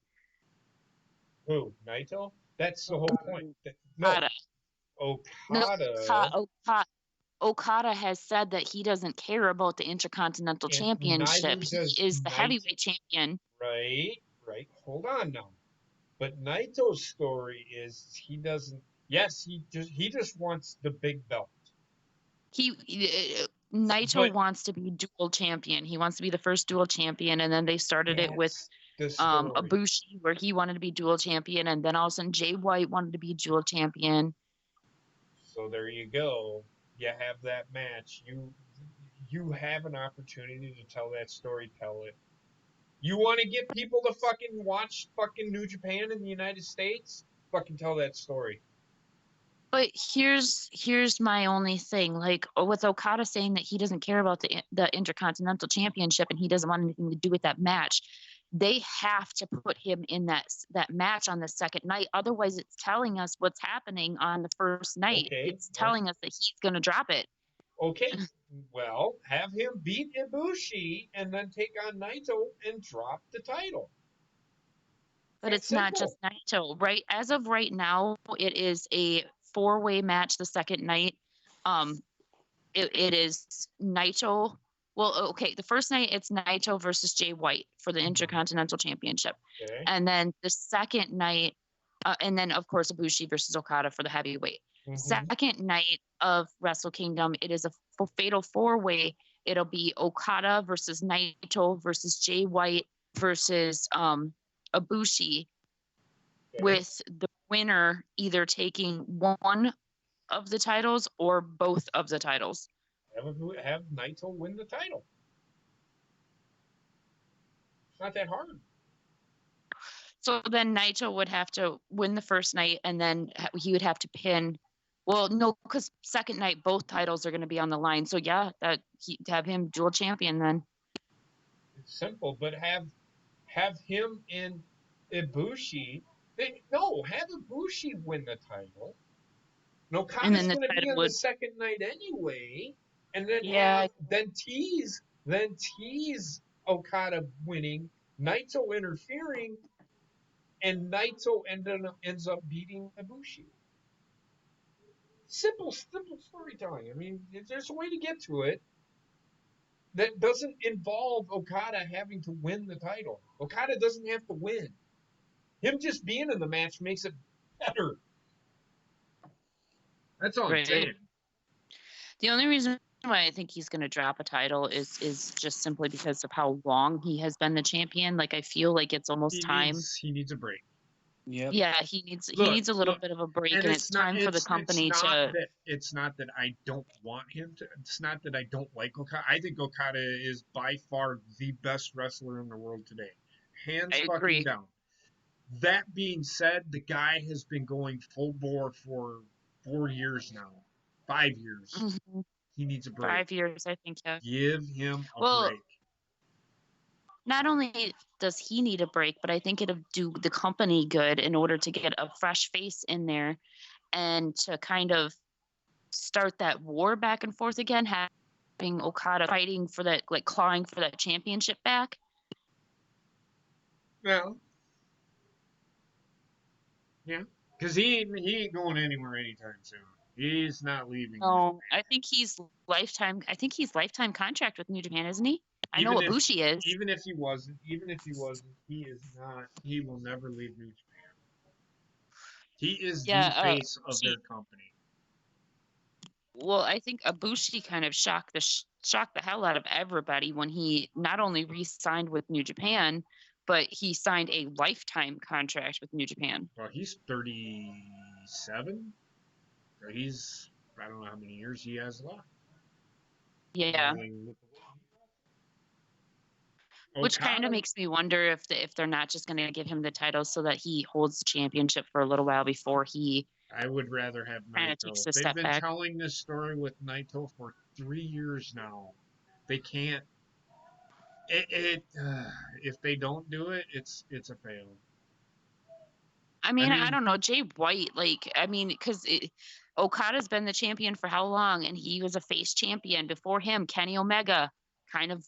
Who? Naito? That's the whole point. Okada. Okada. Okada has said that he doesn't care about the Intercontinental Championship. He is the heavyweight champion. Right. Hold on now. But Naito's story is he doesn't. Yes, he just wants the big belt. Naito wants to be dual champion. He wants to be the first dual champion, and then they started it with Ibushi, where he wanted to be dual champion, and then all of a sudden Jay White wanted to be dual champion. So there you go. You have that match. You have an opportunity to tell that story. Tell it. You want to get people to fucking watch fucking New Japan in the United States? Fucking tell that story. But here's my only thing. Like with Okada saying that he doesn't care about the Intercontinental Championship and he doesn't want anything to do with that match, they have to put him in that match on the second night. Otherwise, it's telling us what's happening on the first night. Okay. It's telling us that he's going to drop it. Okay. Well, have him beat Ibushi and then take on Naito and drop the title. But it's not just Naito, right? As of right now, it is a 4-way match the second night. It is Naito. Well, okay, the first night it's Naito versus Jay White for the Intercontinental Championship. Okay. And then the second night, and then of course Ibushi versus Okada for the heavyweight. Mm-hmm. Second night of Wrestle Kingdom, it is a fatal 4-way. It'll be Okada versus Naito versus Jay White versus Ibushi, with the winner either taking one of the titles or both of the titles. Have Naito win the title. It's not that hard. So then Naito would have to win the first night, and then he would have to pin. Well, no, because second night both titles are going to be on the line. So yeah, to have him dual champion then. It's simple, but have him in Ibushi. Have Ibushi win the title. No, Okada's going to be on the second night anyway, and then tease Okada winning, Naito interfering, and Naito ends up beating Ibushi. Simple storytelling. I mean, there's a way to get to it that doesn't involve Okada having to win the title. Okada doesn't have to win. Him just being in the match makes it better. That's all I'm saying. The only reason why I think he's going to drop a title is just simply because of how long he has been the champion. Like, I feel like it's almost time. He needs a break. Yep. Yeah, he needs a little bit of a break, and it's time for the company to. It's not that I don't want him to. It's not that I don't like Okada. I think Okada is by far the best wrestler in the world today, hands I fucking agree. down. That being said, the guy has been going full bore for 4 years now, 5 years. Mm-hmm. He needs a break. 5 years, I think. Yeah. Give him a break. Not only does he need a break, but I think it'll do the company good in order to get a fresh face in there and to kind of start that war back and forth again, having Okada fighting for that, like clawing for that championship back. Well, yeah, because he ain't going anywhere anytime soon. He's not leaving. No, I think he's lifetime contract with New Japan, isn't he? I know Ibushi is. Even if he wasn't, he is not. He will never leave New Japan. He is the face of their company. Well, I think Ibushi kind of shocked the hell out of everybody when he not only re-signed with New Japan, but he signed a lifetime contract with New Japan. Well, he's 37. I don't know how many years he has left. Yeah. Which kind of makes me wonder if they're not just going to give him the title so that he holds the championship for a little while before he. I would rather have Naito. They've been telling this story with Naito for 3 years now. They can't. If they don't do it, it's a fail. I mean, I don't know. Jay White, because Okada's been the champion for how long? And he was a face champion. Before him, Kenny Omega, kind of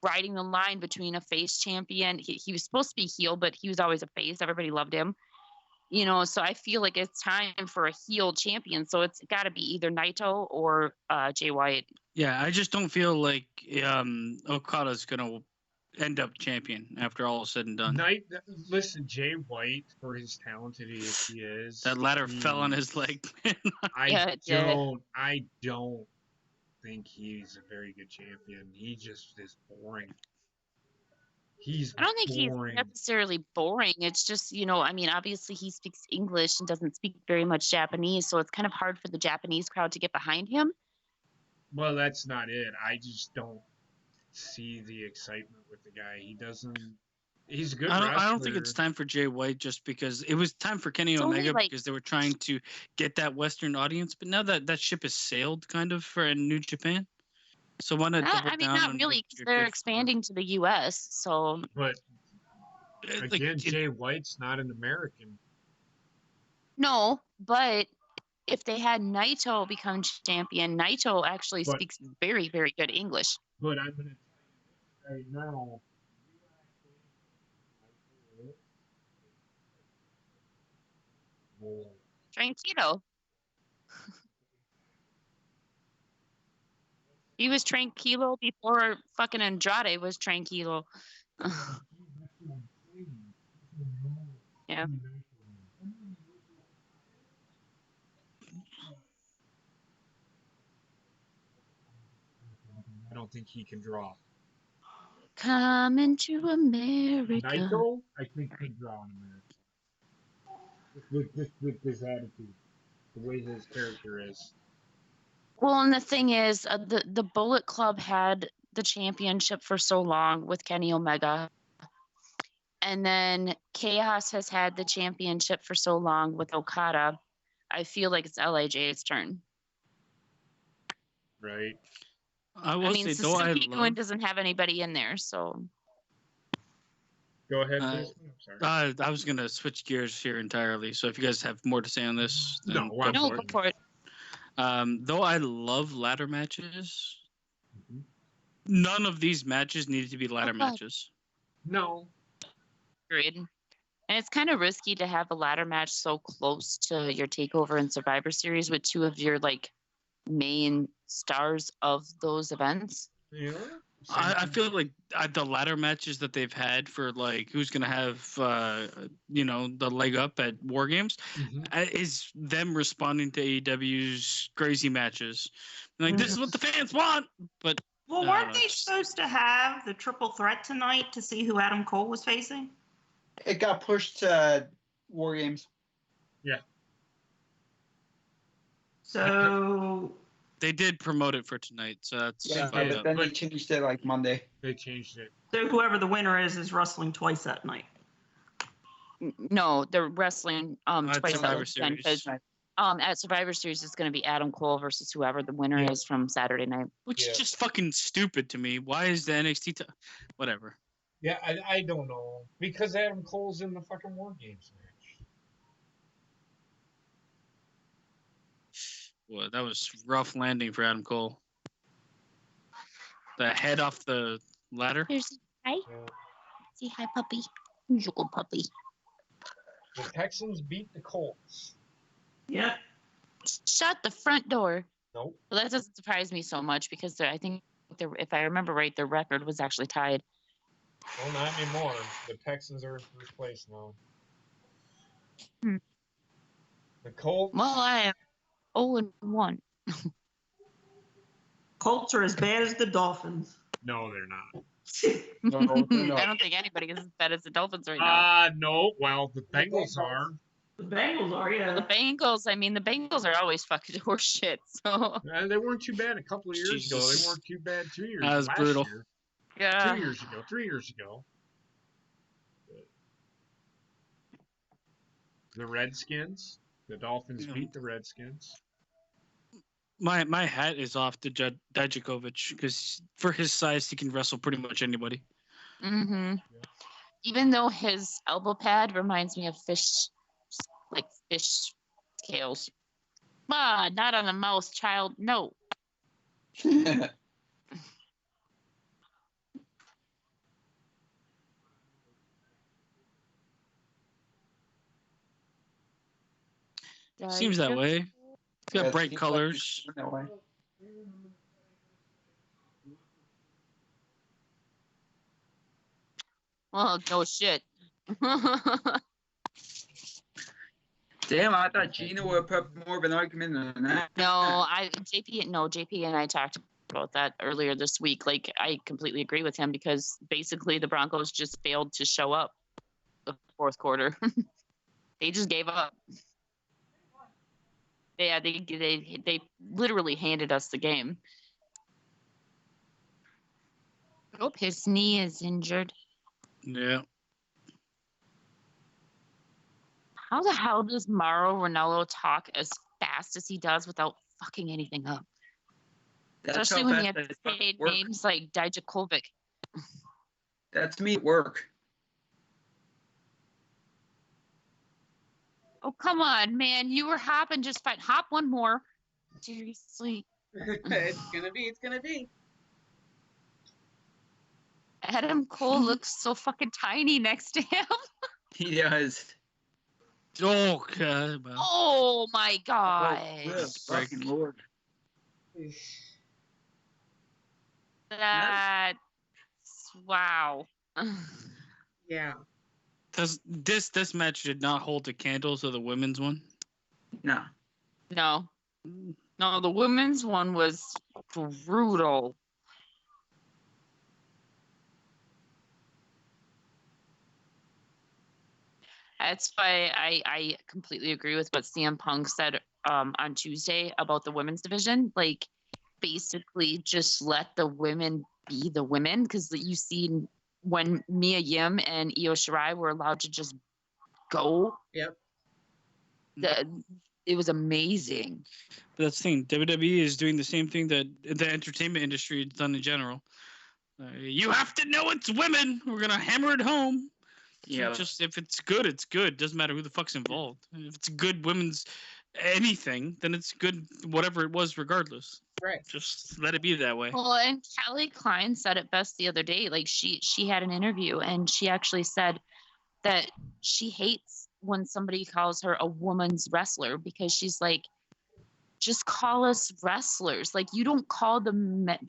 riding the line between a face champion. He was supposed to be heel, but he was always a face. Everybody loved him. So I feel like it's time for a heel champion. So it's got to be either Naito or Jay White. Yeah, I just don't feel like Okada's going to end up champion after all is said and done. Listen, Jay White, for his talented as he is, that ladder fell on his leg. I don't think he's a very good champion. He just is boring. I don't think he's necessarily boring. It's just, obviously he speaks English and doesn't speak very much Japanese, so it's kind of hard for the Japanese crowd to get behind him. Well, that's not it. I just don't see the excitement with the guy. He's a good wrestler. I don't think it's time for Jay White just because it was time for Kenny Omega because they were trying to get that Western audience, but now that ship has sailed kind of for New Japan. So why not double down? Not really, because they're expanding to the U.S. So, but again, Jay White's not an American. No, but if they had Naito become champion, Naito actually speaks very, very good English. But I'm going to tell you right now. Tranquilo. He was Tranquilo before fucking Andrade was Tranquilo. Yeah. I don't think he can draw. Coming to America. Naito, I think, could draw in America. With his attitude, the way his character is. Well, and the thing is, the Bullet Club had the championship for so long with Kenny Omega. And then Chaos has had the championship for so long with Okada. I feel like it's LIJ's turn. Right. Suzuki Gun doesn't have anybody in there, so. Go ahead, please. I'm sorry. I was going to switch gears here entirely. So if you guys have more to say on this, go for it. Though I love ladder matches, none of these matches needed to be ladder matches. No. Agreed. And it's kind of risky to have a ladder match so close to your Takeover and Survivor Series with two of your like main stars of those events. Yeah. I feel like the ladder matches that they've had for like who's gonna have the leg up at War Games is them responding to AEW's crazy matches. Like this is what the fans want, but Well, weren't they supposed to have the triple threat tonight to see who Adam Cole was facing? It got pushed to War Games. Yeah. So they did promote it for tonight, so that's Yeah, fucked but up. then they changed it like Monday. They changed it. so whoever the winner is wrestling twice that night. No, they're wrestling twice Survivor that weekend Series. because at Survivor Series it's going to be Adam Cole versus whoever the winner is from Saturday night. Which is just fucking stupid to me. Why is the NXT whatever? Yeah, I don't know. Because Adam Cole's in the fucking War Games match. Well, that was rough landing for Adam Cole. The head off the ladder. Here's hi. Yeah. Say hi, puppy. Here's your good puppy. The Texans beat the Colts. Yep. Shut the front door. Nope. Well, that doesn't surprise me so much because I think if I remember right, their record was actually tied. Well, not anymore. The Texans are in first place now. The Colts. Well, I am 0-1. Colts are as bad as the Dolphins. No, they're not. I don't think anybody is as bad as the Dolphins right now. No. Well, the Bengals are. The Bengals are, yeah. The Bengals are always fucking horse shit. So They weren't too bad a couple of years ago. They weren't too bad 2 years ago. That was brutal. Year. yeah. 2 years ago. 3 years ago. The Redskins. The Dolphins beat the Redskins. My hat is off to Dijakovic because for his size, he can wrestle pretty much anybody. Mm-hmm. Even though his elbow pad reminds me of fish scales. Not on the mouse, child. No. Seems that way. It's got Yeah, bright seems colors. like that way. Well, no shit. Damn, I thought Gina would put more of an argument than that. JP and I talked about that earlier this week. Like, I completely agree with him because basically the Broncos just failed to show up the fourth quarter. They just gave up. Yeah, they literally handed us the game. I hope his knee is injured. Yeah. How the hell does Mauro Ranallo talk as fast as he does without fucking anything up? Especially when you have to say names like Dijakovic. That's me at work. Oh, come on, man. You were hopping just fine. Hop one more. Seriously. It's gonna be. Adam Cole looks so fucking tiny next to him. He does. Oh god. Man. Oh my god. Fucking Lord. That's wow. Yeah. This match did not hold a candle to the women's one. No. No, the women's one was brutal. That's why I completely agree with what CM Punk said on Tuesday about the women's division. Like, basically, just let the women be the women, because you see when Mia Yim and Io Shirai were allowed to just go. Yep. It was amazing. But that's the thing. WWE is doing the same thing that the entertainment industry has done in general. You have to know it's women. We're gonna hammer it home. Yeah. Just if it's good, it's good. Doesn't matter who the fuck's involved. If it's good women's anything, then it's good whatever it was, regardless. Right. Just let it be that way. Well, and Kelly Klein said it best the other day. Like she had an interview and she actually said that she hates when somebody calls her a woman's wrestler, because she's like, just call us wrestlers. Like, you don't call the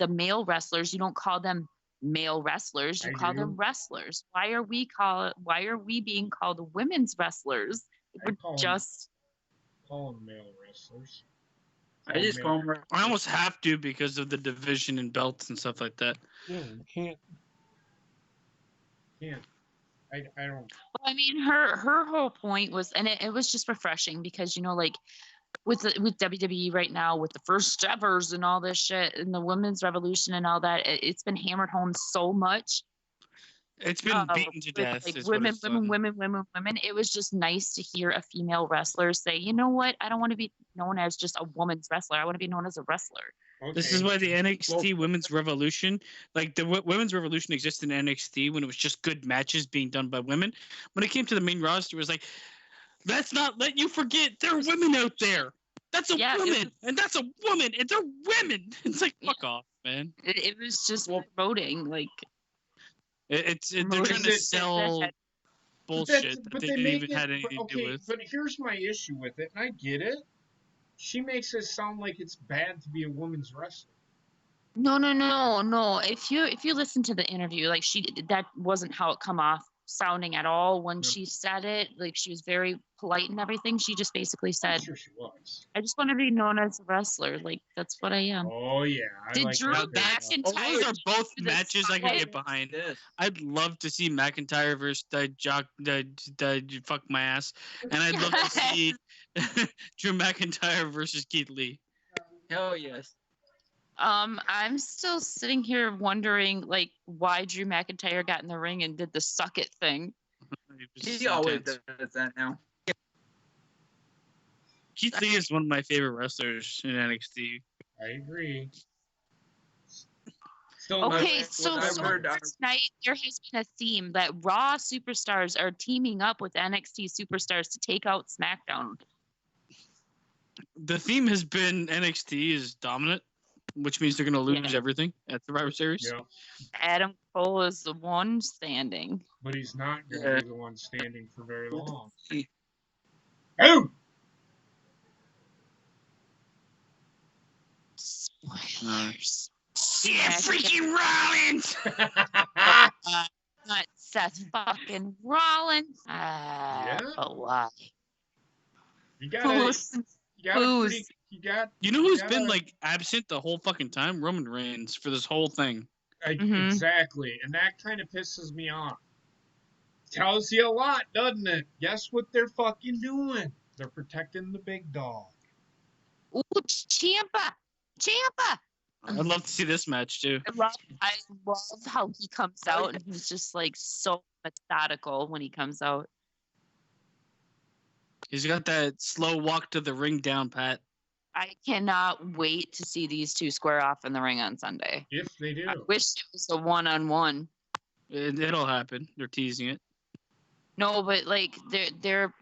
male wrestlers, you don't call them male wrestlers, you call them wrestlers. Why are we being called women's wrestlers? We're just call them male wrestlers. I just call them. I almost have to because of the division and belts and stuff like that. Yeah, you can't. I don't. Well, I mean, her whole point was, and it was just refreshing because, you know, like with WWE right now, with the first evers and all this shit and the women's revolution and all that, it's been hammered home so much. It's been beaten to death. Like women. It was just nice to hear a female wrestler say, you know what? I don't want to be known as just a woman's wrestler. I want to be known as a wrestler. Okay. This is why the NXT Women's Revolution, like the Women's Revolution existed in NXT when it was just good matches being done by women. When it came to the main roster, it was like, let's not let you forget there are women out there. That's a woman, and that's a woman, and they're women. It's like, fuck off, man. It was just promoting, like... they're trying to sell bullshit but that they didn't make even have anything to do with. But here's my issue with it, and I get it. She makes it sound like it's bad to be a women's wrestler. No. If you listen to the interview, like that wasn't how it come off sounding at all when she said it. Like, she was very polite and everything. She just basically said, I'm sure she was. I just want to be known as a wrestler. Like, that's what I am. Oh yeah. Did Drew McIntyre? Those are both matches I can get behind. I'd love to see McIntyre versus the fuck my ass, and I'd love to see Drew McIntyre versus Keith Lee. Hell yes. I'm still sitting here wondering, like, why Drew McIntyre got in the ring and did the suck it thing. He always does that now. Keith Lee is one of my favorite wrestlers in NXT. I agree. Okay, so tonight there has been a theme that Raw superstars are teaming up with NXT superstars to take out SmackDown. The theme has been NXT is dominant, which means they're going to lose everything at Survivor Series. Yeah. Adam Cole is the one standing. But he's not going to be the one standing for very long. Oh! Spoilers. Yeah, freaking Rollins! Not Seth fucking Rollins. But why? You got You know who's been like absent the whole fucking time? Roman Reigns for this whole thing. Exactly, and that kind of pisses me off. Tells you a lot, doesn't it? Guess what they're fucking doing? They're protecting the big dog. Ooh, Ciampa! I'd love to see this match too. I love how he comes out and he's just like so methodical when he comes out. He's got that slow walk to the ring down pat. I cannot wait to see these two square off in the ring on Sunday. If they do. I wish it was a one-on-one. It'll happen. They're teasing it. No, but like they're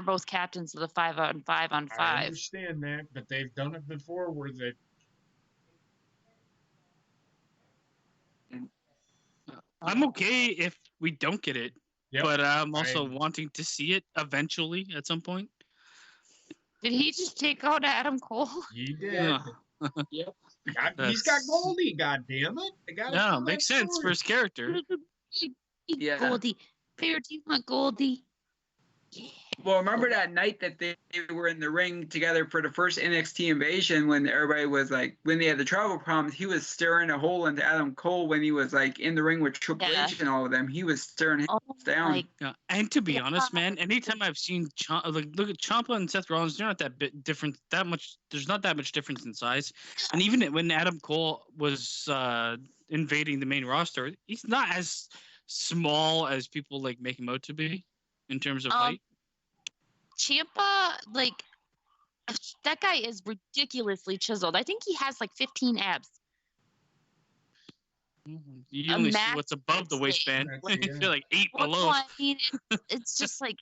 both captains of the 5-on-5 on 5. I understand that, but they've done it before where they. I'm okay if we don't get it, but I'm also wanting to see it eventually at some point. Did he just take out Adam Cole? He did. Yeah. Yep. He's got Goldie, goddammit. Yeah, makes sense for his character. Yeah. Goldie. Fair, do you want Goldie? Yeah. Well, remember that night that they were in the ring together for the first NXT invasion when everybody was like, when they had the travel problems, he was stirring a hole into Adam Cole when he was like in the ring with Triple H and all of them. He was stirring him down. Yeah. And to be honest, man, anytime I've seen look at Ciampa and Seth Rollins, they're not that bit different. There's not that much difference in size. And even when Adam Cole was invading the main roster, he's not as small as people like make him out to be in terms of height. Ciampa, like, that guy is ridiculously chiseled. I think he has like 15 abs. You only see what's above the waistband. You're like 8 below. I mean, it's just like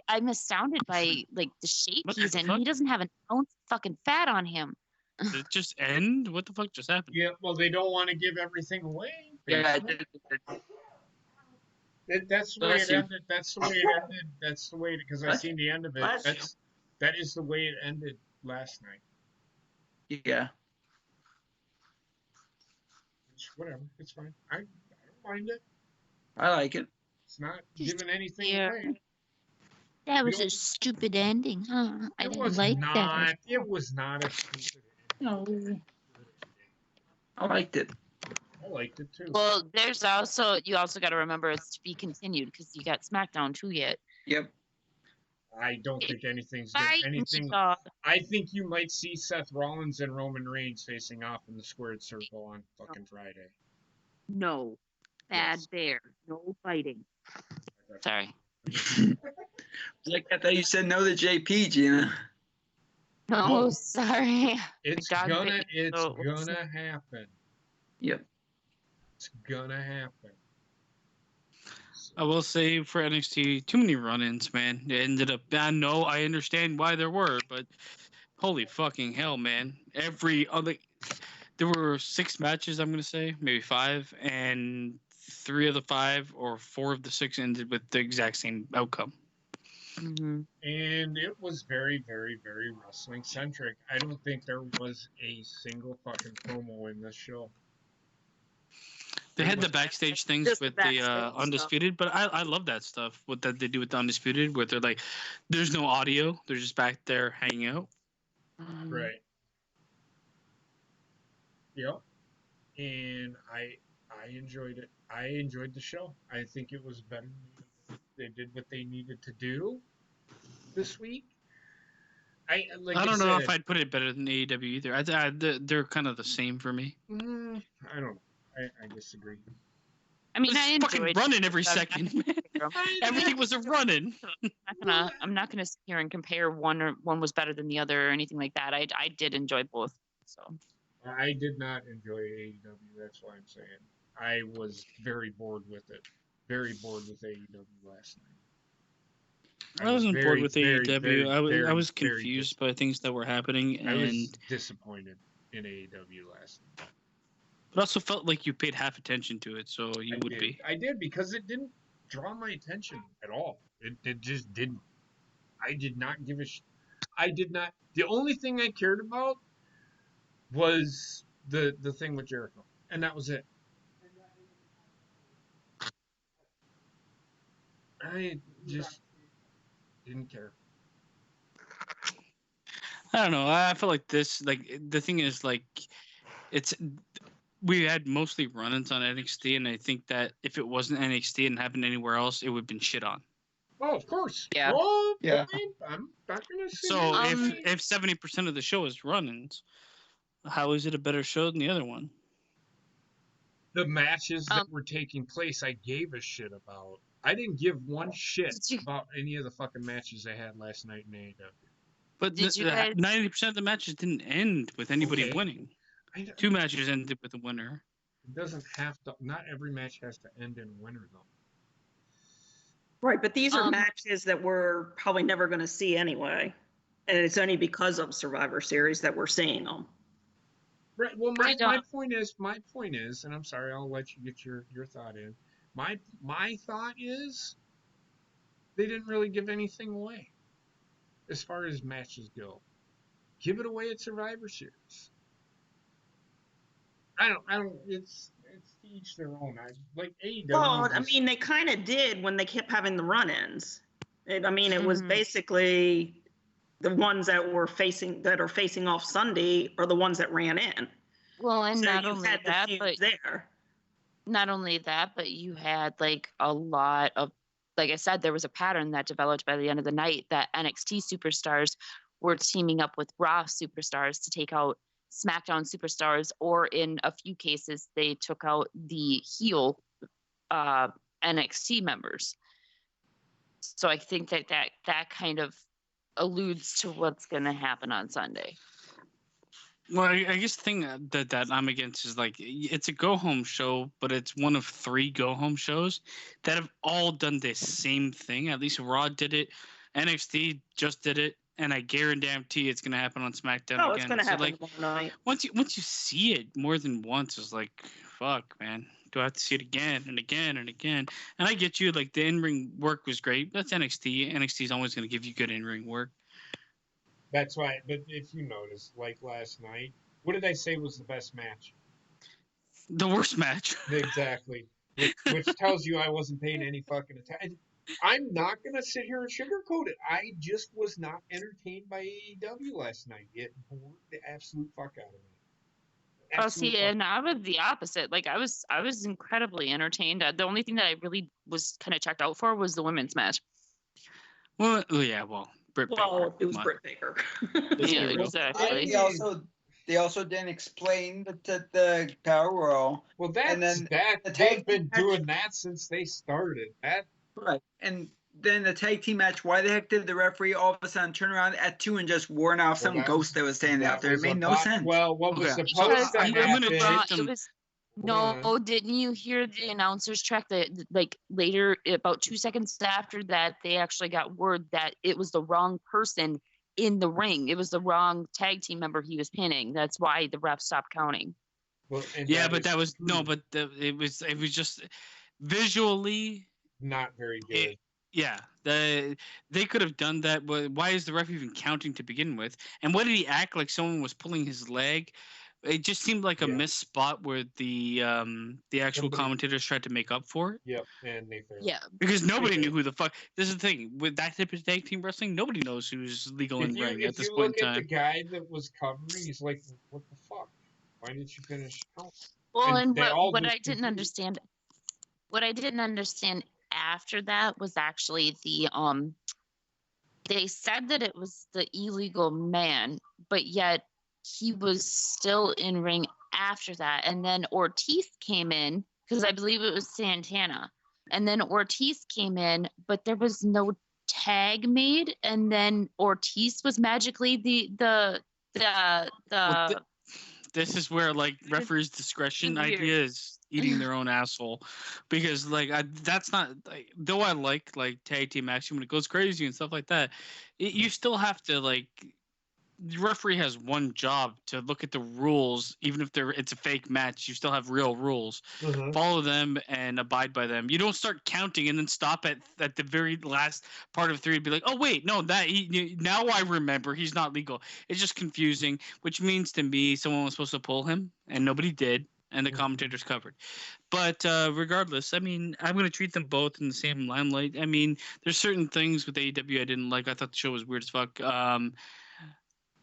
I'm astounded by like the shape he's in. He doesn't have an ounce of fucking fat on him. Did it just end? What the fuck just happened? Yeah, well, they don't want to give everything away. Yeah. That's the way Bless it you. ended. That's the way it ended. That's the way, because I Bless- seen the end of it. bless you. That is the way it ended last night. Yeah. Which, whatever, it's fine. I don't mind it. I like it. It's not Just giving anything there. away. That We was don't- a stupid ending, huh? I It didn't was like not. that. It was not a stupid ending. No. I liked it. I liked it too. Well, you also got to remember it's to be continued because you got SmackDown too yet. Yep. I don't think anything's Bye, anything. dog. I think you might see Seth Rollins and Roman Reigns facing off in the squared circle on fucking Friday. No. Bad Yes. bear. No fighting. Sorry. Like I thought you said no to JP, Gina. No, No. sorry. It's God gonna damn it, it's so it was- gonna happen. Yep. It's gonna happen. I will say for NXT, too many run-ins, man. It ended up. I know, I understand why there were, but holy fucking hell, man! Every other, there were 6 matches. I'm gonna say maybe 5, and 3 of the 5 or 4 of the 6 ended with the exact same outcome. Mhm. And it was very, very, very wrestling centric. I don't think there was a single fucking promo in this show. They It had the was- backstage things Just the with backstage the stuff. Undisputed, but I love that stuff. What that they do with the Undisputed, where they're like, there's no audio, they're just back there hanging out. Mhm. Right. Yep. And I enjoyed it. I enjoyed the show. I think it was better. They did what they needed to do this week. I don't know if I'd put it better than AEW either. They're kind of the same for me. I don't know. I disagree. I mean, It's I fucking enjoyed running every I'm not second. gonna compare 'em. Everything was a running. I'm not gonna sit here and compare one was better than the other or anything like that. I did enjoy both. So I did not enjoy AEW. That's why I'm saying I was very bored with it. Very bored with AEW last night. I wasn't bored very, with very, AEW. very, I very, was very confused by things that were happening, I was and disappointed in AEW last night. but also felt like you paid half attention to it, so you would be. I did, because it didn't draw my attention at all. It just didn't. I did not give a I did not. The only thing I cared about was the thing with Jericho, and that was it. I just didn't care. I don't know. I feel like this. Like the thing is, like, it's we had mostly run-ins on NXT, and I think that if it wasn't NXT and happened anywhere else, it would have been shit on. Oh, of course. Yeah. Oh, Yeah. I'm not gonna say. So that. if 70% of the show is run-ins, how is it a better show than the other one? The matches that were taking place, I gave a shit about. I didn't give one shit about any of the fucking matches they had last night in AEW. But Did you guys- 90% of the matches didn't end with anybody Okay. winning. I don't- 2 matches ended with a winner. It doesn't have to. Not every match has to end in a winner, though. Right, but these are Um, matches that we're probably never going to see anyway. And it's only because of Survivor Series that we're seeing them. Right. Well, I my don't- point is, and I'm sorry, I'll let you get your thought in. My thought is, they didn't really give anything away, as far as matches go. Give it away at Survivor Series. I don't. It's to each their own. I like AEW. Well, I just- mean, they kind of did when they kept having the run-ins. It was Mhm. basically the ones that are facing off Sunday are the ones that ran in. well, and So not you only had the that, feuds but there. not only that, but you had like a lot of, like I said, there was a pattern that developed by the end of the night that NXT superstars were teaming up with Raw superstars to take out SmackDown superstars, or in a few cases, they took out the heel NXT members. So I think that kind of alludes to what's going to happen on Sunday. Well, I guess the thing that I'm against is like it's a go home show, but it's one of 3 go home shows that have all done the same thing. At least Raw did it, NXT just did it, and I guarantee it's gonna happen on SmackDown Oh, again. it's going to So, happen like, tomorrow night. once you see it more than once, it's like, fuck, man. Do I have to see it again and again and again? And I get you, like, the in-ring work was great. That's NXT. NXT is always going to give you good in-ring work. That's why. But if you notice, like last night, what did I say was the best match? The worst match. Exactly. Which tells you I wasn't paying any fucking attention. I'm not going to sit here and sugarcoat it. I just was not entertained by AEW last night. It bored the absolute fuck out of me. Oh, see, and I was the opposite. Like I was incredibly entertained. The only thing that I really was kind of checked out for was the women's match. Well, yeah, well, Britt Baker. It was Britt Baker. Yeah, exactly. They also didn't explain the Power Roll. Well, that's they've been doing that since they started. Right. And then the tag team match, why the heck did the referee all of a sudden turn around at 2 and just warn off some ghost that was standing out there? It made no sense. Well, what was supposed to happen? No, didn't you hear the announcers track that, like, later, about 2 seconds after that, they actually got word that it was the wrong person in the ring. It was the wrong tag team member he was pinning. That's why the ref stopped counting. Well, yeah, but that was it was just visually not very good. They could have done that, but why is the ref even counting to begin with? And what did he act like someone was pulling his leg? It just seemed like a missed spot where the actual commentators tried to make up for it. Yep, and they failed. Yeah, because nobody knew who the fuck. This is the thing with that type of tag team wrestling. Nobody knows who's legal in ring at this point in time. If you look at the guy that was covering, he's like, "What the fuck? Why didn't you finish?" Well, and what I didn't understand, after that was actually they said that it was the illegal man, but yet he was still in ring after that. And then Ortiz came in, because I believe it was Santana. And then Ortiz came in, but there was no tag made. And then Ortiz was magically this is where, like, referees' discretion idea is eating their own asshole, because, like, that's not, like, though I like tag team action when it goes crazy and stuff like that, you still have to, like, the referee has one job to look at the rules. Even if it's a fake match, you still have real rules. Mm-hmm. Follow them and abide by them. You don't start counting and then stop at the very last part of 3 and be like, oh wait, no, now I remember he's not legal. It's just confusing, which means to me someone was supposed to pull him and nobody did, and the commentators covered. But regardless, I mean, I'm going to treat them both in the same limelight. I mean, there's certain things with AEW I didn't like. I thought the show was weird as fuck.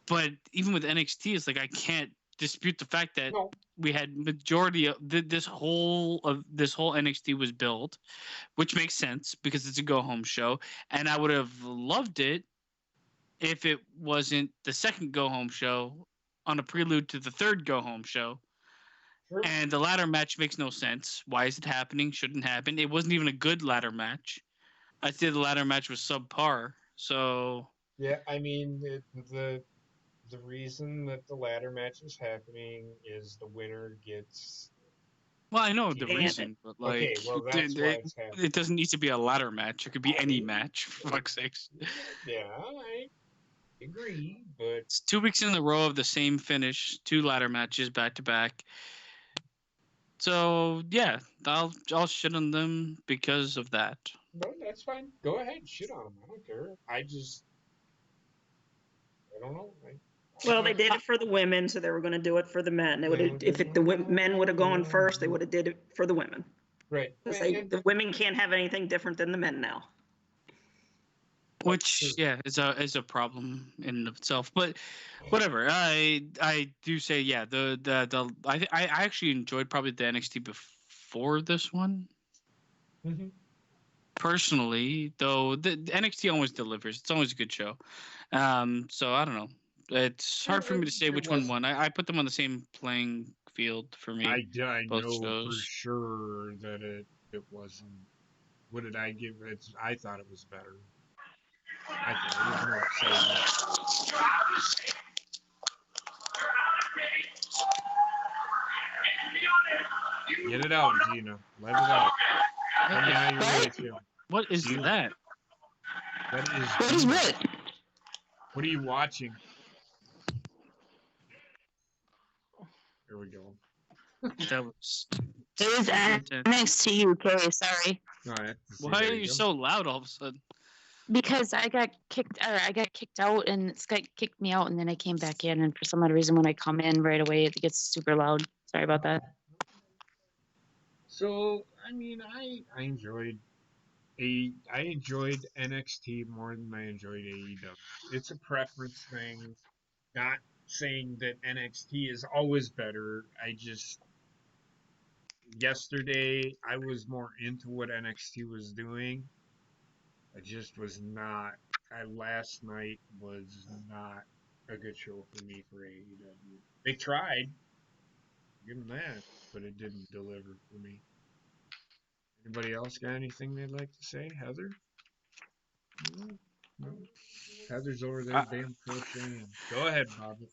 But even with NXT, it's like I can't dispute the fact that we had majority of this whole NXT was built, which makes sense because it's a go home show, and I would have loved it if it wasn't the second go home show on a prelude to the third go home show. Sure. And the ladder match makes no sense. Why is it happening? Shouldn't happen. It wasn't even a good ladder match. I'd say the ladder match was subpar. So yeah, I mean the reason that the ladder match is happening is the winner gets. Well, I know the reason, but like, okay, well, that's why it's happening. It doesn't need to be a ladder match. It could be any match, for fuck's sakes. Yeah, I agree, but it's 2 weeks in a row of the same finish, 2 ladder matches back to back. So yeah, I'll shit on them because of that. No, that's fine. Go ahead, shit on them. I don't care. I don't know. Well, they did it for the women, so they were going to do it for the men. They would have, the men would have gone first, they would have did it for the women. Right. The women can't have anything different than the men now. Which is a problem in and of itself. But whatever. I do say I actually enjoyed probably the NXT before this one. Mm-hmm. Personally, though, the NXT always delivers. It's always a good show. So I don't know. It's hard for me to say which one won. I put them on the same playing field for me. I know shows. For sure that it wasn't. What did I give it? I thought it was better. I thought it was more exciting. Get it out, Gina. Let it out. Tell me how you really feel. What is that? That is. What is what? What are you watching? Here we go. That was. It was NXT UK. Sorry, All right. See, Why there are you you go. so loud all of a sudden? because I got kicked out, and Skype kicked me out, and then I came back in, and for some odd reason, when I come in right away, it gets super loud. Sorry about that. So, I mean, I enjoyed NXT more than I enjoyed AEW. It's a preference thing. Not saying that NXT is always better. Yesterday I was more into what NXT was doing. I just was not. Last night was not a good show for me for AEW. They tried, give them that, but it didn't deliver for me. Anybody else got anything they'd like to say? Heather? No. No. Heather's over there damn crocheting. Go ahead, Bobby.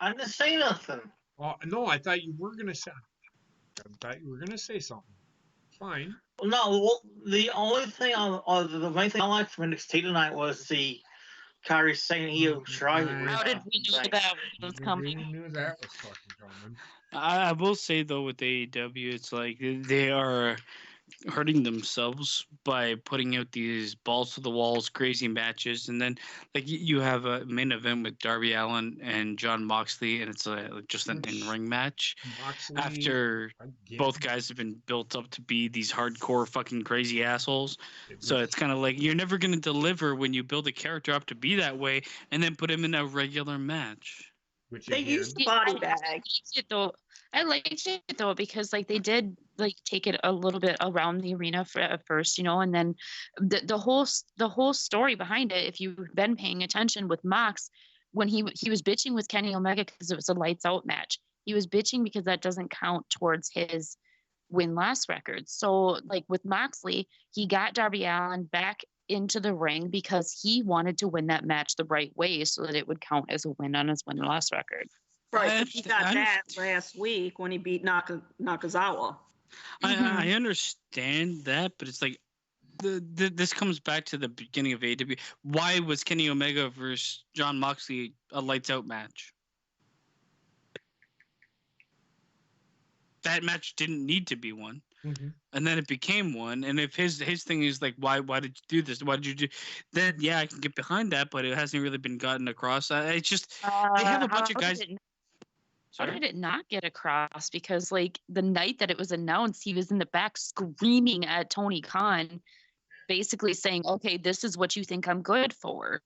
I didn't say nothing. Oh no, I thought you were gonna say. I thought you were gonna say something. Fine. No, well, the only thing the main thing I liked from NXT tonight was the Kyrie saying he would try to How How did we know that was coming? We knew that was fucking coming. I will say though, with AEW, it's like they are hurting themselves by putting out these balls to the walls crazy matches, and then like you have a main event with Darby Allin and John Moxley, and it's just an in-ring match Moxley, after both guys have been built up to be these hardcore fucking crazy assholes. So it's kind of like you're never going to deliver when you build a character up to be that way and then put him in a regular match. Which They again, used the body I bag. liked it though. I liked it though because like they did like take it a little bit around the arena at first, and then the whole story behind it. If you've been paying attention with Mox, when he was bitching with Kenny Omega because it was a lights out match, he was bitching because that doesn't count towards his win-loss record. So like with Moxley, he got Darby Allin back into the ring because he wanted to win that match the right way so that it would count as a win on his win-loss record. Right, but he got that last week when he beat Nakazawa. I understand that, but it's like this comes back to the beginning of AEW. Why was Kenny Omega versus John Moxley a lights out match? That match didn't need to be one. Mm-hmm. And then it became one. And if his thing is like, why did you do this? Why did you do? Then yeah, I can get behind that, but it hasn't really been gotten across. It's just they have a bunch of guys. How did it not get across? Because like the night that it was announced, he was in the back screaming at Tony Khan, basically saying, "Okay, this is what you think I'm good for."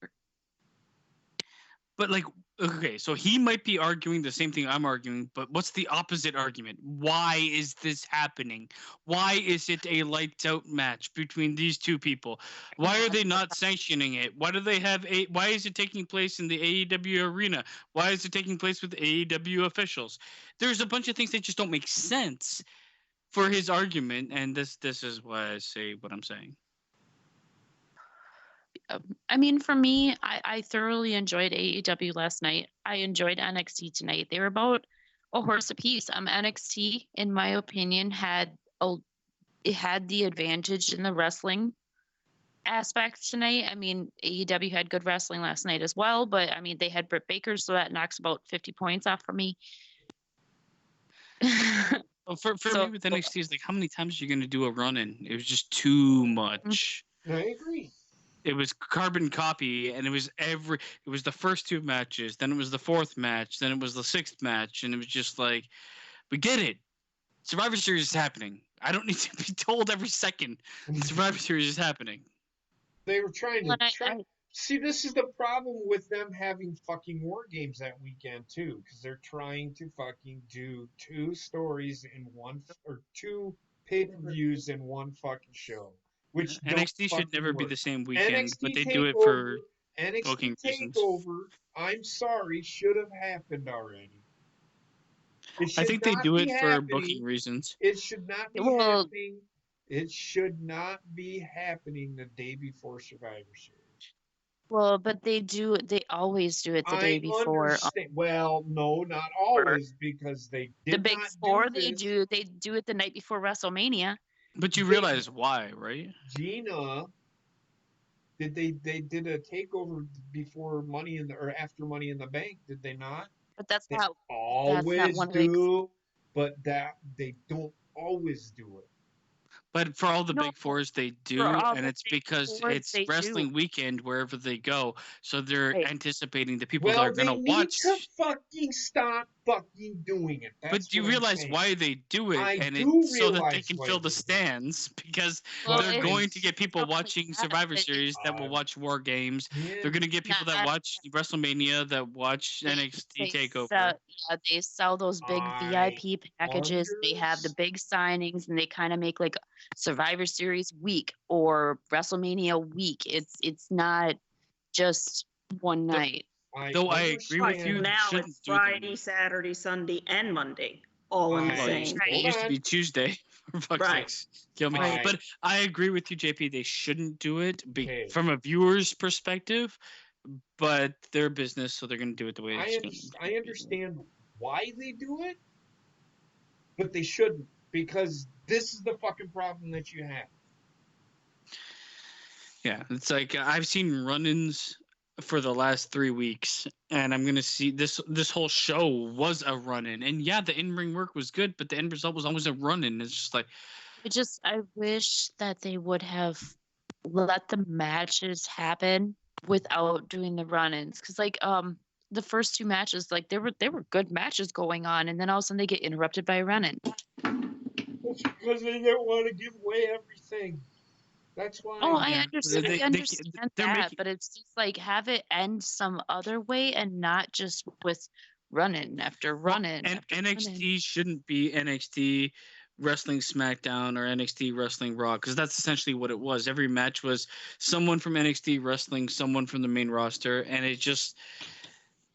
But like, okay, so he might be arguing the same thing I'm arguing, but what's the opposite argument? Why is this happening? Why is it a lights out match between these two people? Why are they not sanctioning it? Why do they have why is it taking place in the AEW arena? Why is it taking place with AEW officials? There's a bunch of things that just don't make sense for his argument, and this is why I say what I'm saying. I mean, for me, I thoroughly enjoyed AEW last night. I enjoyed NXT tonight. They were about a horse apiece. NXT, in my opinion, had the advantage in the wrestling aspect tonight. I mean, AEW had good wrestling last night as well, but I mean, they had Britt Baker, so that knocks about 50 points off for me. Well, for me with NXT, is like how many times are you going to do a run in? It was just too much. I agree. It was carbon copy, and it was the first two matches, then it was the fourth match, then it was the sixth match, and it was just like, we get it. Survivor Series is happening. I don't need to be told every second Survivor Series is happening. They were trying to see. This is the problem with them having fucking War Games that weekend too, because they're trying to fucking do two stories in one or two pay-per-views in one fucking show. Which NXT should never be the same weekend, NXT but they do it for NXT booking reasons. Takeover, I'm sorry, should have happened already. I think they do it for booking reasons. It should not be happening. It should not be happening the day before Survivor Series. Well, but they always do it the day before. Well, no, not always, because they did the Big not Four. do They do it the night before WrestleMania. But you realize why, right? Gina They did a takeover before Money in the or after Money in the Bank, did they not? But that's They not always one of the do, but that they don't always do it. But for all the No, big fours, they for do, all and the it's big because fours, it's they do. wrestling weekend wherever they go. So they're Right. anticipating the people that Well, are going they to need watch. to fucking stop fucking doing it. But That's do you what I'm realize saying. why they do it? I And do it's so that they realize can why fill the they do it. stands because Well, they're But going it's to get people not only watching that, Survivor but Series that will watch War Games. yeah, They're going to get people that not watch WrestleMania, that watch NXT they Takeover. they sell those big I VIP packages. They have the understand. big signings, and they kind of make like Survivor Series week or WrestleMania week. It's not just one night. Though I agree with Right, you, so they now shouldn't it's do them. Friday, Saturday, Sunday, and Monday, all in the Well, same. it Hold used to on. be Tuesday. For fuck's Right. sakes. Kill me. Right. But I agree with you, JP. They shouldn't do it Okay. from a viewer's perspective, but they're business, so they're going to do it the way it's I understand why they do it, but they shouldn't, because this is the fucking problem that you have. Yeah, it's like I've seen run-ins for the last 3 weeks, and I'm gonna see this whole show was a run-in, and yeah, the in-ring work was good, but the end result was always a run-in. It's just like, I wish that they would have let the matches happen without doing the run-ins, because the first two matches, like there were good matches going on, and then all of a sudden they get interrupted by a run-in. It's because they didn't want to give away everything. That's why. Oh, yeah, I understand they're that, making. but it's just like have it end some other way and not just with run-in after run-in And after NXT run-in. shouldn't be NXT Wrestling SmackDown or NXT Wrestling Raw, because that's essentially what it was. Every match was someone from NXT wrestling someone from the main roster, and it just.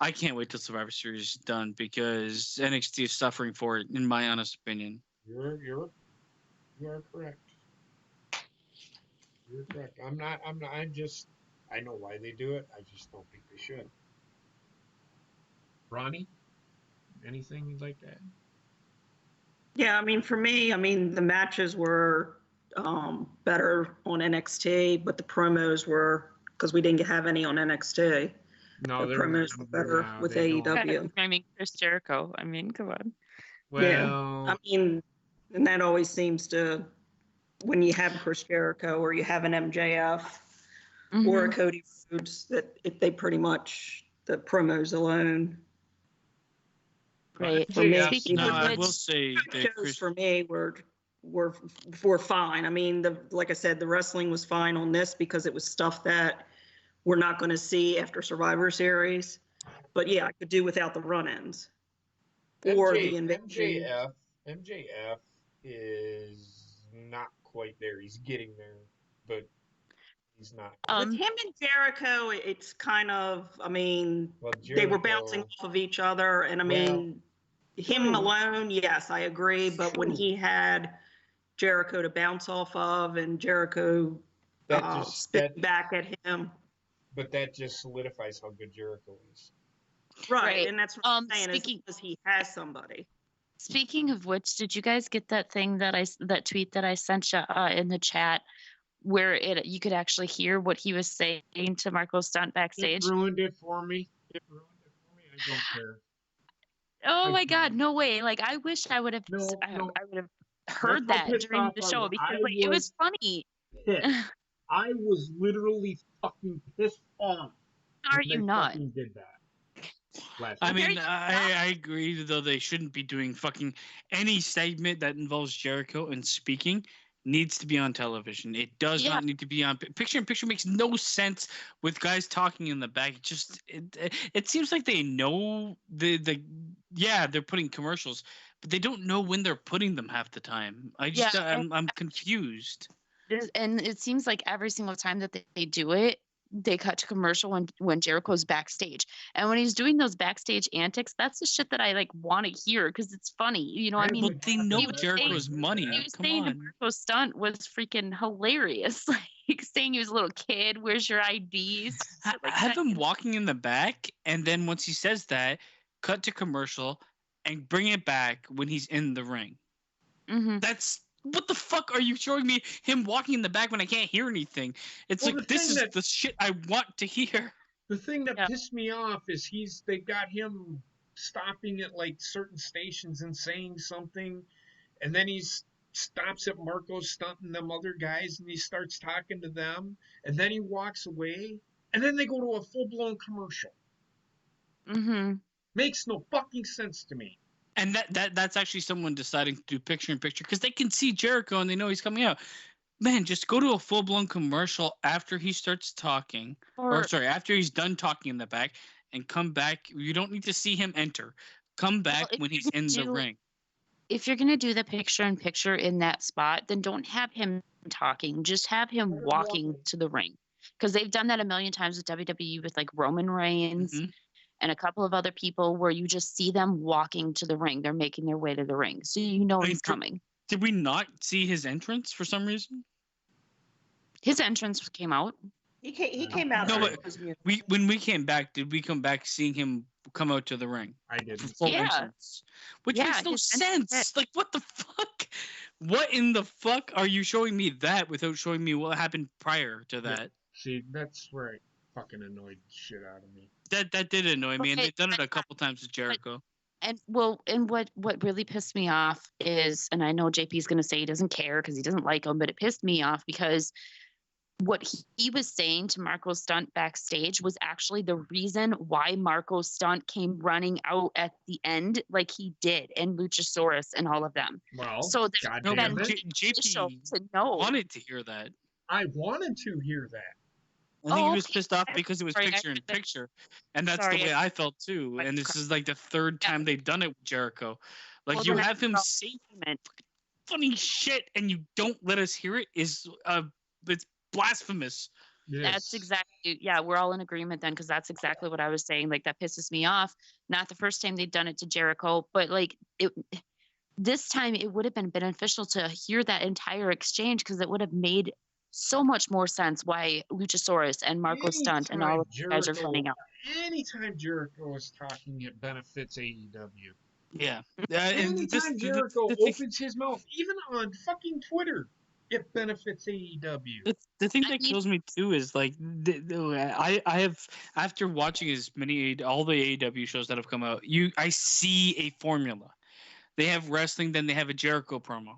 I can't wait till Survivor Series is done because NXT is suffering for it, in my honest opinion. You are correct. You're correct. I'm not. I know why they do it. I just don't think they should. Ronnie, anything you'd like to add? Yeah, I mean, for me, the matches were better on NXT, but the promos were, because we didn't have any on NXT. No, The promos were better with AEW. I mean, Chris Jericho. I mean, come on. Well, I mean, and that always seems to, when you have Chris Jericho or you have an MJF or a Cody Rhodes, that if they pretty much, the promos alone. Right. For me, Speaking No, of I which, will say that shows Chris. for me were fine. I mean, like I said, the wrestling was fine on this because it was stuff that we're not going to see after Survivor Series. But yeah, I could do without the run-ins or the invasion. MJF is not quite there. He's getting there, but he's not. With him and Jericho, it's kind of, Well, they were bouncing off of each other. And him true. alone, yes, I agree. But when True. he had Jericho to bounce off of and Jericho spit back at him. But that just solidifies how good Jericho is. Right. And that's what I'm saying, speaking, is he has somebody. Speaking of which, did you guys get that thing that tweet that I sent you in the chat, where you could actually hear what he was saying to Marco Stunt backstage? It ruined it for me. I don't care. Oh my God, no way! Like I wish I would have. No. I would have heard That's how that pissed during off the I show was. because it was funny. Pissed. I was literally fucking pissed off. Are you not? Fucking did that. I mean, I agree, though they shouldn't be doing fucking any segment that involves Jericho and speaking needs to be on television. It does not need to be on picture in picture. Makes no sense with guys talking in the back. It seems like they know they're putting commercials, but they don't know when they're putting them half the time. I'm confused. And it seems like every single time that they do it, they cut to commercial when Jericho's backstage. And when he's doing those backstage antics, that's the shit that I want to hear because it's funny. You know, Well, they know Jericho's money. He was Come saying on. Marco Stunt was freaking hilarious. Like saying he was a little kid, where's your IDs? Have him walking in the back, and then once he says that, cut to commercial and bring it back when he's in the ring. Mm-hmm. That's what the fuck are you showing me him walking in the back when I can't hear anything? It's Well, like, this is the shit I want to hear. The thing that pissed me off is they got him stopping at like certain stations and saying something, and then he stops at Marco's Stunt and them other guys, and he starts talking to them, and then he walks away, and then they go to a full-blown commercial. Mm-hmm. Makes no fucking sense to me. And that's actually someone deciding to do picture-in-picture because they can see Jericho and they know he's coming out. Man, just go to a full-blown commercial after he starts talking, after he's done talking in the back, and come back. You don't need to see him enter. Come back when he's in the ring. If you're going to do the picture-in-picture in that spot, then don't have him talking. Just have him walking to the ring. Because they've done that a million times with WWE with like Roman Reigns and a couple of other people where you just see them walking to the ring. They're making their way to the ring. So you know he's coming. Did we not see his entrance for some reason? His entrance came out. He came out. No, but when we came back, did we come back seeing him come out to the ring? I did. Which makes no sense. Like, what the fuck? What in the fuck are you showing me that without showing me what happened prior to that? Yeah. See, that's where it fucking annoyed the shit out of me. That did annoy me, and they've done it a couple times with Jericho. And what really pissed me off is, and I know JP's going to say he doesn't care because he doesn't like him, but it pissed me off because what he was saying to Marco Stunt backstage was actually the reason why Marco Stunt came running out at the end like he did, and Luchasaurus and all of them. Well, so JP wanted to hear that. I wanted to hear that. I think he was pissed off because it was picture-in-picture. And that's the way I felt too. And this is like the third time they've done it with Jericho. Like, you have him say funny shit and you don't let us hear it is it's blasphemous. Yes. That's exactly, we're all in agreement then, because that's exactly what I was saying. Like, that pisses me off. Not the first time they've done it to Jericho, but like this time it would have been beneficial to hear that entire exchange, because it would have made so much more sense why Luchasaurus and Marco Stunt and all of you guys are running out. Anytime Jericho is talking, it benefits AEW. Yeah. Anytime Jericho opens his mouth, even on fucking Twitter, it benefits AEW. The thing that kills me too is like I have, after watching all the AEW shows that have come out, I see a formula. They have wrestling, then they have a Jericho promo.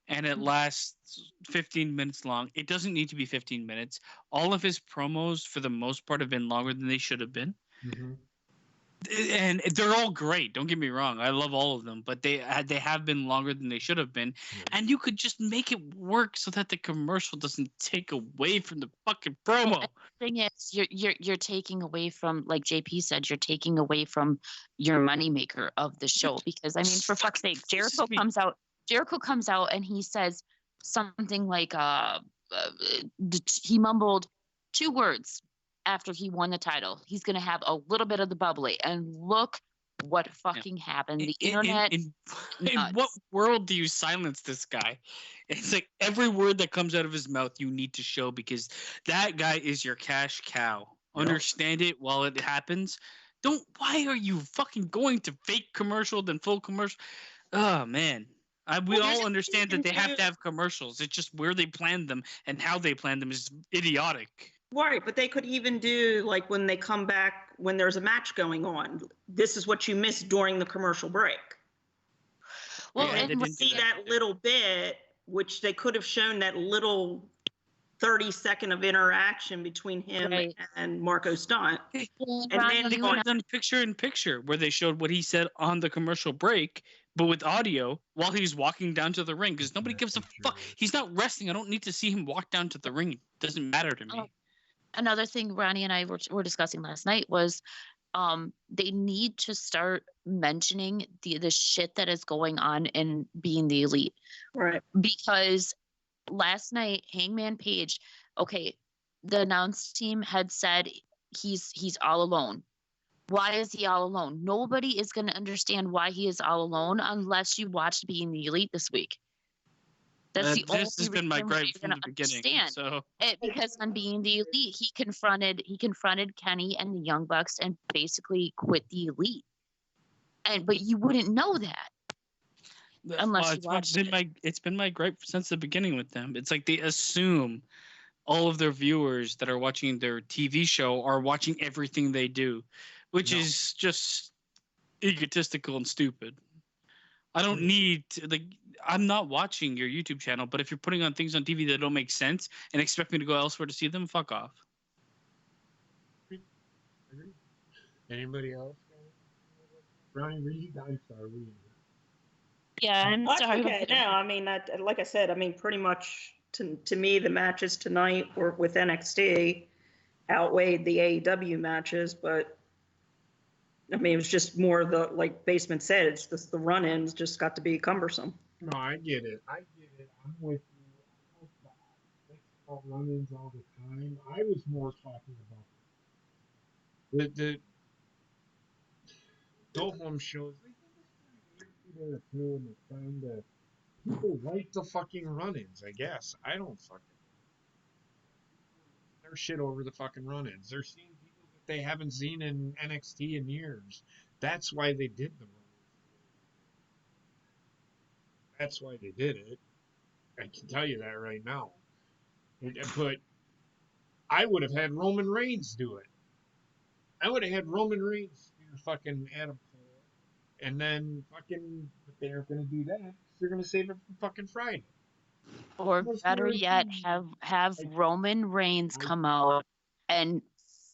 And it lasts 15 minutes long. It doesn't need to be 15 minutes. All of his promos, for the most part, have been longer than they should have been. Mm-hmm. And they're all great. Don't get me wrong. I love all of them. But they have been longer than they should have been. Mm-hmm. And you could just make it work so that the commercial doesn't take away from the fucking promo. The thing is, you're taking away from, like JP said, you're taking away from your moneymaker of the show. Because, I mean, for fuck's sake, Jericho comes out and he says something like, he mumbled 2 words after he won the title. He's going to have a little bit of the bubbly. And look what fucking happened. The internet. In what world do you silence this guy? It's like every word that comes out of his mouth you need to show, because that guy is your cash cow. Yep. Understand it while it happens. Why are you fucking going to fake commercial then full commercial? Oh, man. We all understand that they have to have commercials. It's just where they plan them and how they plan them is idiotic. Right, but they could even do, like, when they come back, when there's a match going on, this is what you missed during the commercial break. Well, and we see that little bit, which they could have shown that little 30-second of interaction between him and Marco Stunt. And then they could have done picture-in-picture where they showed what he said on the commercial break, but with audio while he's walking down to the ring, because nobody gives a fuck. He's not wrestling. I don't need to see him walk down to the ring. It doesn't matter to me. Another thing Ronnie and I were discussing last night was they need to start mentioning the shit that is going on in being the elite. Right. Because last night, Hangman Page, the announce team had said he's all alone. Why is he all alone? Nobody is going to understand why he is all alone unless you watched Being the Elite this week. That's the only this has been my gripe from the beginning. Because on Being the Elite, he confronted Kenny and the Young Bucks and basically quit the Elite. But you wouldn't know that. Unless you watched it. It's been my gripe since the beginning with them. It's like they assume all of their viewers that are watching their TV show are watching everything they do, which is just egotistical and stupid. I don't need to, like, I'm not watching your YouTube channel, but if you're putting on things on TV that don't make sense and expect me to go elsewhere to see them, fuck off. Anybody else? Ronnie Reed, I'm sorry. Yeah, I'm sorry. Okay, no, I mean, like I said, I mean, pretty much to me, the matches tonight were with NXT outweighed the AEW matches, but I mean, it was just more the, like Basement said, it's just the run-ins just got to be cumbersome. No, I get it. I'm with you. I talk about run-ins all the time. I was more talking about the go-home shows. They did this kind of too, and it's kind of people like the fucking run-ins. I guess I don't fucking. They're shit over the fucking run-ins. They're seeing people that they haven't seen in NXT in years. That's why they did the run-ins. That's why they did it. I can tell you that right now. But I would have had Roman Reigns do it. I would have had Roman Reigns spear fucking Adam Cole, and then fucking. But they aren't going to do that. They're going to save it for fucking Friday. Or better yet, have Roman Reigns come out and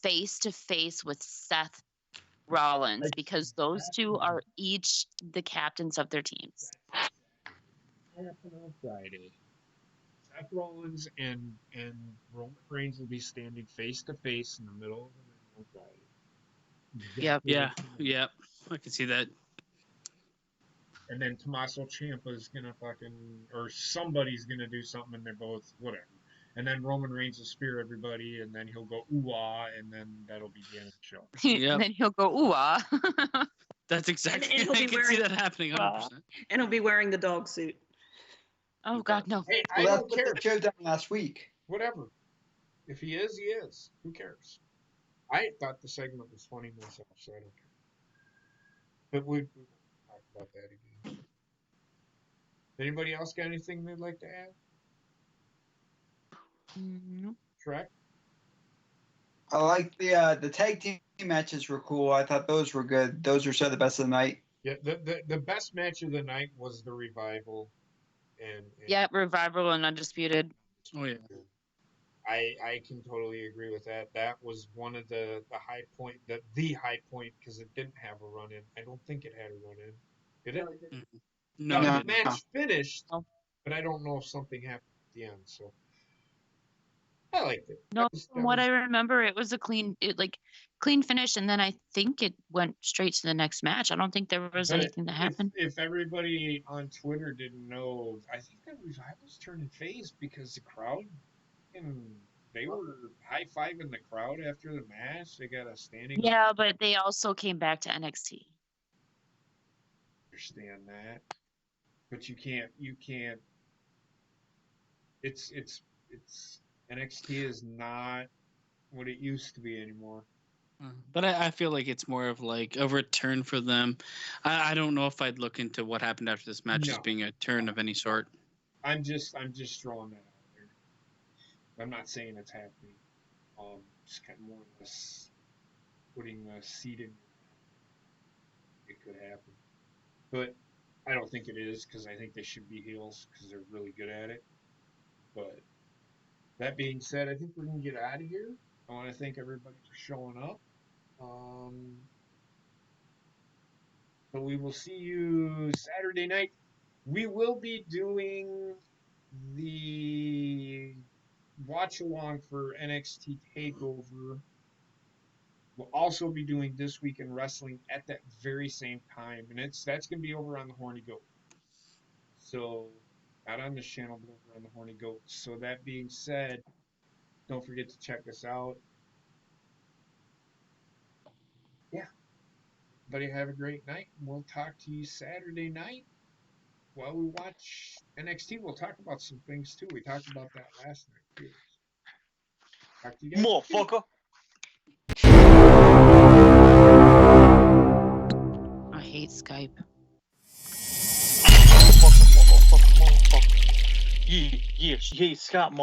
face to face with Seth Rollins, because those two are each the captains of their teams. Happen on Friday. Seth Rollins and Roman Reigns will be standing face to face in the middle of the ring on Friday. Yeah, I can see that. And then Tommaso Ciampa's gonna fucking, or somebody's gonna do something, and they're both whatever. And then Roman Reigns will spear everybody, and then he'll go ooh-ah, and then that'll be the end of the show. And then he'll go ooh-ah. That's exactly. I can see that happening 100%. And he'll be wearing the dog suit. Oh God, no. Hey, Well, I that's don't what care. they showed down last week. Whatever. If he is, he is. Who cares? I thought the segment was funny myself, so I don't care. But we won't talk about that again. Anybody else got anything they'd like to add? Nope. Trek? I like the tag team matches were cool. I thought those were good. Those were some of the best of the night. Yeah, the best match of the night was the Revival. And Yeah, Revival and Undisputed. Oh yeah. I can totally agree with that. That was one of the high point, the high point, because it didn't have a run in. I don't think it had a run in. Did it? No, The match finished, but I don't know if something happened at the end. So I liked it. No, from what I remember, it was a clean finish, and then I think it went straight to the next match. I don't think there was anything that happened. If everybody on Twitter didn't know, I think that Revival's turning face because the crowd, and they were high-fiving the crowd after the match. They got a standing. Yeah, but they also came back to NXT. Understand that, but you can't. It's NXT is not what it used to be anymore. But I feel like it's more of like a return for them. I don't know if I'd look into what happened after this match as being a turn of any sort. I'm just throwing that out there. I'm not saying it's happening. Just kind of more of this putting a seed in. It could happen, but I don't think it is, because I think they should be heels because they're really good at it. But that being said, I think we're gonna get out of here. I want to thank everybody for showing up. So we will see you Saturday night. We will be doing the watch along for NXT TakeOver. We'll also be doing This Week in Wrestling at that very same time, and that's going to be over on the Horny Goat. So not on this channel, but over on the Horny Goat. So that being said, don't forget to check us out. Yeah. Everybody have a great night. We'll talk to you Saturday night while we watch NXT. We'll talk about some things too. We talked about that last night too. Talk to you guys. Motherfucker. I hate Skype. Yeah, she hates Scott Moore.